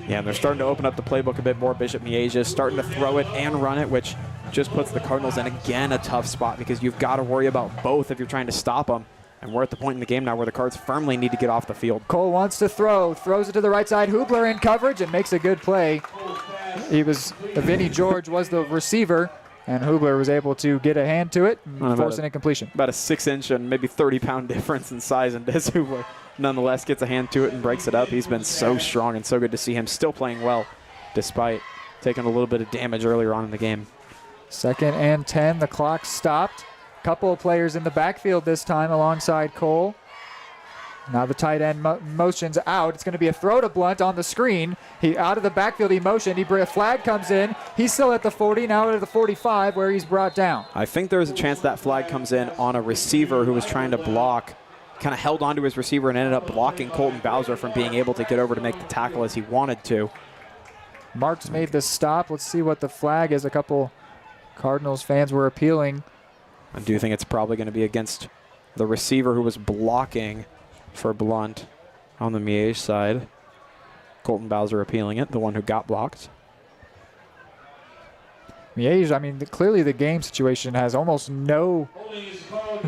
S11: Yeah, and they're starting to open up the playbook a bit more. Bishop Miege is starting to throw it and run it, which just puts the Cardinals in, again, a tough spot because you've got to worry about both if you're trying to stop them. And we're at the point in the game now where the Cards firmly need to get off the field.
S2: Cole wants to throws it to the right side. Hubler in coverage and makes a good play. Vinny George was the receiver, and Hubler was able to get a hand to it and force an incompletion.
S11: About a 6-inch and maybe 30-pound difference in size, and Des Hubler nonetheless gets a hand to it and breaks it up. He's been so strong and so good to see him still playing well despite taking a little bit of damage earlier on in the game.
S2: 2nd and 10, the clock stopped. Couple of players in the backfield this time alongside Cole. Now the tight end motions out. It's going to be a throw to Blunt on the screen. He out of the backfield, he motioned. A flag comes in. He's still at the 40, now at the 45 where he's brought down.
S11: I think there's a chance that flag comes in on a receiver who was trying to block. Kind of held onto his receiver and ended up blocking Colton Bowser from being able to get over to make the tackle as he wanted to.
S2: Marks made the stop. Let's see what the flag is. A couple Cardinals fans were appealing.
S11: I do think it's probably going to be against the receiver who was blocking for Blunt on the Miege side. Colton Bowser appealing it, the one who got blocked.
S2: Miege, I mean, clearly the game situation has almost no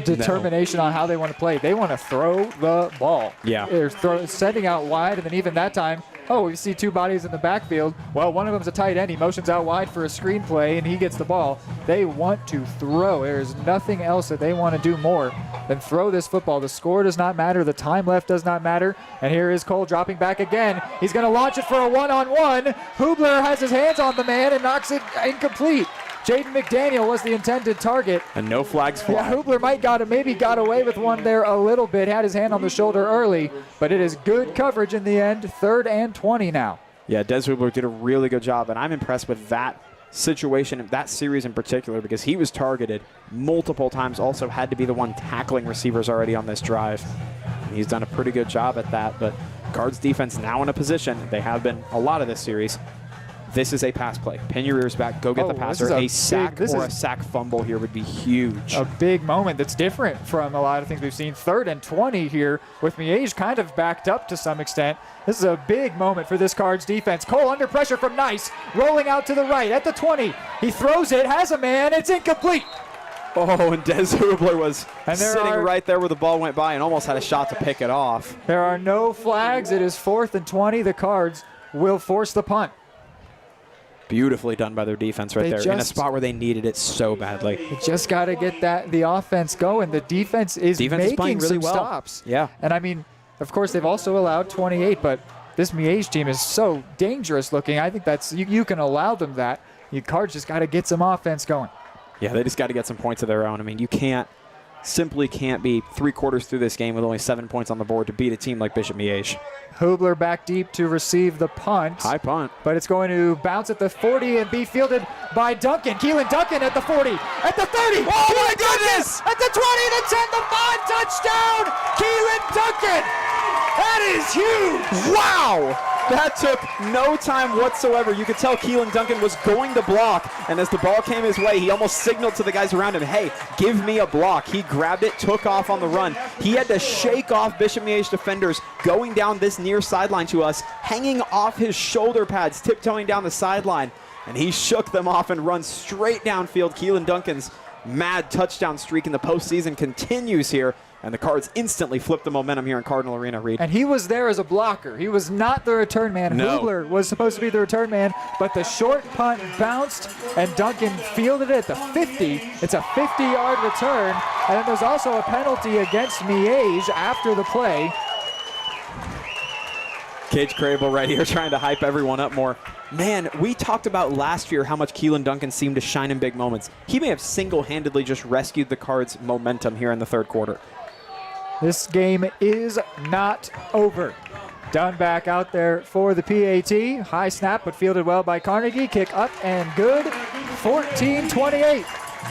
S2: determination on how they want to play. They want to throw the ball.
S11: Yeah.
S2: They're sending out wide, and then even that time, we see 2 bodies in the backfield. Well, one of them's a tight end. He motions out wide for a screen play, and he gets the ball. They want to throw. There's nothing else that they want to do more than throw this football. The score does not matter. The time left does not matter. And here is Cole dropping back again. He's going to launch it for a one-on-one. Hubler has his hands on the man and knocks it incomplete. Jaden McDaniel was the intended target.
S11: And no flags fly.
S2: Yeah, Hubler maybe got away with one there a little bit, had his hand on the shoulder early, but it is good coverage in the end, 3rd and 20 now.
S11: Yeah, Des Hubler did a really good job, and I'm impressed with that situation, that series in particular, because he was targeted multiple times, also had to be the one tackling receivers already on this drive. And he's done a pretty good job at that, but Cards defense now in a position, they have been a lot of this series. This is a pass play. Pin your ears back. Go get the passer. A sack or a sack fumble here would be huge.
S2: A big moment that's different from a lot of things we've seen. 3rd and 20 here with Miege kind of backed up to some extent. This is a big moment for this Cards defense. Cole under pressure from Nice. Rolling out to the right at the 20. He throws it, has a man. It's incomplete.
S11: Oh, and Des Hubler was sitting right there where the ball went by and almost had a shot to pick it off.
S2: There are no flags. It is 4th and 20. The Cards will force the punt.
S11: Beautifully done by their defense right there in a spot where they needed it so badly.
S2: You just got to get the offense going. The defense is making
S11: playing really
S2: some
S11: well.
S2: stops.
S11: Yeah.
S2: And I mean, of course, they've also allowed 28, but this Miege team is so dangerous looking. I think that's you can allow them that. You Cards just got to get some offense going.
S11: Yeah, they just got to get some points of their own. I mean, you can't simply can't be 3 quarters through this game with only 7 points on the board to beat a team like Bishop Miege.
S2: Hubler back deep to receive the punt.
S11: High punt.
S2: But it's going to bounce at the 40 and be fielded by Duncan. Keelan Duncan at the 40, at the 30.
S11: Oh, my goodness!
S2: At the 20, the 10, the 5, touchdown! Keelan Duncan! That is huge!
S11: Wow! That took no time whatsoever. You could tell Keelan Duncan was going to block, and as the ball came his way, he almost signaled to the guys around him, hey, give me a block. He grabbed it, took off on the run. He had to shake off Bishop Miege defenders going down this near sideline to us, hanging off his shoulder pads, tiptoeing down the sideline, and he shook them off and run straight downfield. Keelan Duncan's mad touchdown streak in the postseason continues here, and the Cards instantly flipped the momentum here in Cardinal Arena, Reed.
S2: And he was there as a blocker. He was not the return man.
S11: No.
S2: Hubler was supposed to be the return man, but the short punt bounced, and Duncan fielded it at the 50. It's a 50-yard return, and then there's also a penalty against Miege after the play.
S11: Cage Crable right here trying to hype everyone up more. Man, we talked about last year how much Keelan Duncan seemed to shine in big moments. He may have single-handedly just rescued the Cards' momentum here in the third quarter.
S2: This game is not over. Dunback out there for the PAT. High snap, but fielded well by Carnegie. Kick up and good. 14-28.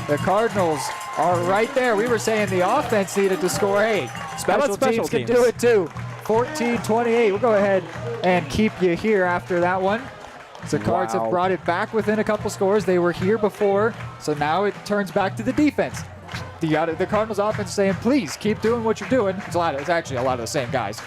S2: The Cardinals are right there. We were saying the offense needed to score. Hey, special teams can do it too. 14-28. We'll go ahead and keep you here after that one. The Cards have brought it back within a couple scores. They were here before, so now it turns back to the defense. The Cardinals offense is saying, please keep doing what you're doing. It's actually a lot of the same guys,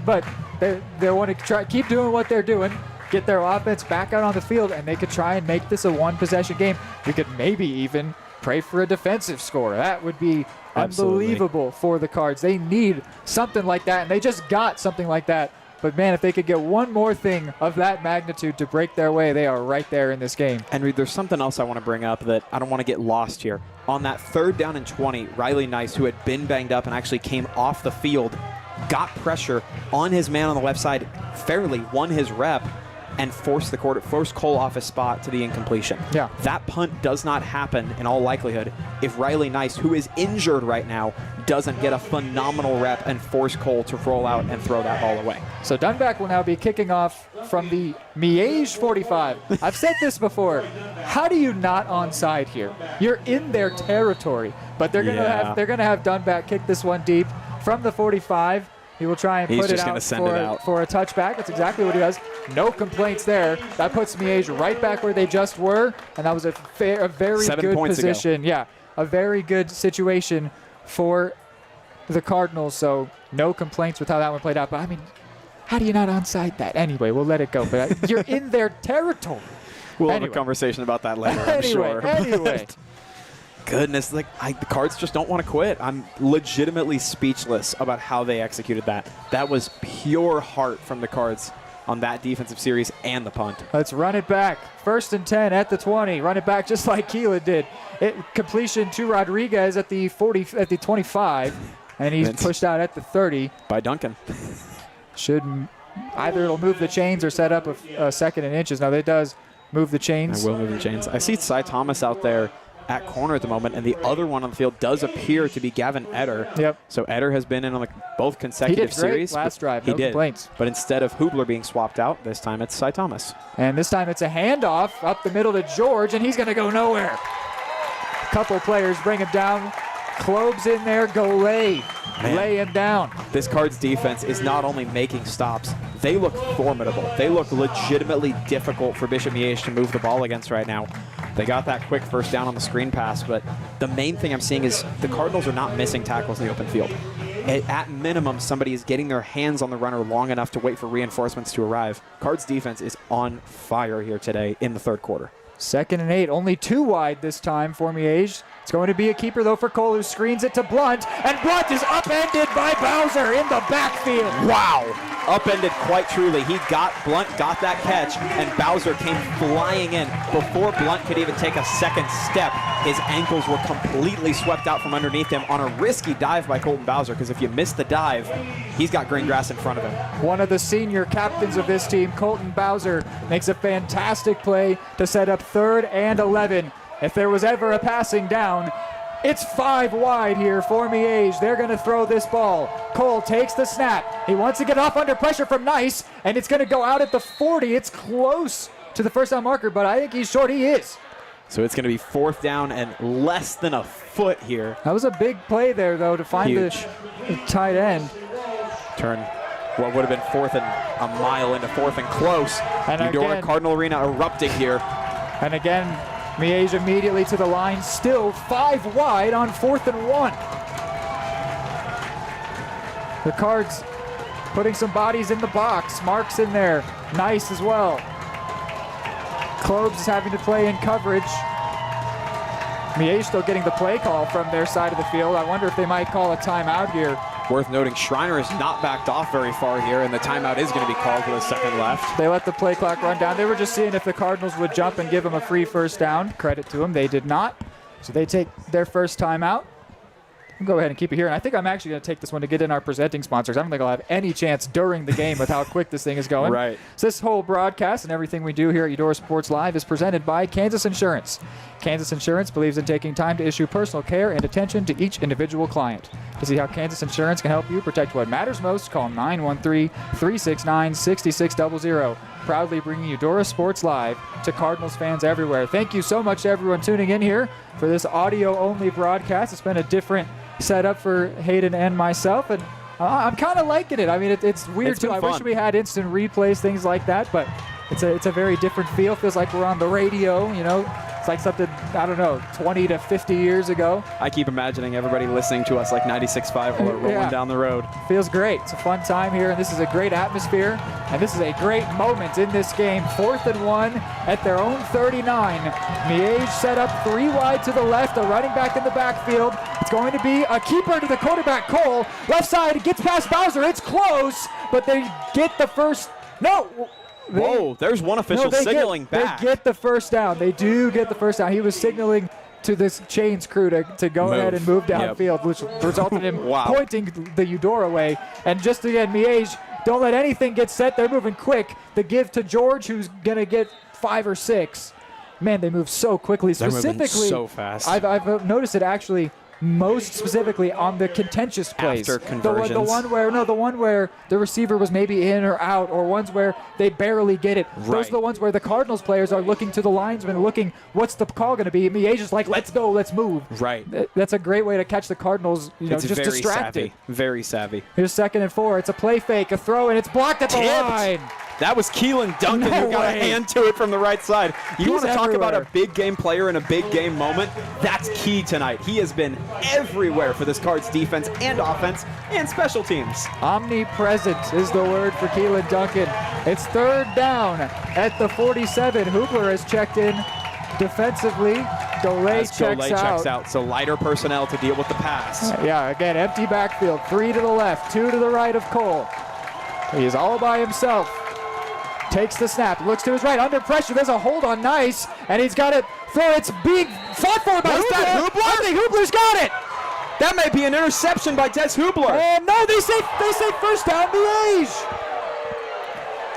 S2: but they want to keep doing what they're doing, get their offense back out on the field, and they could try and make this a one-possession game. We could maybe even pray for a defensive score. That would be unbelievable for the Cards. They need something like that, and they just got something like that. But, man, if they could get one more thing of that magnitude to break their way, they are right there in this game.
S11: And Reed, there's something else I want to bring up that I don't want to get lost here. On that 3rd down and 20, Riley Nice, who had been banged up and actually came off the field, got pressure on his man on the left side, fairly won his rep, and forced Cole off his spot to the incompletion.
S2: Yeah.
S11: That punt does not happen in all likelihood if Riley Nice, who is injured right now, doesn't get a phenomenal rep and force Cole to roll out and throw that ball away.
S2: So Dunback will now be kicking off from the Miege 45. I've said this before. How do you not onside here? You're in their territory, but they're gonna have Dunback kick this one deep from the 45. He will try and put it out for a touchback. That's exactly what he does. No complaints there. That puts Miege right back where they just were, and that was a very good position. Yeah, a very good situation for the Cardinals, so no complaints with how that one played out. But, I mean, how do you not onside that? Anyway, we'll let it go. But you're in their territory.
S11: We'll have a conversation about that later, I'm sure.
S2: Anyway.
S11: Goodness, the Cards just don't want to quit. I'm legitimately speechless about how they executed that. That was pure heart from the Cards on that defensive series and the punt.
S2: Let's run it back. 1st and 10 at the 20. Run it back just like Keelan did. Completion to Rodriguez at the 25, and he's pushed out at the 30
S11: by Duncan.
S2: Either it'll move the chains or set up a 2nd and inches. Now it does move the chains.
S11: I will move the chains. I see Cy Thomas out there at corner at the moment, and the other one on the field does appear to be Gavin Eder.
S2: Yep.
S11: So Eder has been in on both consecutive series.
S2: Last drive, no complaints.
S11: But instead of Hubler being swapped out, this time it's Cy Thomas.
S2: And this time it's a handoff up the middle to George, and he's going to go nowhere. A couple players bring him down. Klobes in there, go lay him down.
S11: This Cards defense is not only making stops, they look formidable. They look legitimately difficult for Bishop Miege to move the ball against right now. They got that quick 1st down on the screen pass, but the main thing I'm seeing is the Cardinals are not missing tackles in the open field. At minimum, somebody is getting their hands on the runner long enough to wait for reinforcements to arrive. Cards defense is on fire here today in the 3rd quarter.
S2: 2nd and 8, only 2 wide this time for Miege. It's going to be a keeper, though, for Cole, who screens it to Blunt, and Blunt is upended by Bowser in the backfield.
S11: Wow! Upended quite truly. Blunt got that catch, and Bowser came flying in. Before Blunt could even take a 2nd step, his ankles were completely swept out from underneath him on a risky dive by Colton Bowser, because if you miss the dive, he's got green grass in front of him.
S2: One of the senior captains of this team, Colton Bowser, makes a fantastic play to set up 3rd and 11. If there was ever a passing down, It's 5 wide here for Miege. They're going to throw this ball. Cole takes the snap. He wants to get off under pressure from Nice, and it's going to go out at the 40. It's close to the first down marker, but I think he's short. He is.
S11: So it's going to be 4th down and less than a foot here.
S2: That was a big play there, though, to find the tight end.
S11: Turn what would have been 4th and a mile into 4th and close.
S2: And
S11: Eudora
S2: again,
S11: Cardinal Arena erupting here.
S2: And again, Miege immediately to the line, still 5 wide on 4th and 1. The Cards putting some bodies in the box. Mark's in there. Nice as well. Clobes is having to play in coverage. Miege still getting the play call from their side of the field. I wonder if they might call a timeout here.
S11: Worth noting, Schreiner has not backed off very far here, and the timeout is going to be called with a second left.
S2: They let the play clock run down. They were just seeing if the Cardinals would jump and give them a free first down. Credit to them, they did not. So they take their first timeout. We'll go ahead and keep it here. And I think I'm actually going to take this one to get in our presenting sponsors. I don't think I'll have any chance during the game with how quick this thing is going.
S11: Right.
S2: So this whole broadcast and everything we do here at Eudora Sports Live is presented by Kansas Insurance. Kansas Insurance believes in taking time to issue personal care and attention to each individual client. To see how Kansas Insurance can help you protect what matters most, call 913-369-6600. Proudly bringing Eudora Sports Live to Cardinals fans everywhere. Thank you so much to everyone tuning in here for this audio-only broadcast. It's been a different setup for Hayden and myself, and I'm kind of liking it. I mean, it's weird too. I wish we had instant replays, things like that, but it's a very different feel. Feels like we're on the radio, you know. It's like something, I don't know, 20 to 50 years ago.
S11: I keep imagining everybody listening to us like 96.5 while they're rolling down the road.
S2: Feels great. It's a fun time here, and this is a great atmosphere, and this is a great moment in this game. 4th and 1 at their own 39. Miege set up 3 wide to the left, a running back in the backfield. It's going to be a keeper to the quarterback, Cole. Left side, gets past Bowser. It's close, but they get the first. No.
S11: Whoa, there's one official signaling back.
S2: They get the first down. They do get the first down. He was signaling to this Chains crew to go ahead and move downfield, which resulted in him pointing the Eudora way. And just again, Miege, don't let anything get set. They're moving quick. The give to George, who's going to get 5 or 6. Man, they move so quickly.
S11: They're moving so fast.
S2: I've noticed it actually most specifically on the contentious plays.
S11: After conversions.
S2: The one where the receiver was maybe in or out, or ones where they barely get it.
S11: Right.
S2: Those are the ones where the Cardinals players are looking to the linesman, looking, what's the call going to be? Miege is like, let's go, let's move.
S11: Right.
S2: That's a great way to catch the Cardinals,
S11: It's
S2: just
S11: very
S2: distracted.
S11: Savvy. Very savvy.
S2: Here's 2nd and 4. It's a play fake, a throw, and it's blocked at the line.
S11: That was Keelan Duncan who got a hand to it from the right side. You want to talk about a big game player in a big game moment? That's key tonight. He has been everywhere for this Cards defense and offense and special teams.
S2: Omnipresent is the word for Keelan Duncan. It's 3rd down at the 47. Hoopler has checked in defensively. Golay checks out.
S11: So lighter personnel to deal with the pass.
S2: Yeah, again, empty backfield. 3 to the left, 2 to the right of Cole. He is all by himself. Takes the snap, looks to his right, under pressure. There's a hold on Nice, and he's got it. Throw, it's being fought for by Hoopler. I think Hoopler's got it.
S11: That may be an interception by Des Hoopler.
S2: And no, they say first down, Miege.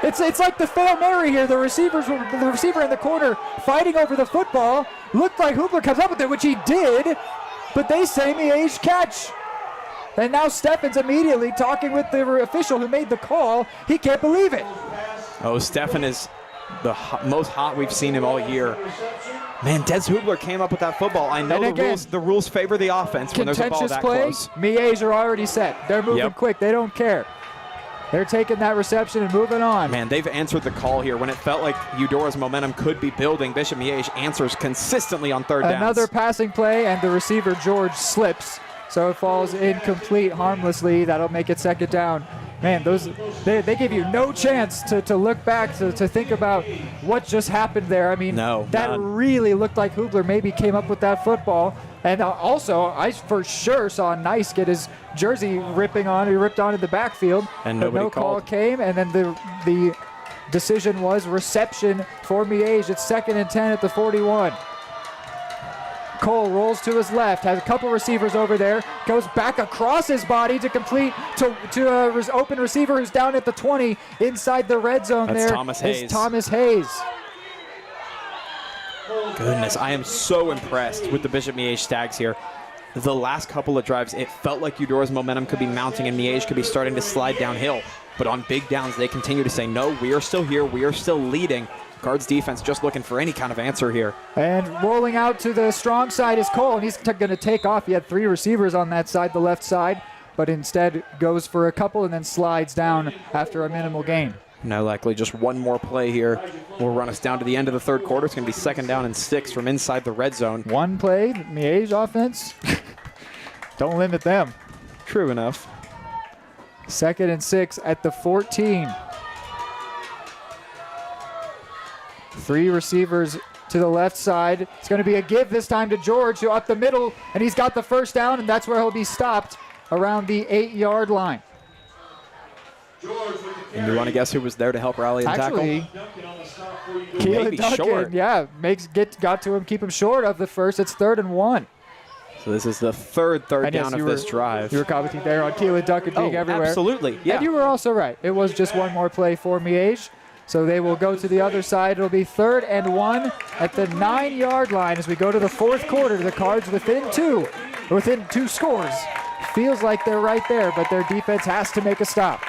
S2: It's like the Fail Mary here. The receiver in the corner fighting over the football. Looked like Hoopler comes up with it, which he did, but they say Miege catch. And now Steffen's immediately talking with the official who made the call. He can't believe it.
S11: Oh, Steffen is the most hot we've seen him all year. Man, Des Hoopler came up with that football. I know the rules favor the offense when there's a ball that close.
S2: Miege are already set. They're moving quick. They don't care. They're taking that reception and moving on.
S11: Man, they've answered the call here. When it felt like Eudora's momentum could be building, Bishop Miege answers consistently on 3rd downs.
S2: Another passing play, and the receiver, George, slips. So it falls incomplete harmlessly. That'll make it 2nd down. Man, they give you no chance to look back, to think about what just happened there. I mean, that really looked like Hoopler maybe came up with that football. And also, I for sure saw Nice get his jersey ripped on in the backfield.
S11: And
S2: but no call came, and then the decision was reception for Miege. It's 2nd and 10 at the 41. Cole rolls to his left, has a couple receivers over there, goes back across his body to complete to an open receiver who's down at the 20 inside the red zone.
S11: That's Thomas Hayes.
S2: It's Thomas Hayes.
S11: Goodness, I am so impressed with the Bishop Miege Stags here. the last couple of drives, it felt like Eudora's momentum could be mounting and Miege could be starting to slide downhill. But on big downs, they continue to say, no, we are still here. We are still leading. Cards defense just looking for any kind of answer here.
S2: And rolling out to the strong side is Cole, and he's going to take off. He had 3 receivers on that side, the left side, but instead goes for a couple and then slides down after a minimal gain.
S11: No, likely just one more play here will run us down to the end of the third quarter. It's going to be 2nd down and 6 from inside the red zone.
S2: One play, Miege offense. Don't limit them.
S11: True enough.
S2: 2nd and 6 at the 14. 3 receivers to the left side. It's going to be a give this time to George, who up the middle, and he's got the first down, and that's where he'll be stopped around the 8-yard line.
S11: And you want to guess who was there to help rally and
S2: Actually,
S11: tackle?
S2: Keelan Duncan,
S11: short.
S2: yeah, got to him, keep him short of the first. It's 3rd and 1.
S11: So this is the third down of this drive.
S2: You were commenting there on Keelan Duncan being everywhere.
S11: Absolutely, yeah.
S2: And you were also right. It was just one more play for Miege. So they will go to the other side. It'll be 3rd and 1 at the 9-yard line as we go to the 4th quarter. The Cards within 2 scores. Feels like they're right there, but their defense has to make a stop.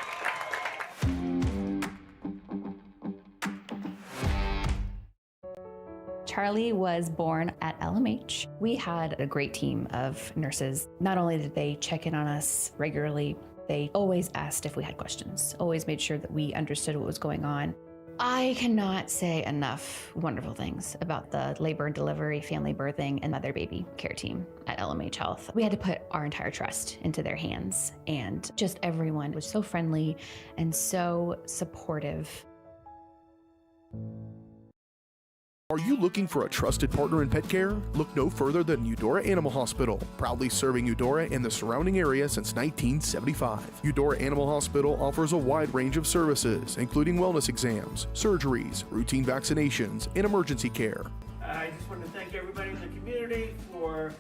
S13: Charlie was born at LMH. We had a great team of nurses. Not only did they check in on us regularly, they always asked if we had questions, always made sure that we understood what was going on. I cannot say enough wonderful things about the labor and delivery, family birthing, and mother-baby care team at LMH Health. We had to put our entire trust into their hands, and just everyone was so friendly and so supportive.
S6: Are you looking for a trusted partner in pet care? Look no further than Eudora Animal Hospital, proudly serving Eudora and the surrounding area since 1975. Eudora Animal Hospital offers a wide range of services, including wellness exams, surgeries, routine vaccinations, and emergency care.
S3: I just want to thank everybody in the community for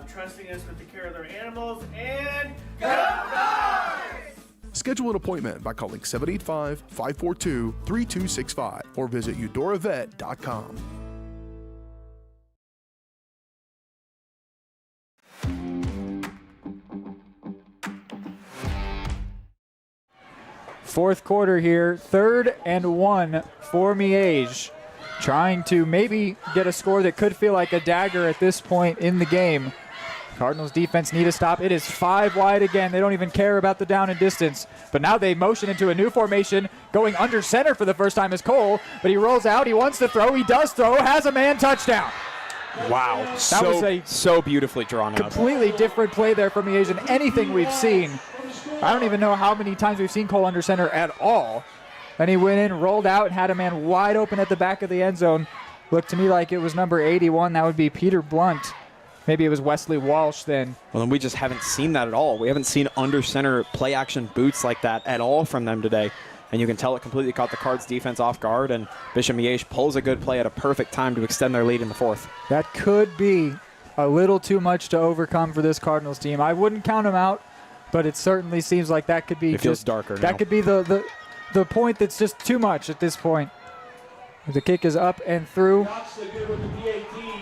S3: trusting us with the care of their animals, and go Cards!
S6: Schedule an appointment by calling 785-542-3265 or visit eudoravet.com.
S2: Fourth quarter here, 3rd and 1 for Miege. Trying to maybe get a score that could feel like a dagger at this point in the game. Cardinals defense need a stop. It is 5 wide again. They don't even care about the down and distance. But now they motion into a new formation, going under center for the first time is Cole. But he rolls out. He wants to throw. He does throw. Has a man touchdown.
S11: Wow.
S2: That was a
S11: so beautifully drawn up.
S2: Completely different play there from Miege than anything we've seen. I don't even know how many times we've seen Cole under center at all. And he went in, rolled out, and had a man wide open at the back of the end zone. Looked to me like it was number 81. That would be Peter Blunt. Maybe it was Wesley Walsh then.
S11: Well, then we just haven't seen that at all. We haven't seen under center play action boots like that at all from them today. And you can tell it completely caught the Cards defense off guard, and Bishop Miege pulls a good play at a perfect time to extend their lead in the 4th.
S2: That could be a little too much to overcome for this Cardinals team. I wouldn't count them out, but it certainly seems like that could be
S11: it feels darker now.
S2: That could be the point that's just too much at this point. The kick is up and through.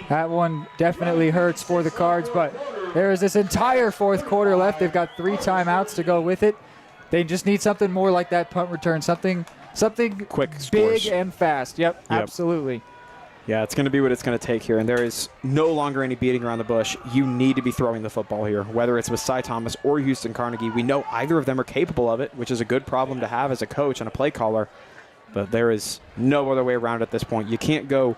S2: That one definitely hurts for the Cards, but there is this entire 4th quarter left. They've got 3 timeouts to go with it. They just need something more like that punt return, something
S11: quick,
S2: big
S11: scores.
S2: and fast. Yep, absolutely.
S11: Yeah, it's going to be what it's going to take here, and there is no longer any beating around the bush. You need to be throwing the football here, whether it's with Cy Thomas or Houston Carnegie. We know either of them are capable of it, which is a good problem to have as a coach and a play caller, but there is no other way around at this point. You can't go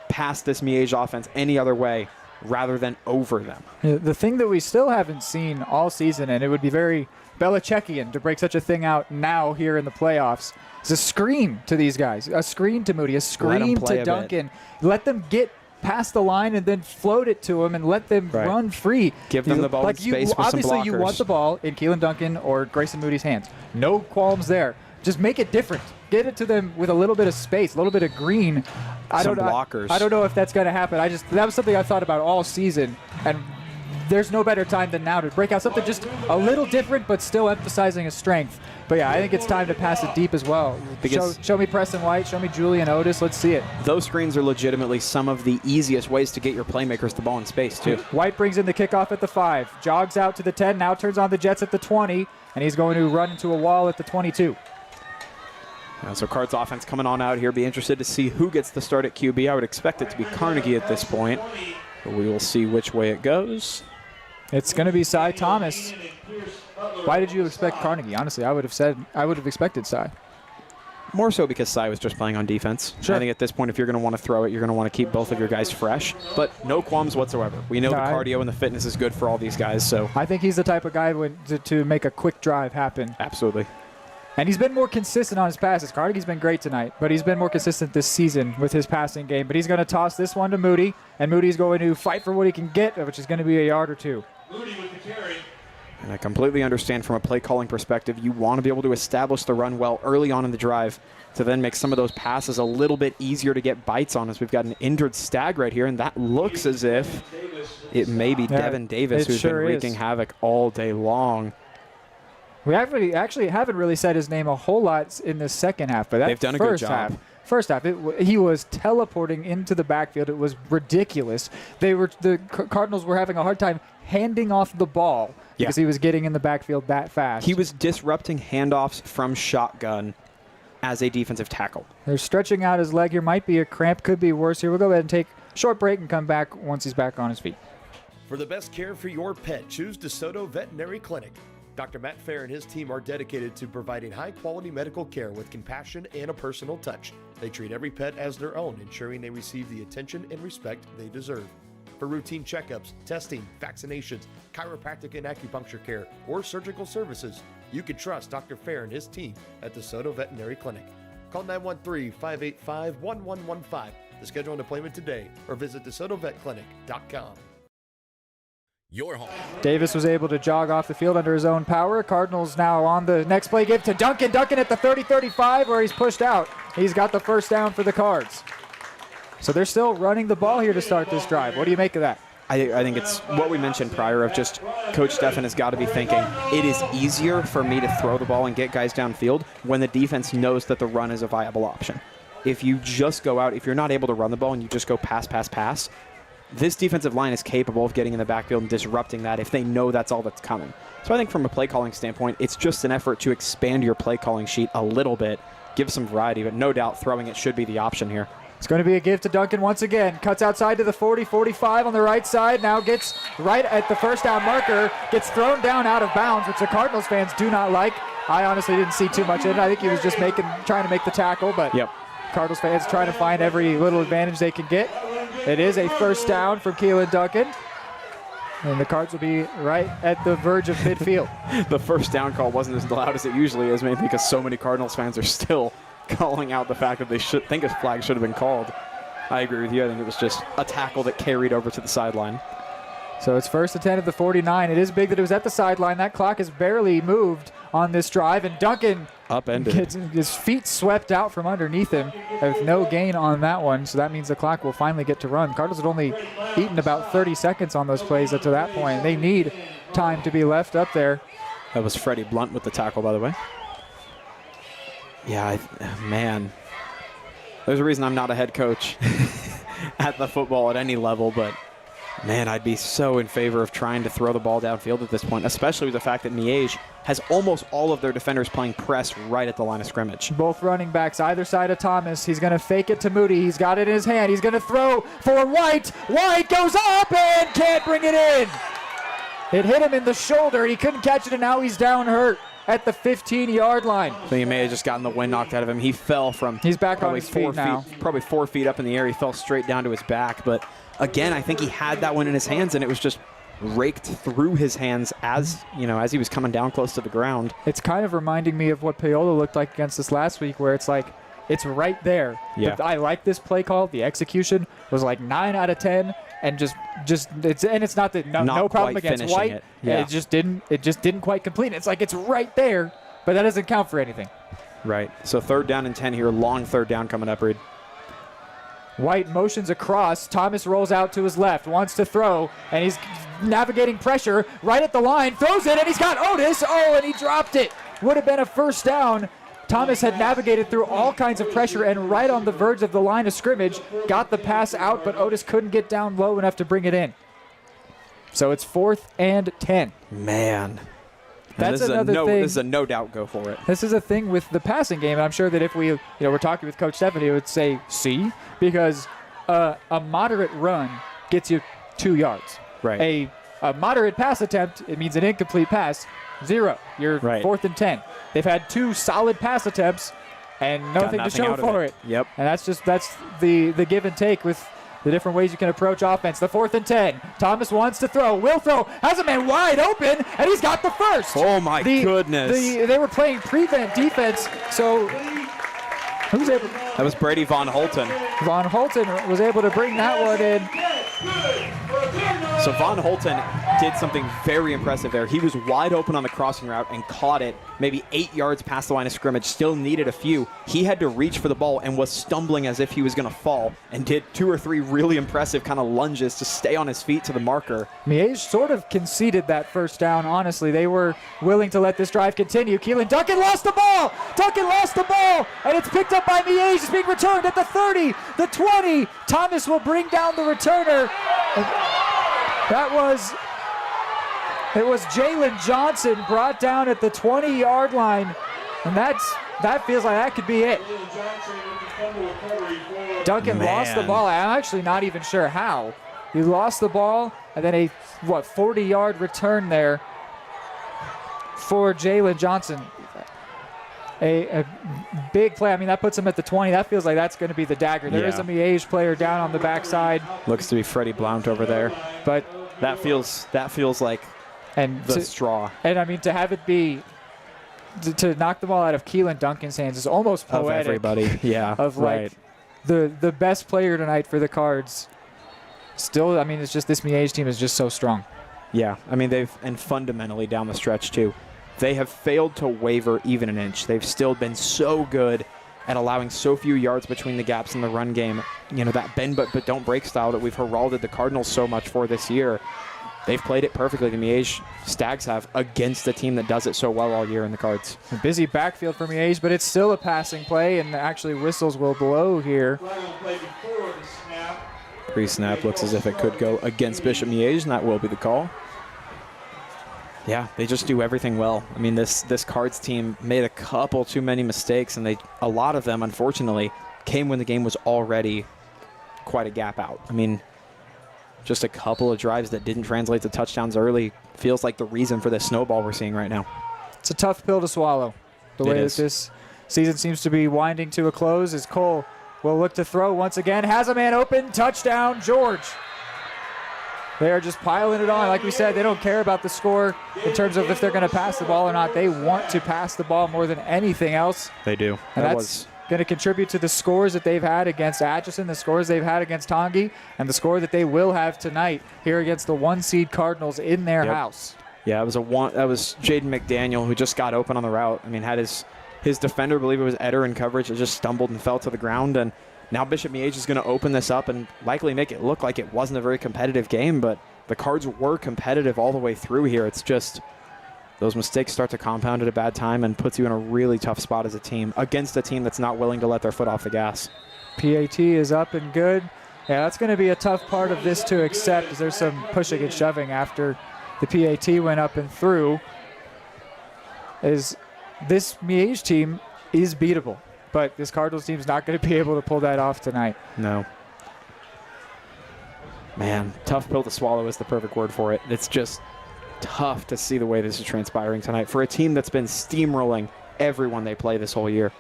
S11: past this Miege offense any other way rather than over them.
S2: The thing that we still haven't seen all season, and it would be very Belichickian to break such a thing out now here in the playoffs, is a screen to these guys, a screen to Moody, a screen to Duncan. Let them get past the line and then float it to him and let them run free.
S11: Give them the ball in space with some blockers.
S2: Obviously, you want the ball in Keelan Duncan or Grayson Moody's hands. No qualms there. Just make it different. Get it to them with a little bit of space, a little bit of green.
S11: Some blockers.
S2: I don't know if that's going to happen. That was something I thought about all season, and there's no better time than now to break out something just a little different, but still emphasizing his strength. But yeah, I think it's time to pass it deep as well. Show me Preston White, show me Julian Otis. Let's see it.
S11: Those screens are legitimately some of the easiest ways to get your playmakers the ball in space, too.
S2: White brings in the kickoff at the 5, jogs out to the 10, now turns on the Jets at the 20, and he's going to run into a wall at the 22.
S11: So Cards offense coming on out here. Be interested to see who gets the start at QB. I would expect it to be Carnegie at this point, but we will see which way it goes.
S2: It's going to be Cy Thomas. Why did you expect Carnegie? Honestly, I would have expected Cy.
S11: More so because Cy was just playing on defense.
S2: Sure.
S11: I think at this point, if you're going to want to throw it, you're going to want to keep both of your guys fresh. But no qualms whatsoever. We know the cardio and the fitness is good for all these guys. So
S2: I think he's the type of guy to make a quick drive happen.
S11: Absolutely.
S2: And he's been more consistent on his passes. Carnegie's been great tonight, but he's been more consistent this season with his passing game. But he's going to toss this one to Moody, and Moody's going to fight for what he can get, which is going to be a yard or two.
S3: Moody with the carry.
S11: And I completely understand from a play calling perspective, you want to be able to establish the run well early on in the drive to then make some of those passes a little bit easier to get bites on, as we've got an injured Stag right here, and that looks as if it may be Devin Davis who's been wreaking havoc all day long.
S2: We actually haven't really said his name a whole lot in the second half, but that
S11: they've done a good job.
S2: First half, he was teleporting into the backfield. It was ridiculous. The Cardinals were having a hard time handing off the ball because he was getting in the backfield that fast.
S11: He was disrupting handoffs from shotgun as a defensive tackle.
S2: They're stretching out his leg here. Might be a cramp, could be worse here. We'll go ahead and take a short break and come back once he's back on his feet.
S14: For the best care for your pet, choose DeSoto Veterinary Clinic. Dr. Matt Fair and his team are dedicated to providing high-quality medical care with compassion and a personal touch. They treat every pet as their own, ensuring they receive the attention and respect they deserve. For routine checkups, testing, vaccinations, chiropractic and acupuncture care, or surgical services, you can trust Dr. Fair and his team at DeSoto Veterinary Clinic. Call 913-585-1115 to schedule an appointment today or visit DeSotoVetClinic.com.
S1: Your home.
S2: Davis was able to jog off the field under his own power. Cardinals now on the next play give to Duncan. Duncan at the 30-35 where he's pushed out. He's got the first down for the Cards. So they're still running the ball here to start this drive. What do you make of that?
S11: I think it's what we mentioned prior of just Coach Steffen has got to be thinking, it is easier for me to throw the ball and get guys downfield when the defense knows that the run is a viable option. If you just go out, if you're not able to run the ball and you just go pass, this defensive line is capable of getting in the backfield and disrupting that if they know that's all that's coming. So I think from a play calling standpoint, it's just an effort to expand your play calling sheet a little bit, give some variety, but no doubt throwing it should be the option here.
S2: It's going to be a give to Duncan once again. Cuts outside to the 40-45 on the right side. Now gets right at the first down marker. Gets thrown down out of bounds, which the Cardinals fans do not like. I honestly didn't see too much in it. I think he was just trying to make the tackle, but Cardinals fans trying to find every little advantage they can get. It is a first down from Keelan Duncan. And the Cards will be right at the verge of midfield.
S11: The first down call wasn't as loud as it usually is, maybe because so many Cardinals fans are still calling out the fact that they think a flag should have been called. I agree with you. I think it was just a tackle that carried over to the sideline.
S2: So it's first and 10 at the 49. It is big that it was at the sideline. That clock has barely moved on this drive, and Duncan gets his feet swept out from underneath him with no gain on that one. So that means the clock will finally get to run. Cardinals had only eaten about 30 seconds on those plays up to that point. They need time to be left up there.
S11: That was Freddie Blunt with the tackle, by the way. Yeah, man. There's a reason I'm not a head coach at the football at any level, but man, I'd be so in favor of trying to throw the ball downfield at this point, especially with the fact that Miege has almost all of their defenders playing press right at the line of scrimmage.
S2: Both running backs either side of Thomas. He's going to fake it to Moody. He's got it in his hand. He's going to throw for White. White goes up and can't bring it in. It hit him in the shoulder. He couldn't catch it, and now he's down hurt at the 15-yard line.
S11: So he may have just gotten the wind knocked out of him. He fell from
S2: He's back on his feet now.
S11: Probably 4 feet up in the air. He fell straight down to his back, but again, I think he had that one in his hands, and it was just raked through his hands as he was coming down close to the ground.
S2: It's kind of reminding me of what Paola looked like against us last week, where it's like it's right there.
S11: Yeah.
S2: I like this play call. The execution was like 9 out of 10, and it's not that no problem against White.
S11: Yeah.
S2: It just didn't quite complete it. It's like it's right there, but that doesn't count for anything.
S11: Right. So 3rd down and 10 here. Long 3rd down coming up, Reed.
S2: White motions across. Thomas rolls out to his left, wants to throw, and he's navigating pressure right at the line, throws it, and he's got Otis. Oh, and he dropped it. Would have been a first down. Thomas had navigated through all kinds of pressure and right on the verge of the line of scrimmage, got the pass out, but Otis couldn't get down low enough to bring it in. So it's 4th and 10.
S11: Man.
S2: That's another thing.
S11: This is a no doubt go for it.
S2: This is a thing with the passing game, and I'm sure that if we, we're talking with Coach Stephanie, he would say C, because a moderate run gets you 2 yards.
S11: Right.
S2: A moderate pass attempt, it means an incomplete pass, 0. You're 4th and 10. They've had 2 solid pass attempts and nothing to show for it.
S11: Yep.
S2: And that's the give and take with the different ways you can approach offense. The 4th and 10. Thomas wants to throw, will throw, has a man wide open, and he's got the first.
S11: Oh my goodness.
S2: They were playing prevent defense, so who's able?
S11: That was Brady Von Holton.
S2: Von Holton was able to bring that one in.
S11: So Von Holton did something very impressive there. He was wide open on the crossing route and caught it maybe 8 yards past the line of scrimmage, still needed a few. He had to reach for the ball and was stumbling as if he was going to fall and did 2 or 3 really impressive kind of lunges to stay on his feet to the marker.
S2: Miege sort of conceded that first down, honestly. They were willing to let this drive continue. Keelan Duncan lost the ball! Duncan lost the ball! And it's picked up by Miege. It's being returned at the 30, the 20. Thomas will bring down the returner. It was Jalen Johnson brought down at the 20-yard line, and that feels like that could be it. Duncan lost the ball. I'm actually not even sure how. He lost the ball, and then a 40-yard return there for Jalen Johnson. A big play. I mean, that puts him at the 20. That feels like that's going to be the dagger. There is a Miege player down on the backside.
S11: Looks to be Freddie Blount over there.
S2: But
S11: that feels like the straw.
S2: And I mean, to have it be to knock the ball out of Keelan Duncan's hands is almost poetic.
S11: Of everybody, yeah.
S2: Of like the best player tonight for the Cards. Still, I mean, it's just this Miege team is just so strong.
S11: Yeah, I mean, and fundamentally down the stretch too. They have failed to waver even an inch. They've still been so good at allowing so few yards between the gaps in the run game. That bend but don't break style that we've heralded the Cardinals so much for this year. They've played it perfectly, the Miege Stags have, against a team that does it so well all year in the Cards.
S2: A busy backfield for Miege, but it's still a passing play, and actually whistles will blow here.
S11: Pre-snap looks as if it could go against Bishop Miege, and that will be the call. Yeah, they just do everything well. I mean, this Cards team made a couple too many mistakes, and a lot of them, unfortunately, came when the game was already quite a gap out. I mean, just a couple of drives that didn't translate to touchdowns early feels like the reason for this snowball we're seeing right now.
S2: It's a tough pill to swallow. The way that this season seems to be winding to a close as Cole will look to throw once again. Has a man open. Touchdown, George. They are just piling it on. Like we said, they don't care about the score in terms of if they're going to pass the ball or not. They want to pass the ball more than anything else.
S11: They do.
S2: And that's going to contribute to the scores that they've had against Atchison, the scores they've had against Tongi, and the score that they will have tonight here against the 1-seed Cardinals in their house.
S11: Yeah, that was Jaden McDaniel who just got open on the route. I mean, had his defender, I believe it was Eder in coverage, it just stumbled and fell to the ground, and now Bishop Miege is going to open this up and likely make it look like it wasn't a very competitive game, but the Cards were competitive all the way through here. It's just those mistakes start to compound at a bad time and puts you in a really tough spot as a team against a team that's not willing to let their foot off the gas.
S2: PAT is up and good. Yeah, that's going to be a tough part of this to accept, as there's some pushing and shoving after the PAT went up and through. This Miege team is beatable, but this Cardinals team is not going to be able to pull that off tonight.
S11: No. Man, tough pill to swallow is the perfect word for it. It's just tough to see the way this is transpiring tonight for a team that's been steamrolling everyone they play this whole year.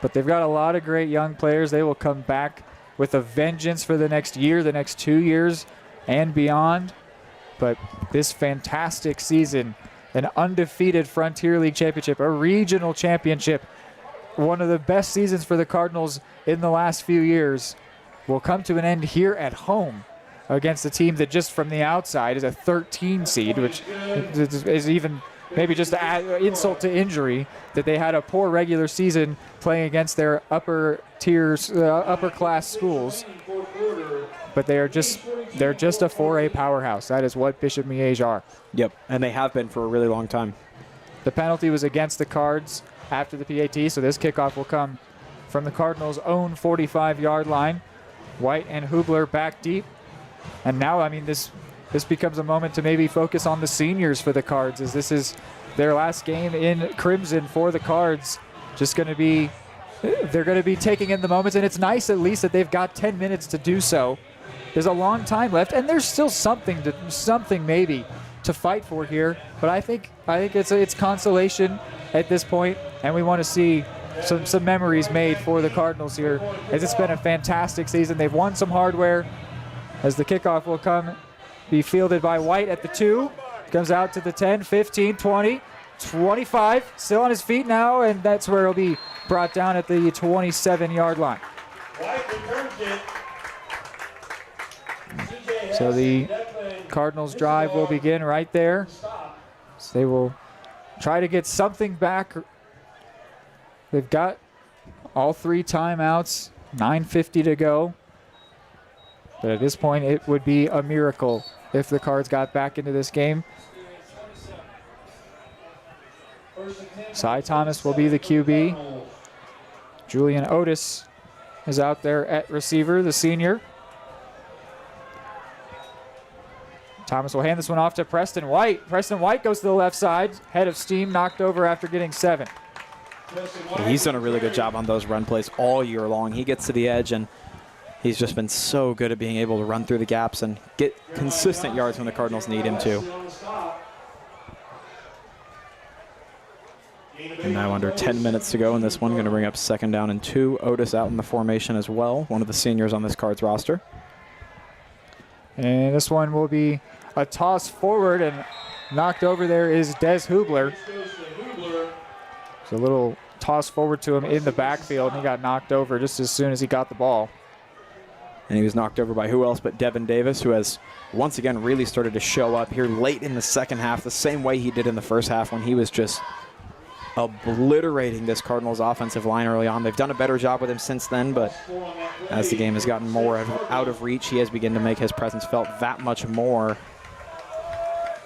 S2: But they've got a lot of great young players. They will come back with a vengeance for the next year, the next 2 years, and beyond. But this fantastic season, an undefeated Frontier League championship, a regional championship, one of the best seasons for the Cardinals in the last few years, will come to an end here at home against a team that just from the outside is a 13 seed, which is even maybe just an insult to injury that they had a poor regular season playing against their upper tiers, upper class schools. But they are just they're just a 4A powerhouse. That is what Bishop Miege are.
S11: Yep, and they have been for a really long time.
S2: The penalty was against the Cards after the PAT, so this kickoff will come from the Cardinals' own 45-yard line. White and Hubler back deep. And now, I mean, this becomes a moment to maybe focus on the seniors for the Cards, as this is their last game in Crimson for the Cards. They're going to be taking in the moments, and it's nice at least that they've got 10 minutes to do so. There's a long time left, and there's still something maybe to fight for here. But I think it's consolation at this point, and we want to see some memories made for the Cardinals here, as it's been a fantastic season. They've won some hardware, as the kickoff will be fielded by White at the 2. Comes out to the 10, 15, 20, 25. Still on his feet now, and that's where he'll be brought down at the 27-yard line. So the Cardinals drive will begin right there. So they will try to get something back. They've got all 3 timeouts, 9:50 to go. But at this point, it would be a miracle if the Cards got back into this game. Cy Thomas will be the QB. Julian Otis is out there at receiver, the senior. Thomas will hand this one off to Preston White. Preston White goes to the left side. Head of steam, knocked over after getting 7.
S11: He's done a really good job on those run plays all year long. He gets to the edge, and he's just been so good at being able to run through the gaps and get consistent yards when the Cardinals need him to. And now under 10 minutes to go in this one, going to bring up 2nd down and 2. Otis out in the formation as well, one of the seniors on this Cards roster.
S2: And this one will be a toss forward, and knocked over there is Des Hubler. It's a little toss forward to him in the backfield, and he got knocked over just as soon as he got the ball.
S11: And he was knocked over by who else but Devin Davis, who has once again really started to show up here late in the second half, the same way he did in the first half when he was just obliterating this Cardinals offensive line early on. They've done a better job with him since then, but as the game has gotten more out of reach, he has begun to make his presence felt that much more.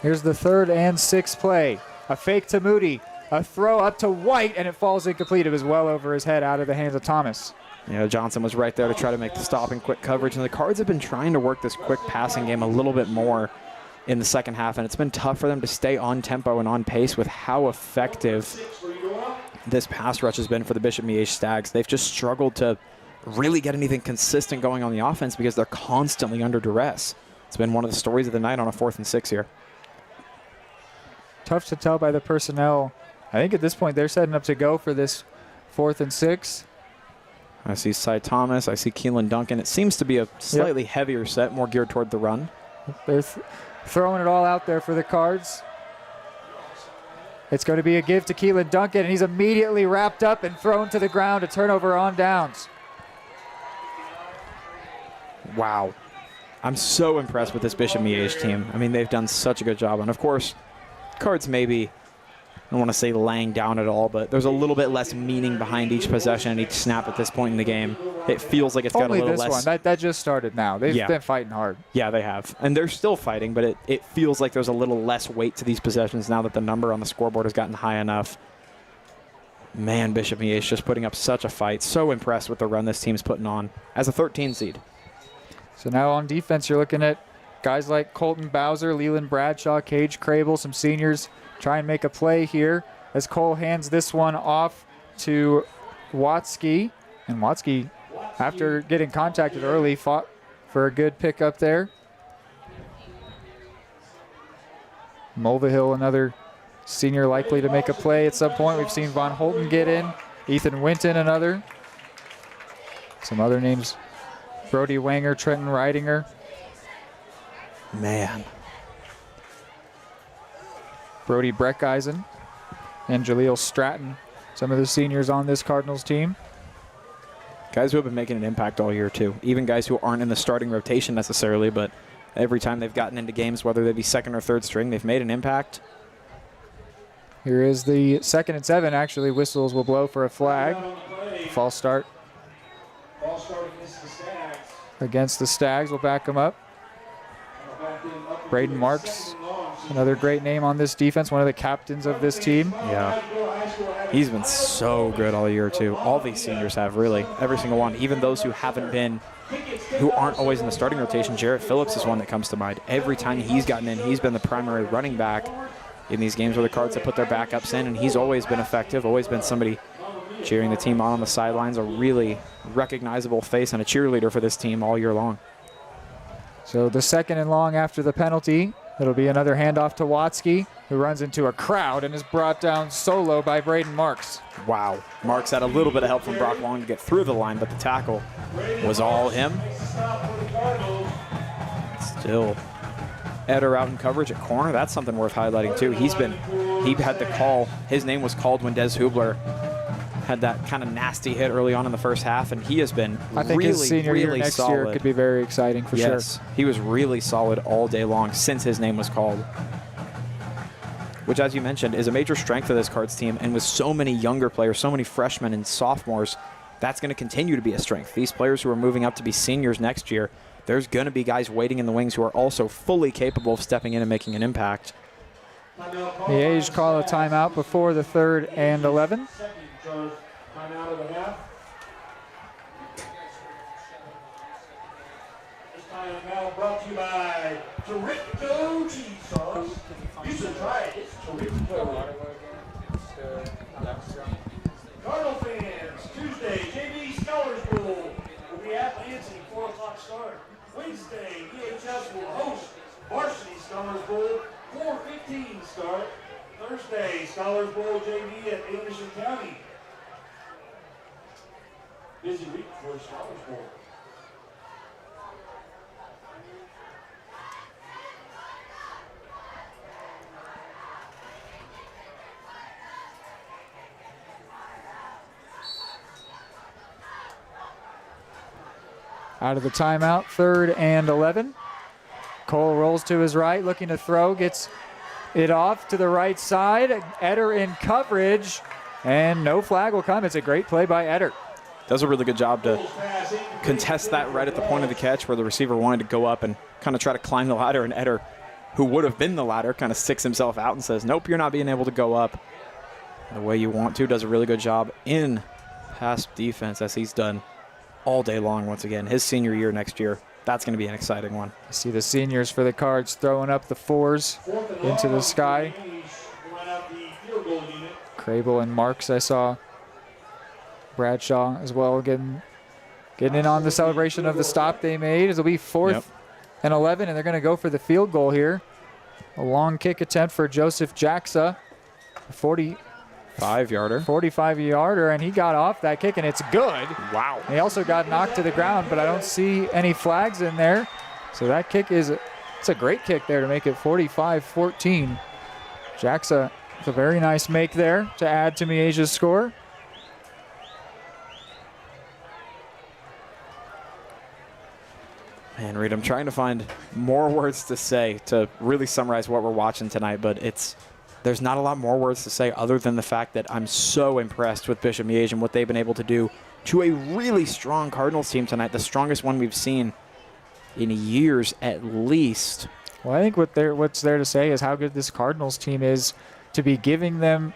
S2: Here's the 3rd and 6 play. A fake to Moody, a throw up to White, and it falls incomplete. It was well over his head, out of the hands of Thomas.
S11: You know, Johnson was right there to try to make the stop in quick coverage, and the Cards have been trying to work this quick passing game a little bit more in the second half, and it's been tough for them to stay on tempo and on pace with how effective this pass rush has been for the Bishop Miege Stags. They've just struggled to really get anything consistent going on the offense because they're constantly under duress. It's been one of the stories of the night on a 4th and 6 here.
S2: Tough to tell by the personnel. I think at this point they're setting up to go for this 4th and 6.
S11: I see Cy Thomas. I see Keelan Duncan. It seems to be a slightly heavier set, more geared toward the run.
S2: They're throwing it all out there for the Cards. It's going to be a give to Keelan Duncan, and he's immediately wrapped up and thrown to the ground. A turnover on downs.
S11: Wow. I'm so impressed with this Bishop Miege team. I mean, they've done such a good job. And, of course, Cards maybe, I don't want to say laying down at all, but there's a little bit less meaning behind each possession and each snap at this point in the game. It feels like it's got a little less.
S2: Only this one. That just started now. They've been fighting hard.
S11: Yeah, they have. And they're still fighting, but it feels like there's a little less weight to these possessions now that the number on the scoreboard has gotten high enough. Man, Bishop Miege just putting up such a fight. So impressed with the run this team's putting on as a 13 seed.
S2: So now on defense, you're looking at guys like Colton Bowser, Leland Bradshaw, Cage Crable, some seniors try and make a play here as Cole hands this one off to Watsky. And Watsky, after getting contacted early, fought for a good pickup there. Mulvihill, another senior likely to make a play at some point. We've seen Von Holton get in. Ethan Winton, another. Some other names. Brody Wanger, Trenton Reidinger.
S11: Man.
S2: Brody Breckeisen and Jaleel Stratton, some of the seniors on this Cardinals team.
S11: Guys who have been making an impact all year, too. Even guys who aren't in the starting rotation necessarily, but every time they've gotten into games, whether they be 2nd or 3rd string, they've made an impact.
S2: Here is the 2nd and 7. Actually, whistles will blow for a flag. False start. Against the Stags. We'll back them up. Braden Marks, another great name on this defense, one of the captains of this team.
S11: Yeah. He's been so good all year, too. All these seniors have, really. Every single one. Even those who aren't always in the starting rotation. Jarrett Phillips is one that comes to mind. Every time he's gotten in, he's been the primary running back in these games where the Cards have put their backups in, and he's always been effective, always been somebody cheering the team on the sidelines, a really recognizable face and a cheerleader for this team all year long.
S2: So the second and long after the penalty. It'll be another handoff to Watsky, who runs into a crowd and is brought down solo by Braden Marks.
S11: Wow. Marks had a little bit of help from Brock Long to get through the line, but the tackle was all him. Still, Eder out in coverage at corner. That's something worth highlighting, too. He had the call. His name was called when Des Hubler had that kind of nasty hit early on in the first half, and he has been
S2: I think his senior year next year could be very exciting for sure.
S11: Yes, he was really solid all day long since his name was called, which, as you mentioned, is a major strength of this Cards team, and with so many younger players, so many freshmen and sophomores, that's going to continue to be a strength. These players who are moving up to be seniors next year, there's going to be guys waiting in the wings who are also fully capable of stepping in and making an impact.
S2: Miege call a timeout before the 3rd and 11.
S3: Timeout of the half. This timeout brought to you by Torito Cheese Sauce. You should try it. It's Torito. Cardinal fans, Tuesday, JV Scholars Bowl will be at Lansing, 4 o'clock start. Wednesday, EHS will host Varsity Scholars Bowl, 4:15 start. Thursday, Scholars Bowl JV at Anderson County. Busy week for Scholars Bowl.
S2: Out of the timeout, 3rd and 11. Cole rolls to his right, looking to throw, gets it off to the right side. Eder in coverage, and no flag will come. It's a great play by Eder.
S11: Does a really good job to contest that right at the point of the catch where the receiver wanted to go up and kind of try to climb the ladder, and Eder, who would have been the ladder, kind of sticks himself out and says, nope, you're not being able to go up the way you want to. Does a really good job in pass defense, as he's done all day long once again. His senior year next year, that's going to be an exciting one.
S2: I see the seniors for the Cards throwing up the 4s into the sky. Crable and Marks, I saw. Bradshaw as well getting in on the celebration of the stop they made. It'll be 4th and 11, and they're going to go for the field goal here. A long kick attempt for Joseph Jacksa. 45-yarder, and he got off that kick, and it's good.
S11: Wow.
S2: He also got knocked to the ground, but I don't see any flags in there. So that kick it's a great kick there to make it 45-14. Jacksa with a very nice make there to add to Miege's score.
S11: Man, Reed, I'm trying to find more words to say to really summarize what we're watching tonight, but there's not a lot more words to say other than the fact that I'm so impressed with Bishop Miege and what they've been able to do to a really strong Cardinals team tonight, the strongest one we've seen in years at least.
S2: Well, I think what's there to say is how good this Cardinals team is to be giving them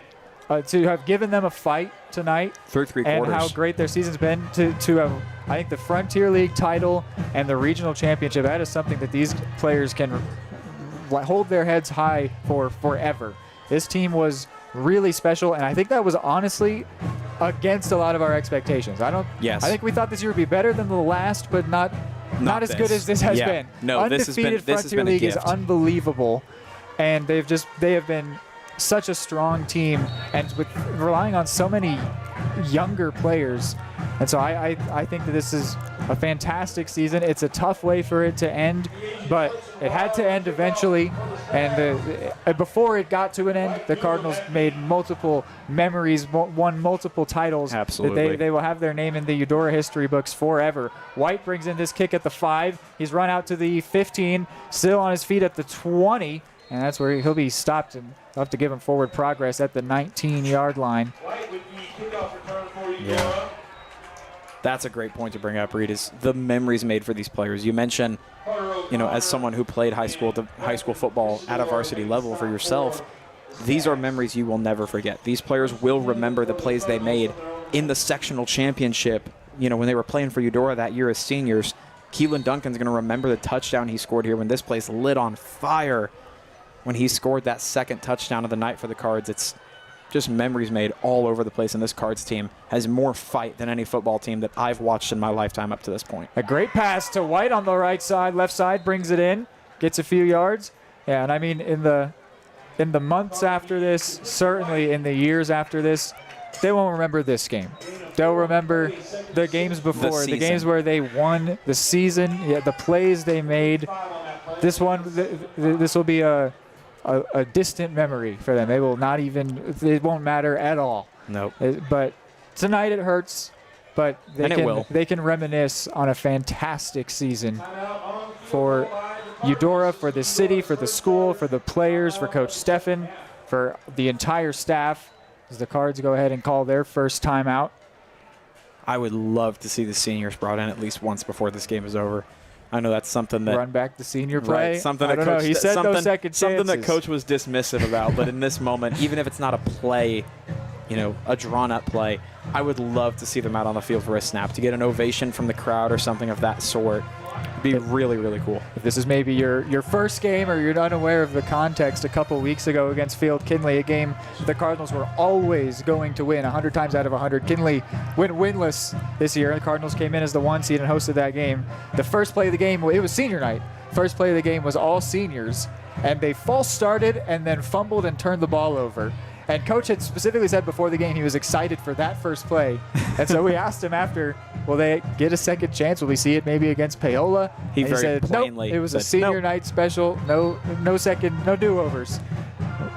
S2: to have given them a fight tonight.
S11: Through 3
S2: and
S11: quarters.
S2: how great their season's been to have, I think, the Frontier League title and the regional championship. That is something that these players can hold their heads high for forever. This team was really special, and I think that was honestly against a lot of our expectations. I think we thought this year would be better than the last, but not as good as this has been.
S11: No,
S2: Undefeated Frontier League is unbelievable, and they have been such a strong team, and with relying on so many younger players. And so I think that this is a fantastic season. It's a tough way for it to end, but it had to end eventually. And before it got to an end, the Cardinals made multiple memories, won multiple titles.
S11: Absolutely.
S2: That they will have their name in the Eudora history books forever. White brings in this kick at the 5. He's run out to the 15, still on his feet at the 20. And that's where he'll be stopped, and they'll have to give him forward progress at the 19-yard line.
S11: Yeah. That's a great point to bring up, Reed, is the memories made for these players. You mentioned you know, as someone who played high school football at a varsity level for yourself, these are memories you will never forget. These players will remember the plays they made in the sectional championship. You know, when they were playing for Eudora that year as seniors, Keelan Duncan's going to remember the touchdown he scored here when this place lit on fire when he scored that second touchdown of the night for the Cards. It's just memories made all over the place, and this Cards team has more fight than any football team that I've watched in my lifetime up to this point.
S2: A great pass to White on the right side, left side, brings it in, gets a few yards. Yeah, and I mean, in the months after this, certainly in the years after this, they won't remember this game. They'll remember the games before, the games where they won, the season, the plays they made. This one, this will be a distant memory for them. They will not even, it won't matter at all.
S11: Nope.
S2: But tonight it hurts, but they can reminisce on a fantastic season for Eudora, for the city, for the school, for the players, for Coach Steffen, for the entire staff, as the Cards go ahead and call their first timeout.
S11: I would love to see the seniors brought in at least once before this game is over. I know that's something that
S2: run back the senior play.
S11: Right, something
S2: I
S11: that
S2: don't
S11: coach,
S2: know. He said
S11: something,
S2: no second chances.
S11: Something that coach was dismissive about, but in this moment, even if it's not a play, you know, a drawn-up play, I would love to see them out on the field for a snap, to get an ovation from the crowd or something of that sort. It'd be really, really cool.
S2: If this is maybe your first game, or you're unaware of the context, a couple weeks ago against Field Kinley, a game the Cardinals were always going to win 100 times out of 100. Kinley went winless this year. The Cardinals came in as the 1 seed and hosted that game. The first play of the game, it was senior night. First play of the game was all seniors, and they false started and then fumbled and turned the ball over. And Coach had specifically said before the game he was excited for that first play. And so we asked him after, will they get a second chance? Will we see it maybe against Paola?
S11: He very
S2: said,
S11: plainly
S2: nope, it was
S11: said,
S2: a senior
S11: nope.
S2: night special. No do-overs.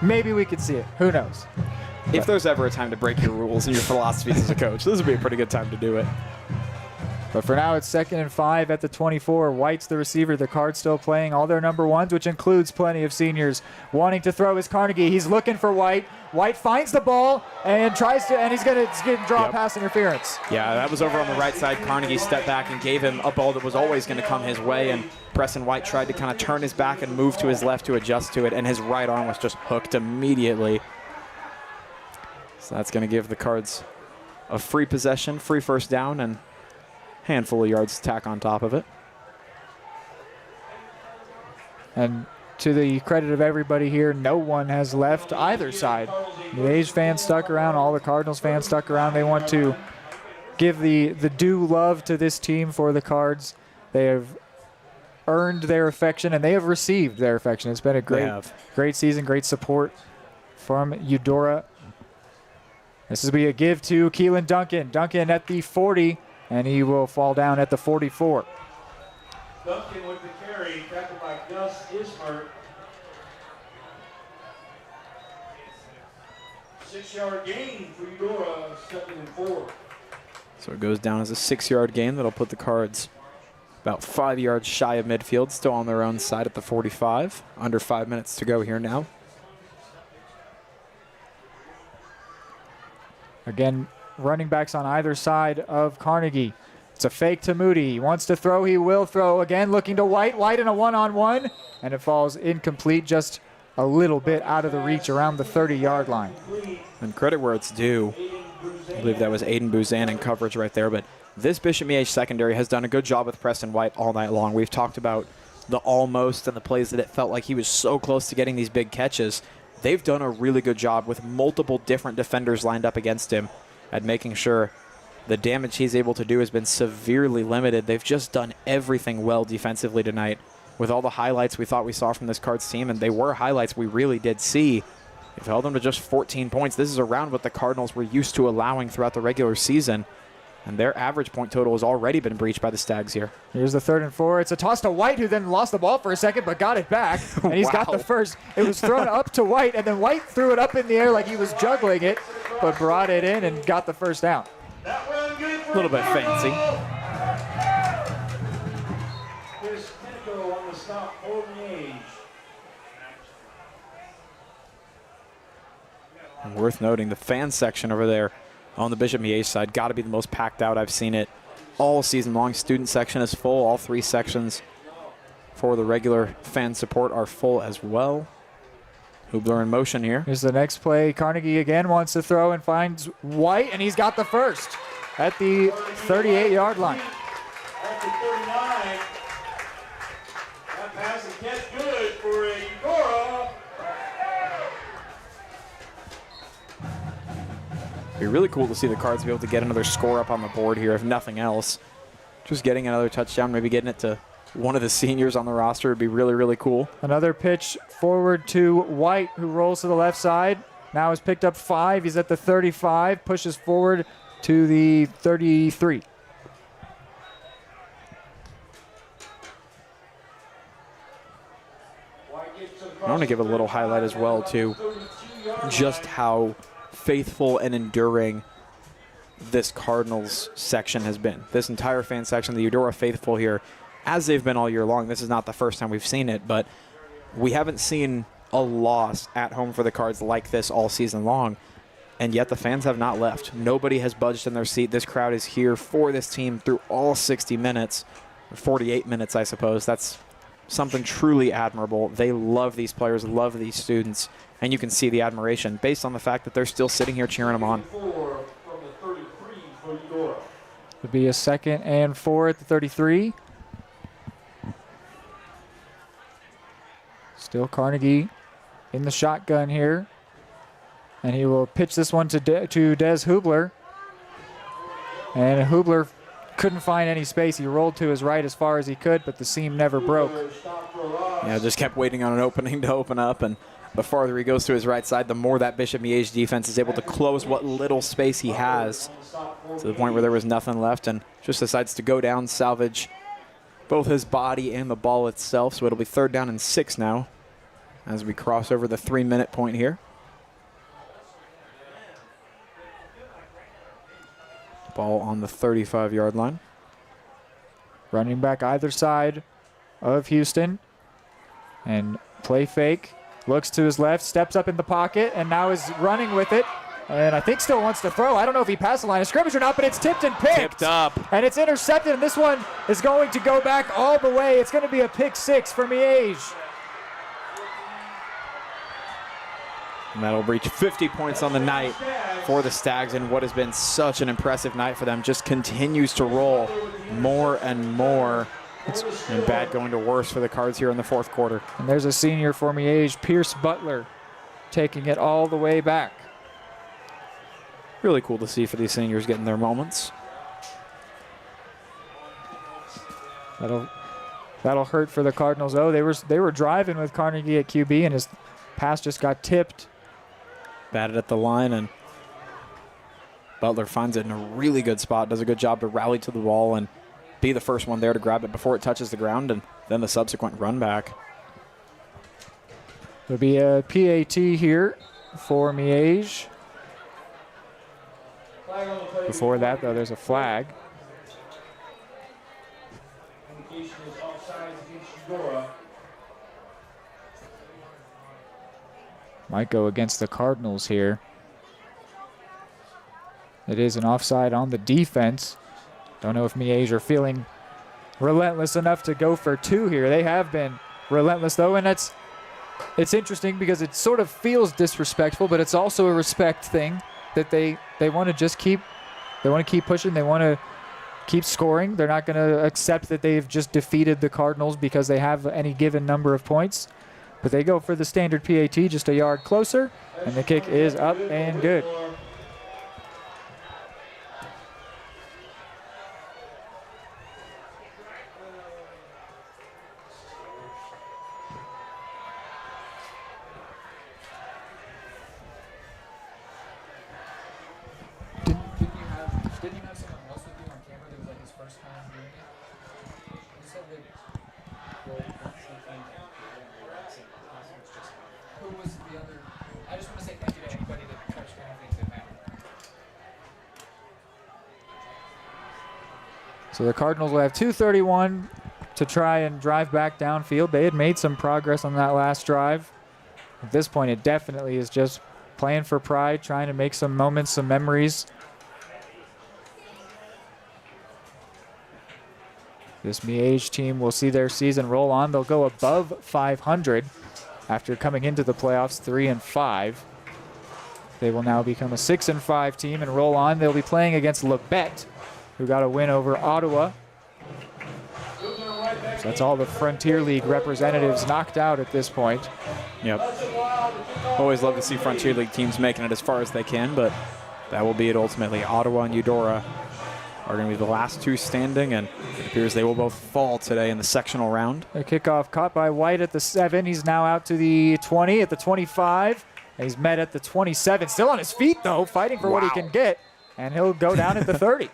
S2: Maybe we could see it. Who knows?
S11: If there's ever a time to break your rules and your philosophies as a coach, this would be a pretty good time to do it.
S2: But for now, it's 2nd and 5 at the 24. White's the receiver. The Cards still playing all their number ones, which includes plenty of seniors. Wanting to throw is Carnegie. He's looking for White. White finds the ball and he's going to draw a pass interference.
S11: Yeah, that was over on the right side. Carnegie stepped back and gave him a ball that was always going to come his way, and Preston White tried to kind of turn his back and move to his left to adjust to it, and his right arm was just hooked immediately. So that's going to give the Cards a free possession, free first down, and handful of yards to tack on top of it.
S2: And to the credit of everybody here, no one has left either side. The Miege fans stuck around, all the Cardinals fans stuck around. They want to give the due love to this team for the Cards. They have earned their affection, and they have received their affection. It's been a great season, great support from Eudora. This will be a give to Keelan Duncan. Duncan at the 40. And he will fall down at the 44.
S3: Duncan with the carry, tackled by Gus Ismert. 6-yard gain for Eudora, 2nd and 4.
S11: So it goes down as a 6-yard gain. That'll put the Cards about 5 yards shy of midfield, still on their own side at the 45. Under 5 minutes to go here now.
S2: Again, running backs on either side of Carnegie. It's a fake to Moody. He wants to throw. He will throw. Again, looking to White. White in a one-on-one. And it falls incomplete, just a little bit out of the reach around the 30-yard line.
S11: And credit where it's due. I believe that was Aiden Buzan in coverage right there. But this Bishop Miege secondary has done a good job with Preston White all night long. We've talked about the almost and the plays that it felt like he was so close to getting these big catches. They've done a really good job with multiple different defenders lined up against him at making sure the damage he's able to do has been severely limited. They've just done everything well defensively tonight with all the highlights we thought we saw from this Cards team, and they were highlights we really did see. They've held them to just 14 points. This is around what the Cardinals were used to allowing throughout the regular season, and their average point total has already been breached by the Stags here.
S2: Here's the 3rd and 4. It's a toss to White, who then lost the ball for a second but got it back, and he's got the first. It was thrown up to White, and then White threw it up in the air like he was juggling it, but brought it in and got the first down.
S11: A little bit fancy.
S3: Here's Pinnacle on the stop for Miege.
S11: And worth noting, the fan section over there on the Bishop Miege side got to be the most packed out I've seen it all season long. Student section is full, all 3 sections for the regular fan support are full as well. Hubler in motion here.
S2: Here's the next play. Carnegie again wants to throw and finds White, and he's got the first at the 38-yard line.
S3: At the 39. That pass and catch good for a Eudora.
S11: It'd be really cool to see the Cards be able to get another score up on the board here, if nothing else. Just getting another touchdown, maybe getting it to one of the seniors on the roster would be really, really cool.
S2: Another pitch forward to White, who rolls to the left side. Now has picked up 5. He's at the 35, pushes forward to the 33.
S11: I want to give a little highlight as well to just how faithful and enduring this Cardinals section has been. This entire fan section, the Eudora faithful here, as they've been all year long. This is not the first time we've seen it, but we haven't seen a loss at home for the Cards like this all season long, and yet the fans have not left. Nobody has budged in their seat. This crowd is here for this team through all 60 minutes, 48 minutes, I suppose. That's something truly admirable. They love these players, love these students, and you can see the admiration based on the fact that they're still sitting here cheering them on.
S2: Would be a 2nd and 4 at the 33. Still Carnegie in the shotgun here. And he will pitch this one to Des Hubler. And Hubler couldn't find any space. He rolled to his right as far as he could, but the seam never broke.
S11: Yeah, just kept waiting on an opening to open up, and the farther he goes to his right side, the more that Bishop Miege defense is able to close what little space he has to the point where there was nothing left, and just decides to go down, salvage both his body and the ball itself. So it'll be 3rd down and 6 now as we cross over the 3-minute point here. Ball on the 35-yard line.
S2: Running back either side of Houston. And play fake. Looks to his left, steps up in the pocket, and now is running with it. And I think still wants to throw. I don't know if he passed the line of scrimmage or not, but it's tipped and picked.
S11: Tipped up.
S2: And it's intercepted, and this one is going to go back all the way. It's going to be a pick 6 for Miege.
S11: And that'll reach 50 points on the night for the Stags, and what has been such an impressive night for them just continues to roll more and more. And bad going to worse for the Cards here in the 4th quarter.
S2: And there's a senior for Miege, Pierce Butler, taking it all the way back.
S11: Really cool to see for these seniors getting their moments.
S2: That'll hurt for the Cardinals. Oh, they were driving with Carnegie at QB, and his pass just got tipped.
S11: Batted at the line, and Butler finds it in a really good spot. Does a good job to rally to the ball and be the first one there to grab it before it touches the ground, and then the subsequent run back.
S2: There'll be a PAT here for Miege. Before that, though, there's a flag.
S3: Indication is offside against Eudora.
S2: Might go against the Cardinals here. It is an offside on the defense. Don't know if Miege are feeling relentless enough to go for 2 here. They have been relentless, though, and it's interesting because it sort of feels disrespectful, but it's also a respect thing that they want to just keep pushing. They want to keep scoring. They're not going to accept that they've just defeated the Cardinals because they have any given number of points. But they go for the standard PAT just a yard closer, and the kick is up and good. Didn't you have someone else with you on camera that was like his first time doing it? You said that. Who was the other? I just want to say thank you to anybody that touched anything that mattered. So the Cardinals will have 2:31 to try and drive back downfield. They had made some progress on that last drive. At this point, it definitely is just playing for pride, trying to make some moments, some memories. This Miege team will see their season roll on. They'll go above 500 after coming into the playoffs 3-5. They will now become a 6-5 team and roll on. They'll be playing against Labette, who got a win over Ottawa. So that's all the Frontier League representatives knocked out at this point.
S11: Yep. Always love to see Frontier League teams making it as far as they can, but that will be it ultimately. Ottawa and Eudora are going to be the last two standing, and it appears they will both fall today in the sectional round.
S2: A kickoff caught by White at the 7. He's now out to the 20, at the 25. And he's met at the 27. Still on his feet, though, fighting for what he can get. And he'll go down at the 30.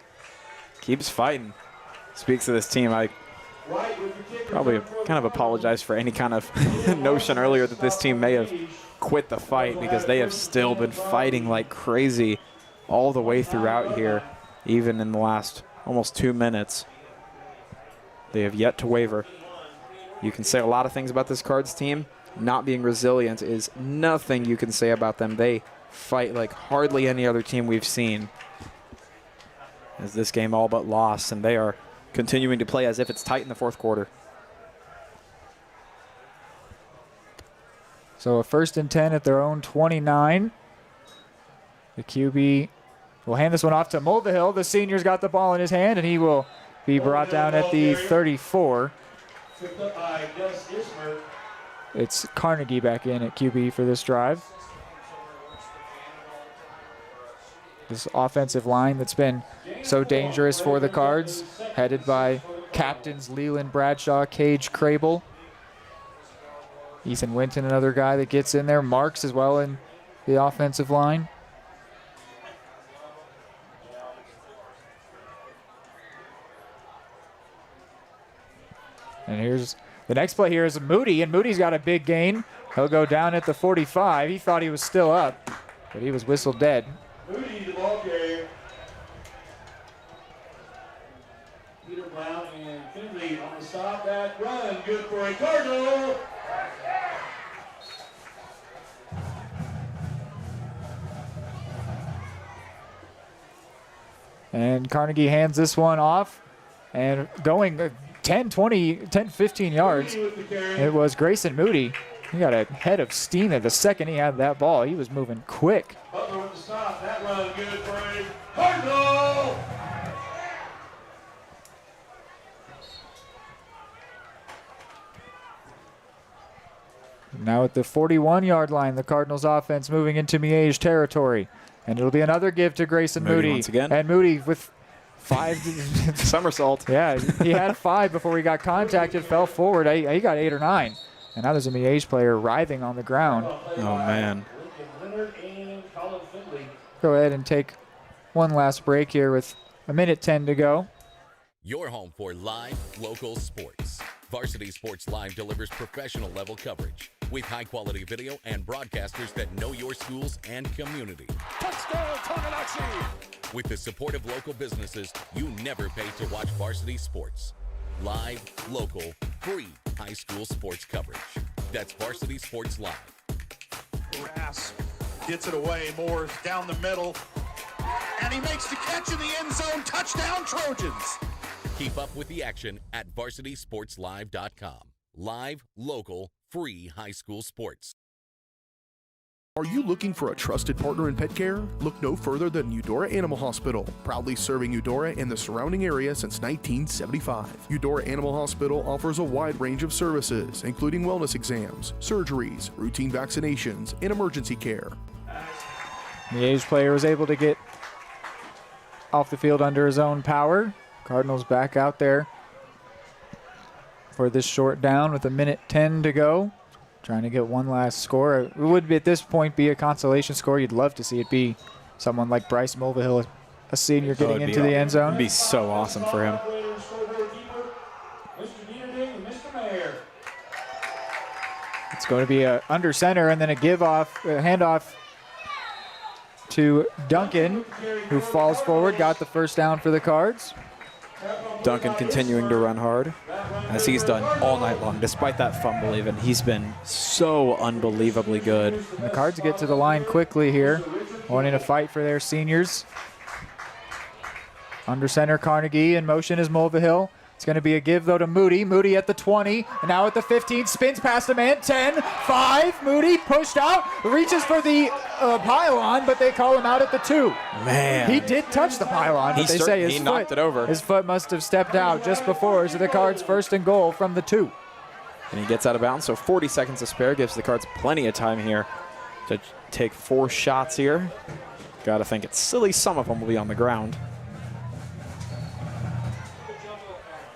S11: Keeps fighting. Speaks to this team. I probably kind of apologize for any kind of notion earlier that this team may have quit the fight, because they have still been fighting like crazy all the way throughout here, even in the last almost 2 minutes. They have yet to waver. You can say a lot of things about this Cards team. Not being resilient is nothing you can say about them. They fight like hardly any other team we've seen. As this game all but lost, and they are continuing to play as if it's tight in the fourth quarter.
S2: So a 1st and 10 at their own 29. The QB will hand this one off to Mulvihill. The senior's got the ball in his hand, and he will be brought down at the 34. It's Carnegie back in at QB for this drive. This offensive line that's been so dangerous for the Cards, headed by captains Leland Bradshaw, Cage Crable. Ethan Winton, another guy that gets in there. Marks as well in the offensive line. And here's the next play here is Moody, and Moody's got a big gain. He'll go down at the 45. He thought he was still up, but he was whistled dead.
S3: Moody, the ball carrier. Peter Brown and Finley on the stop. That run, good for a Cardinal.
S2: And Carnegie hands this one off, and going 10, 20, 10, 15 yards. It was Grayson Moody. He got a head of steam at the second he had that ball. He was moving quick.
S3: Butler with the stop. That run, good for a Cardinal.
S2: Now at the 41-yard line, the Cardinals offense moving into Miege territory. And it'll be another give to Grayson Moody.
S11: Once again.
S2: And Moody with 5.
S11: Somersault.
S2: Yeah, he had 5 before he got contacted, fell forward. He got 8 or 9. And now there's a Miege player writhing on the ground.
S11: Oh, man.
S2: Go ahead and take one last break here with 1:10 to go.
S1: Your home for live, local sports. Varsity Sports Live delivers professional level coverage with high-quality video and broadcasters that know your schools and community.
S19: Touchdown, Tonganoxie!
S1: With the support of local businesses, you never pay to watch varsity sports. Live, local, free high school sports coverage. That's Varsity Sports Live.
S7: Grass gets it away. Moore's down the middle. And he makes the catch in the end zone. Touchdown, Trojans.
S1: Keep up with the action at varsitysportslive.com. Live, local, free high school sports.
S6: Are you looking for a trusted partner in pet care? Look no further than Eudora Animal Hospital, proudly serving Eudora and the surrounding area since 1975. Eudora Animal Hospital offers a wide range of services, including wellness exams, surgeries, routine vaccinations, and emergency care.
S2: The Miege player was able to get off the field under his own power. Cardinals back out there for this short down with 1:10 to go. Trying to get one last score. It would be, at this point, be a consolation score. You'd love to see it be someone like Bryce Mulvihill, a senior, getting into the end zone.
S11: It'd be so awesome for him.
S2: It's going to be a under center and then a handoff to Duncan, who falls forward, got the first down for the Cards.
S11: Duncan continuing to run hard, as he's done all night long, despite that fumble even. He's been so unbelievably good.
S2: And the Cards get to the line quickly here, wanting to fight for their seniors. Under center, Carnegie. In motion is Mulvihill. It's going to be a give, though, to Moody. Moody at the 20, and now at the 15, spins past a man, 10, 5. Moody pushed out, reaches for the pylon, but they call him out at the 2.
S11: Man.
S2: He did touch the pylon, but they say
S11: he knocked it over.
S2: His foot must have stepped out just before, so the Cards first and goal from the 2.
S11: And he gets out of bounds, so 40 seconds to spare. Gives the Cards plenty of time here to take 4 shots here. Got to think it's silly. Some of them will be on the ground.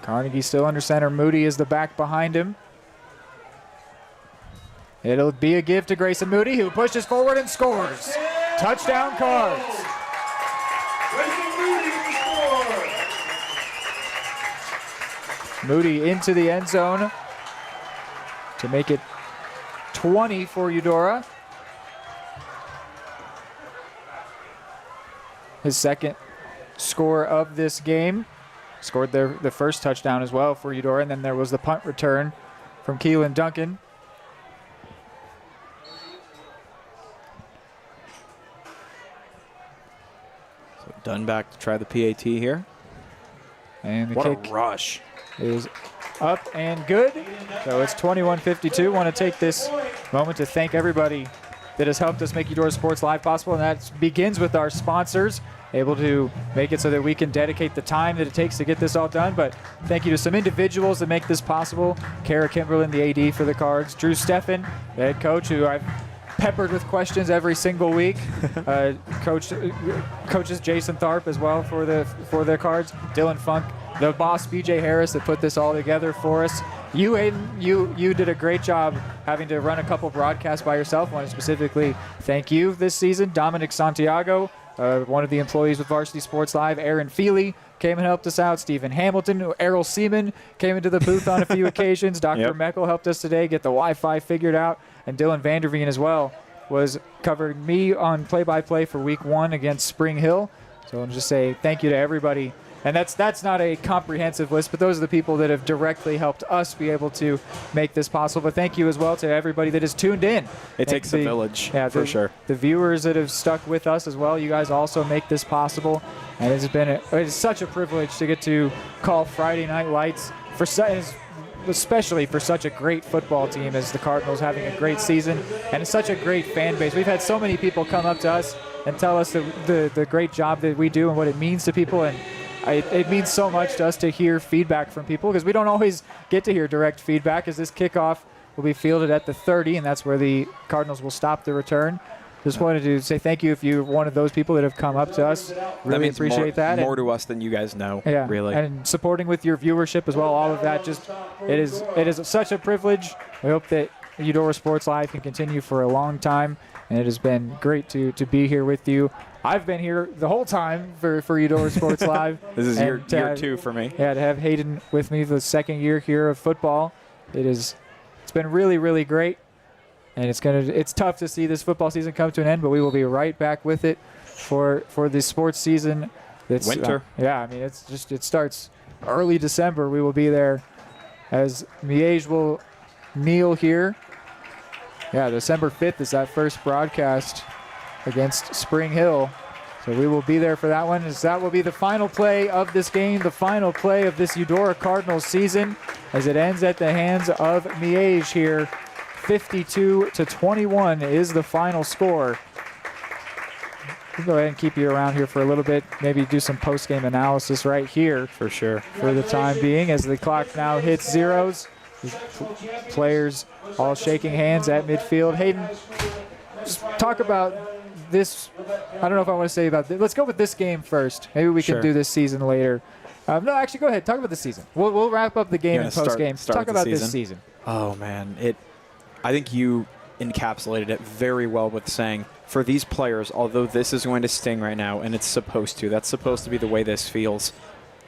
S2: Carnegie still under center. Moody is the back behind him. It'll be a give to Grayson Moody, who pushes forward and scores. Touchdown, Cards. Moody into the end zone to make it 20 for Eudora. His second score of this game. Scored the first touchdown as well for Eudora, and then there was the punt return from Keelan Duncan.
S11: So Dunback to try the PAT here.
S2: And the
S11: what
S2: kick
S11: a rush.
S2: Is up and good. So it's 21-52. Want to take this moment to thank everybody that has helped us make Eudora Sports Live possible, and that begins with our sponsors, able to make it so that we can dedicate the time that it takes to get this all done. But thank you to some individuals that make this possible. Kara Kimberlin, the AD for the Cards. Drew Steffen, the head coach, who I've peppered with questions every single week. Coaches Jason Tharp as well for their Cards. Dylan Funk, the boss BJ Harris that put this all together for us. You, Hayden, you did a great job having to run a couple broadcasts by yourself. I want to specifically thank you this season. Dominic Santiago, one of the employees with Varsity Sports Live. Aaron Feely came and helped us out. Stephen Hamilton, Errol Seaman came into the booth on a few occasions. Dr. Meckel helped us today get the Wi-Fi figured out. And Dylan Vanderveen as well was covering me on play-by-play for week 1 against Spring Hill. So I'll just say thank you to everybody. And that's not a comprehensive list, but those are the people that have directly helped us be able to make this possible. But thank you as well to everybody that has tuned in.
S11: It takes a village, for sure.
S2: The viewers that have stuck with us as well. You guys also make this possible. And it's such a privilege to get to call Friday Night Lights, especially for such a great football team as the Cardinals, having a great season. And it's such a great fan base. We've had so many people come up to us and tell us the great job that we do and what it means to people. And it means so much to us to hear feedback from people, because we don't always get to hear direct feedback, as this kickoff will be fielded at the 30, and that's where the Cardinals will stop the return. Just wanted to say thank you if you're one of those people that have come up to us. Really appreciate that.
S11: More to us than you guys know, really.
S2: And supporting with your viewership as well, all of that. It is such a privilege. We hope that Eudora Sports Live can continue for a long time, and it has been great to be here with you. I've been here the whole time for Eudora Sports Live.
S11: This is year 2 for me.
S2: Yeah, to have Hayden with me the second year here of football. It's been really, really great. And it's tough to see this football season come to an end, but we will be right back with it for the sports season.
S11: Winter.
S2: It starts early December. We will be there as Miege will kneel here. Yeah, December 5th is that first broadcast against Spring Hill. So we will be there for that one, as that will be the final play of this game, the final play of this Eudora Cardinals season, as it ends at the hands of Miege here. 52-21 is the final score. We'll go ahead and keep you around here for a little bit, maybe do some post-game analysis right here.
S11: For sure.
S2: For the time being, as the clock now hits zeros. Players all shaking hands at midfield. Hayden, just talk about this. I don't know if I want to say about this. Let's go with this game first. Maybe we can do this season later. No, actually, go ahead. Talk about the season. We'll wrap up the game and post-game. Talk about this season.
S11: Oh, man. I think you encapsulated it very well with saying, for these players, although this is going to sting right now, and it's supposed to, that's supposed to be the way this feels,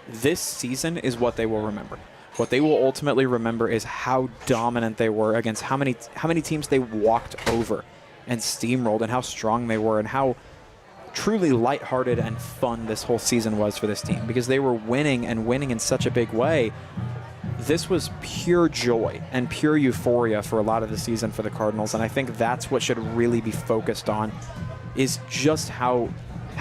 S11: this season is what they will remember. What they will ultimately remember is how dominant they were against how many teams they walked over and steamrolled, and how strong they were, and how truly lighthearted and fun this whole season was for this team, because they were winning and winning in such a big way. This was pure joy and pure euphoria for a lot of the season for the Cardinals, and I think that's what should really be focused on, is just how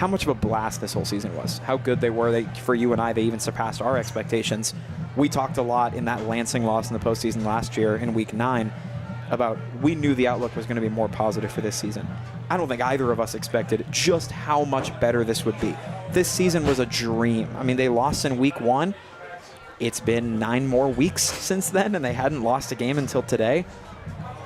S11: much of a blast this whole season was, how good they were. For you and I, they even surpassed our expectations. We talked a lot in that Lansing loss in the postseason last year in Week 9 about we knew the outlook was going to be more positive for this season. I don't think either of us expected just how much better this would be. This season was a dream. I mean, they lost in Week 1. It's been 9 more weeks since then, and they hadn't lost a game until today.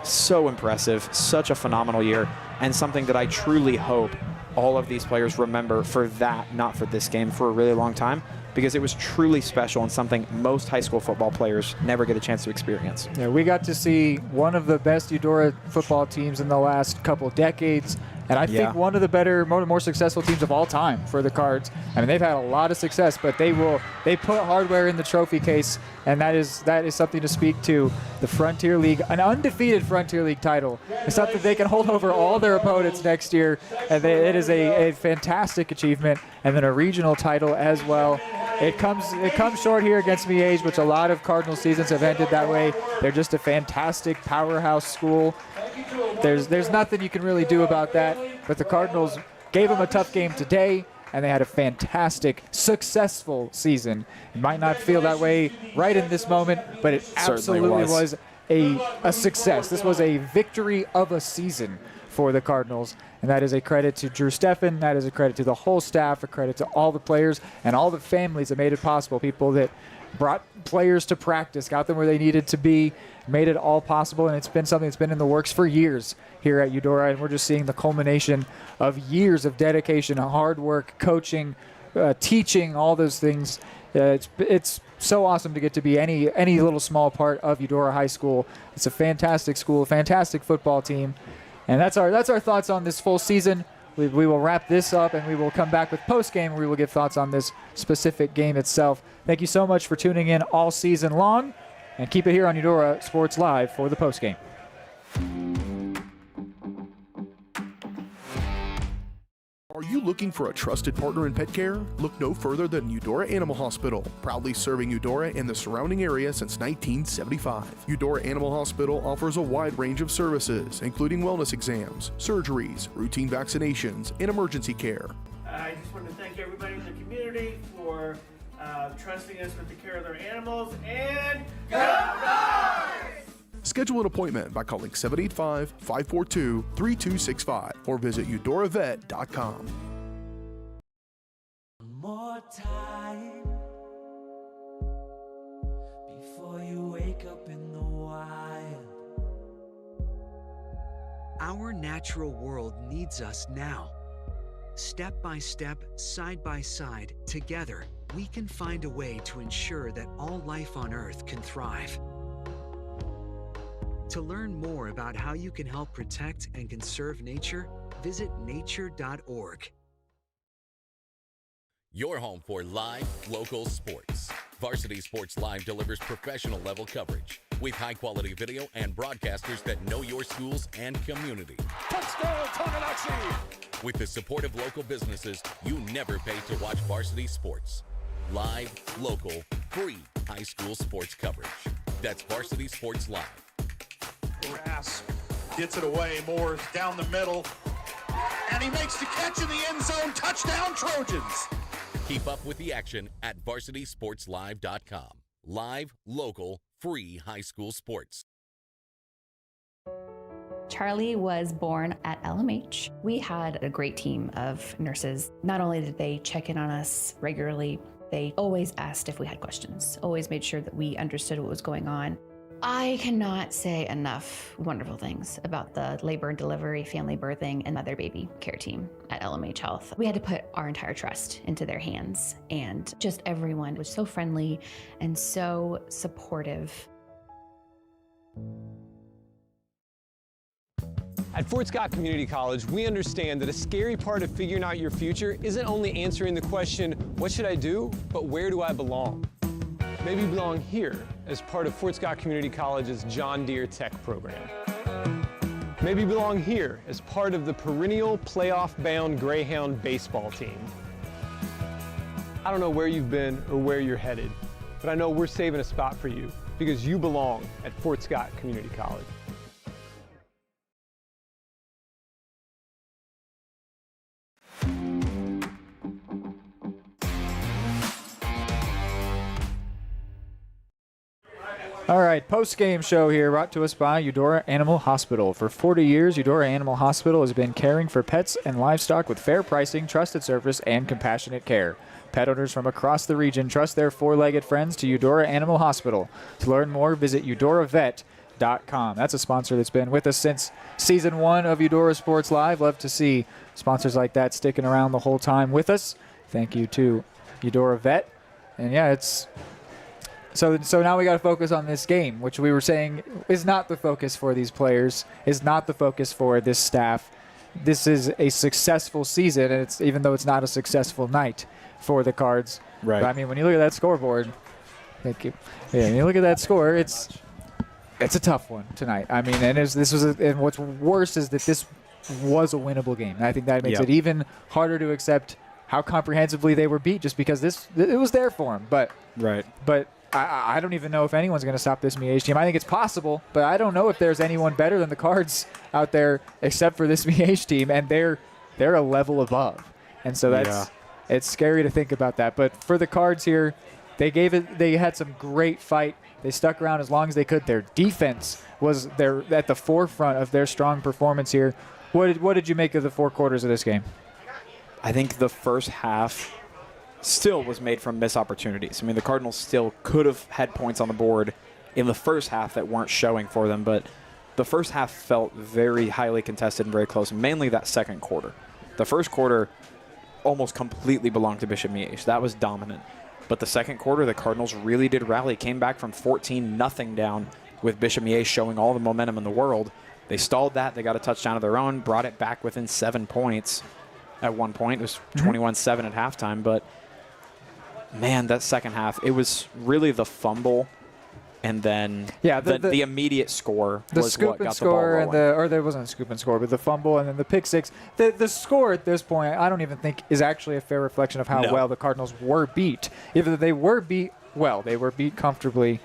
S11: So impressive, such a phenomenal year, and something that I truly hope all of these players remember for that, not for this game, for a really long time, because it was truly special and something most high school football players never get a chance to experience.
S2: Yeah, we got to see one of the best Eudora football teams in the last couple decades, and I think one of the better, more successful teams of all time for the Cards. I mean, they've had a lot of success, but they put hardware in the trophy case, and that is something to speak to. The Frontier League, an undefeated Frontier League title, is something they can hold over all their opponents next year, and it is a fantastic achievement. And then a regional title as well. It comes short here against Miege, which a lot of Cardinal seasons have ended that way. They're just a fantastic powerhouse school. There's nothing you can really do about that. But the Cardinals gave them a tough game today, and they had a fantastic, successful season. It might not feel that way right in this moment, but it absolutely was a success. This was a victory of a season for the Cardinals, and that is a credit to Drew Steffen, that is a credit to the whole staff, a credit to all the players and all the families that made it possible, people that brought players to practice, got them where they needed to be, made it all possible, and it's been something that's been in the works for years here at Eudora, and we're just seeing the culmination of years of dedication, hard work, coaching, teaching, all those things. It's so awesome to get to be any little small part of Eudora High School. It's a fantastic school, a fantastic football team. And that's our thoughts on this full season. We will wrap this up, and we will come back with post-game where we will give thoughts on this specific game itself. Thank you so much for tuning in all season long, and keep it here on Eudora Sports Live for the post-game.
S6: Are you looking for a trusted partner in pet care? Look no further than Eudora Animal Hospital, proudly serving Eudora and the surrounding area since 1975. Eudora Animal Hospital offers a wide range of services, including wellness exams, surgeries, routine vaccinations, and emergency care.
S3: I just want to thank everybody in the community for trusting us with the care of their animals, and go Dogs!
S6: Schedule an appointment by calling 785-542-3265 or visit eudoravet.com.
S4: More time before you wake up in the wild.
S8: Our natural world needs us now. Step by step, side by side, together, we can find a way to ensure that all life on Earth can thrive. To learn more about how you can help protect and conserve nature, visit nature.org.
S1: Your home for live, local sports. Varsity Sports Live delivers professional level coverage with high-quality video and broadcasters that know your schools and community.
S19: Touchdown, Tonganoxie!
S1: With the support of local businesses, you never pay to watch varsity sports. Live, local, free high school sports coverage. That's Varsity Sports Live.
S7: Grass gets it away. Moore's down the middle, and he makes the catch in the end zone. Touchdown, Trojans!
S1: Keep up with the action at varsitysportslive.com. Live, local, free high school sports.
S13: Charlie was born at LMH. We had a great team of nurses. Not only did they check in on us regularly, they always asked if we had questions, always made sure that we understood what was going on. I cannot say enough wonderful things about the labor and delivery, family birthing, and mother-baby care team at LMH Health. We had to put our entire trust into their hands, and just everyone was so friendly and so supportive.
S5: At Fort Scott Community College, we understand that a scary part of figuring out your future isn't only answering the question, what should I do, but where do I belong? Maybe you belong here as part of Fort Scott Community College's John Deere Tech program. Maybe you belong here as part of the perennial playoff-bound Greyhound baseball team. I don't know where you've been or where you're headed, but I know we're saving a spot for you because you belong at Fort Scott Community College.
S2: All right, post-game show here brought to us by Eudora Animal Hospital. For 40 years, Eudora Animal Hospital has been caring for pets and livestock with fair pricing, trusted service, and compassionate care. Pet owners from across the region trust their four-legged friends to Eudora Animal Hospital. To learn more, visit eudoravet.com. That's a sponsor that's been with us since Season 1 of Eudora Sports Live. Love to see sponsors like that sticking around the whole time with us. Thank you to Eudora Vet. And yeah, it's... So now we got to focus on this game, which we were saying is not the focus for these players, is not the focus for this staff. This is a successful season, and it's even though it's not a successful night for the Cards.
S11: Right.
S2: But, I mean, when you look at that scoreboard, thank you. Yeah, when you look at that score, it's a tough one tonight. I mean, and what's worse is that this was a winnable game. And I think that makes it even harder to accept how comprehensively they were beat, just because it was there for them. But I don't even know if anyone's going to stop this Miege team. I think it's possible, but I don't know if there's anyone better than the Cards out there except for this Miege team, and they're a level above. And so it's scary to think about that. But for the Cards here, they had some great fight. They stuck around as long as they could. Their defense was at the forefront of their strong performance here. What did you make of the 4 quarters of this game?
S11: I think the first half still was made from missed opportunities. I mean, the Cardinals still could have had points on the board in the first half that weren't showing for them, but the first half felt very highly contested and very close, mainly that second quarter. The first quarter almost completely belonged to Bishop Miege. That was dominant. But the second quarter, the Cardinals really did rally, came back from 14-0 down with Bishop Miege showing all the momentum in the world. They stalled that. They got a touchdown of their own, brought it back within 7 points at one point. It was 21-7 at halftime, but man, that second half, it was really the fumble and then the immediate score was what got the ball rolling.
S2: Or there wasn't a scoop and score, but the fumble and then the pick six. The score at this point, I don't even think is actually a fair reflection of how well the Cardinals were beat. Even though they were beat well, they were beat comfortably.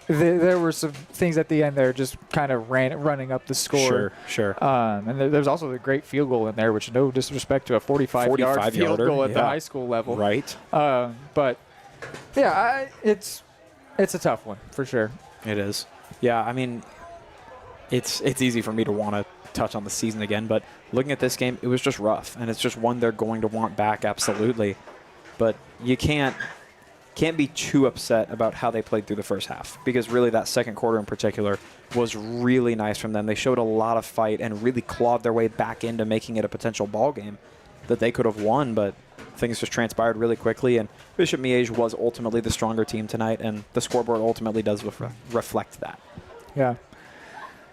S2: There were some things at the end there just kind of running up the score.
S11: Sure.
S2: And there's also the great field goal in there, which no disrespect to a 45-yard field goal at the high school level.
S11: Right.
S2: But, yeah, it's a tough one for sure.
S11: It is. Yeah, I mean, it's easy for me to want to touch on the season again, but looking at this game, it was just rough, and it's just one they're going to want back, absolutely. But you can't be too upset about how they played through the first half, because really that second quarter in particular was really nice from them. They showed a lot of fight and really clawed their way back into making it a potential ball game that they could have won, but things just transpired really quickly, and Bishop Miege was ultimately the stronger team tonight, and the scoreboard ultimately does reflect that.
S2: Yeah.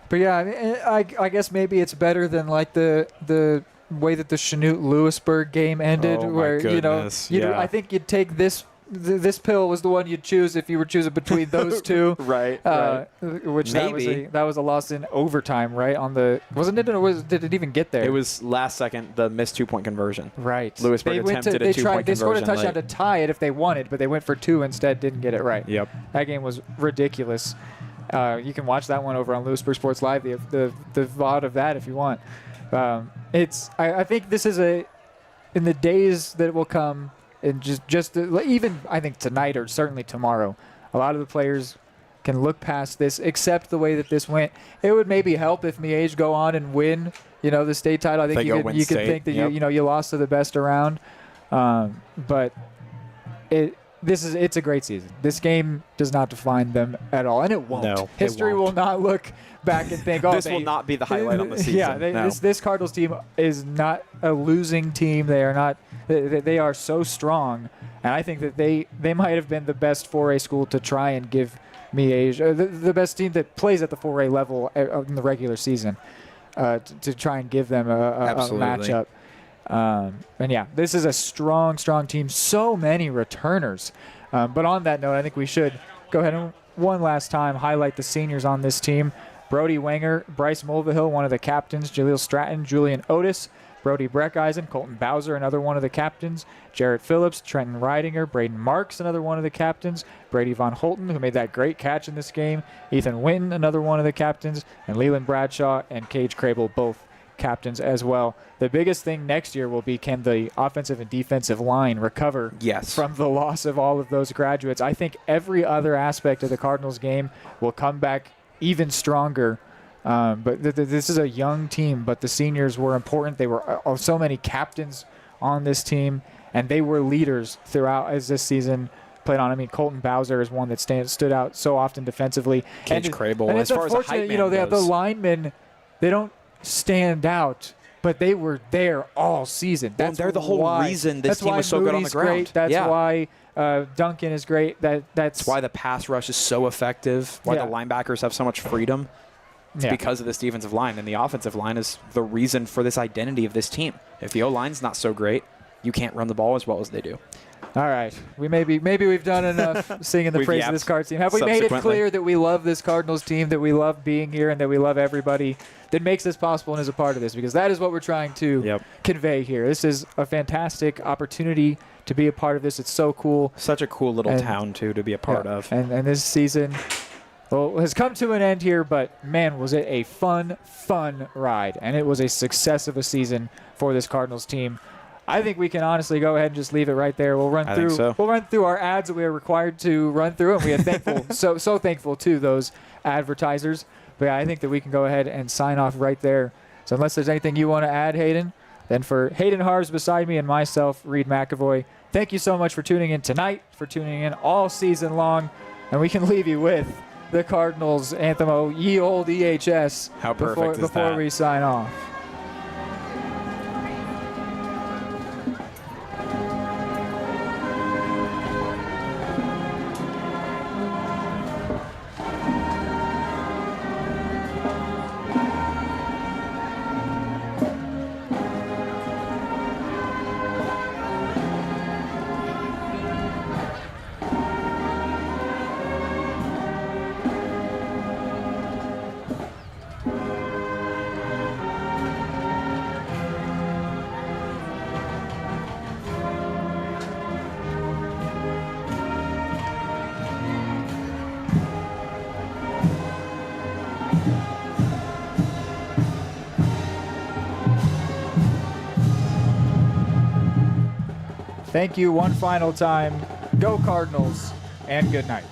S2: But yeah, I guess maybe it's better than like the way that the Chanute-Lewisburg game ended, where I think you'd take this pill was the one you'd choose if you were choosing between those two.
S11: Right.
S2: Which that was a loss in overtime, right? Wasn't it? Or did it even get there?
S11: It was last second, the missed 2-point conversion.
S2: Right.
S11: Lewisburg attempted a 2-point conversion.
S2: They scored a touchdown to tie it if they wanted, but they went for 2 instead, didn't get it right.
S11: Yep.
S2: That game was ridiculous. You can watch that one over on Lewisburg Sports Live, the VOD of that if you want. I think this is in the days that will come. And even I think tonight or certainly tomorrow, a lot of the players can look past this, accept the way that this went. It would maybe help if Miege go on and win, the state title. I think you could think that you lost to the best around, but it's a great season. This game does not define them at all, and it won't.
S11: No,
S2: History will not look back and think,
S11: this will not be the highlight on the season.
S2: Yeah, this Cardinals team is not a losing team. They are not. They are so strong, and I think that they might have been the best 4A school to try and give Miege, the best team that plays at the 4A level in the regular season, to try and give them a matchup. And yeah, this is a strong team. So many returners. But on that note, I think we should go ahead and one last time highlight the seniors on this team. Brody Wenger, Bryce Mulvihill, one of the captains, Jaleel Stratton, Julian Otis, Brody Breckeisen, Colton Bowser, another one of the captains, Jarrett Phillips, Trenton Ridinger, Braden Marks, another one of the captains, Brady Von Holton, who made that great catch in this game, Ethan Winton, another one of the captains, and Leland Bradshaw and Cage Crable, both captains as well. The biggest thing next year will be, can the offensive and defensive line recover from the loss of all of those graduates? I think every other aspect of the Cardinals game will come back even stronger. But this is a young team, but the seniors were important. They were so many captains on this team, and they were leaders throughout as this season played on. I mean, Colton Bowser is one that stood out so often defensively.
S11: Cage Crable,
S2: and
S11: as
S2: it's
S11: far as a hype
S2: unfortunate,
S11: man
S2: they have the
S11: goes.
S2: linemen, they don't stand out, but they were there all season.
S11: Well, they're the whole reason this team was so good on the ground.
S2: Great. That's why Duncan is great. That's
S11: why the pass rush is so effective, why the linebackers have so much freedom. It's because of this defensive line, and the offensive line is the reason for this identity of this team. If the O-line's not so great, you can't run the ball as well as they do.
S2: All right. Maybe we've done enough singing the praise of this Cards team. Have we made it clear that we love this Cardinals team, that we love being here, and that we love everybody that makes this possible and is a part of this? Because that is what we're trying to convey here. This is a fantastic opportunity to be a part of this. It's so cool.
S11: Such a cool little town, too, to be a part of.
S2: And this season has come to an end here, but, man, was it a fun ride. And it was a success of a season for this Cardinals team. I think we can honestly go ahead and just leave it right there. We'll run through our ads that we are required to run through, and we are thankful, so thankful to those advertisers. But yeah, I think that we can go ahead and sign off right there. So unless there's anything you want to add, Hayden, then for Hayden Harves beside me and myself, Reed McAvoy, thank you so much for tuning in tonight, for tuning in all season long, and we can leave you with the Cardinals anthem, "Oh Ye Old EHS."
S11: How perfect is that?
S2: Before we sign off. Thank you one final time. Go Cardinals, and good night.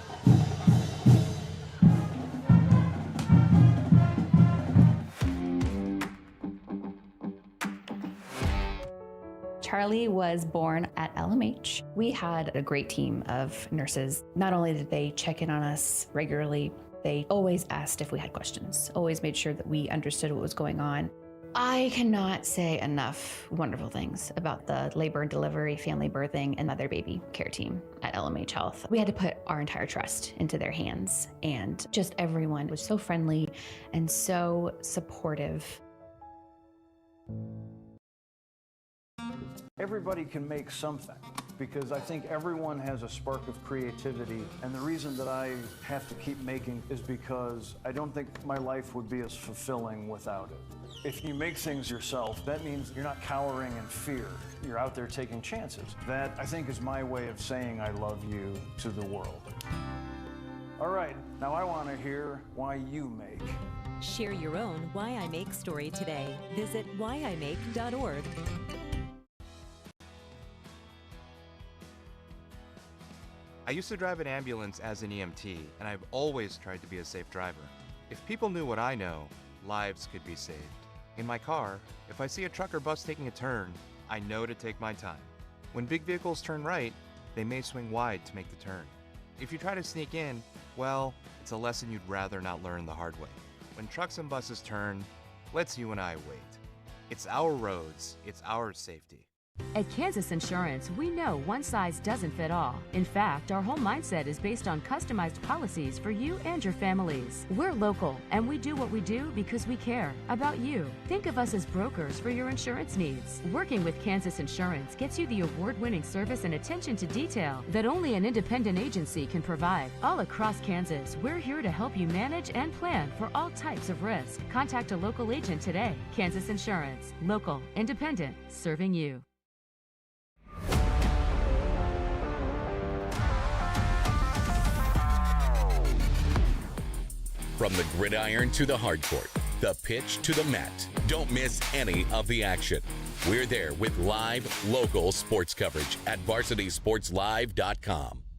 S13: Charlie was born at LMH. We had a great team of nurses. Not only did they check in on us regularly, they always asked if we had questions, always made sure that we understood what was going on. I cannot say enough wonderful things about the labor and delivery, family birthing, and mother baby care team at LMH Health. We had to put our entire trust into their hands, and just everyone was so friendly and so supportive.
S9: Everybody can make something, because I think everyone has a spark of creativity, and the reason that I have to keep making is because I don't think my life would be as fulfilling without it. If you make things yourself, that means you're not cowering in fear. You're out there taking chances. That, I think, is my way of saying I love you to the world. All right, now I want to hear why you make.
S10: Share your own Why I Make story today. Visit whyimake.org.
S17: I used to drive an ambulance as an EMT, and I've always tried to be a safe driver. If people knew what I know, lives could be saved. In my car, if I see a truck or bus taking a turn, I know to take my time. When big vehicles turn right, they may swing wide to make the turn. If you try to sneak in, well, it's a lesson you'd rather not learn the hard way. When trucks and buses turn, let's you and I wait. It's our roads, it's our safety.
S12: At Kansas Insurance, we know one size doesn't fit all. In fact, our whole mindset is based on customized policies for you and your families. We're local, and we do what we do because we care about you. Think of us as brokers for your insurance needs. Working with Kansas Insurance gets you the award-winning service and attention to detail that only an independent agency can provide. All across Kansas, we're here to help you manage and plan for all types of risk. Contact a local agent today. Kansas Insurance. Local, independent, serving you.
S1: From the gridiron to the hard court, the pitch to the mat. Don't miss any of the action. We're there with live, local sports coverage at VarsitySportsLive.com.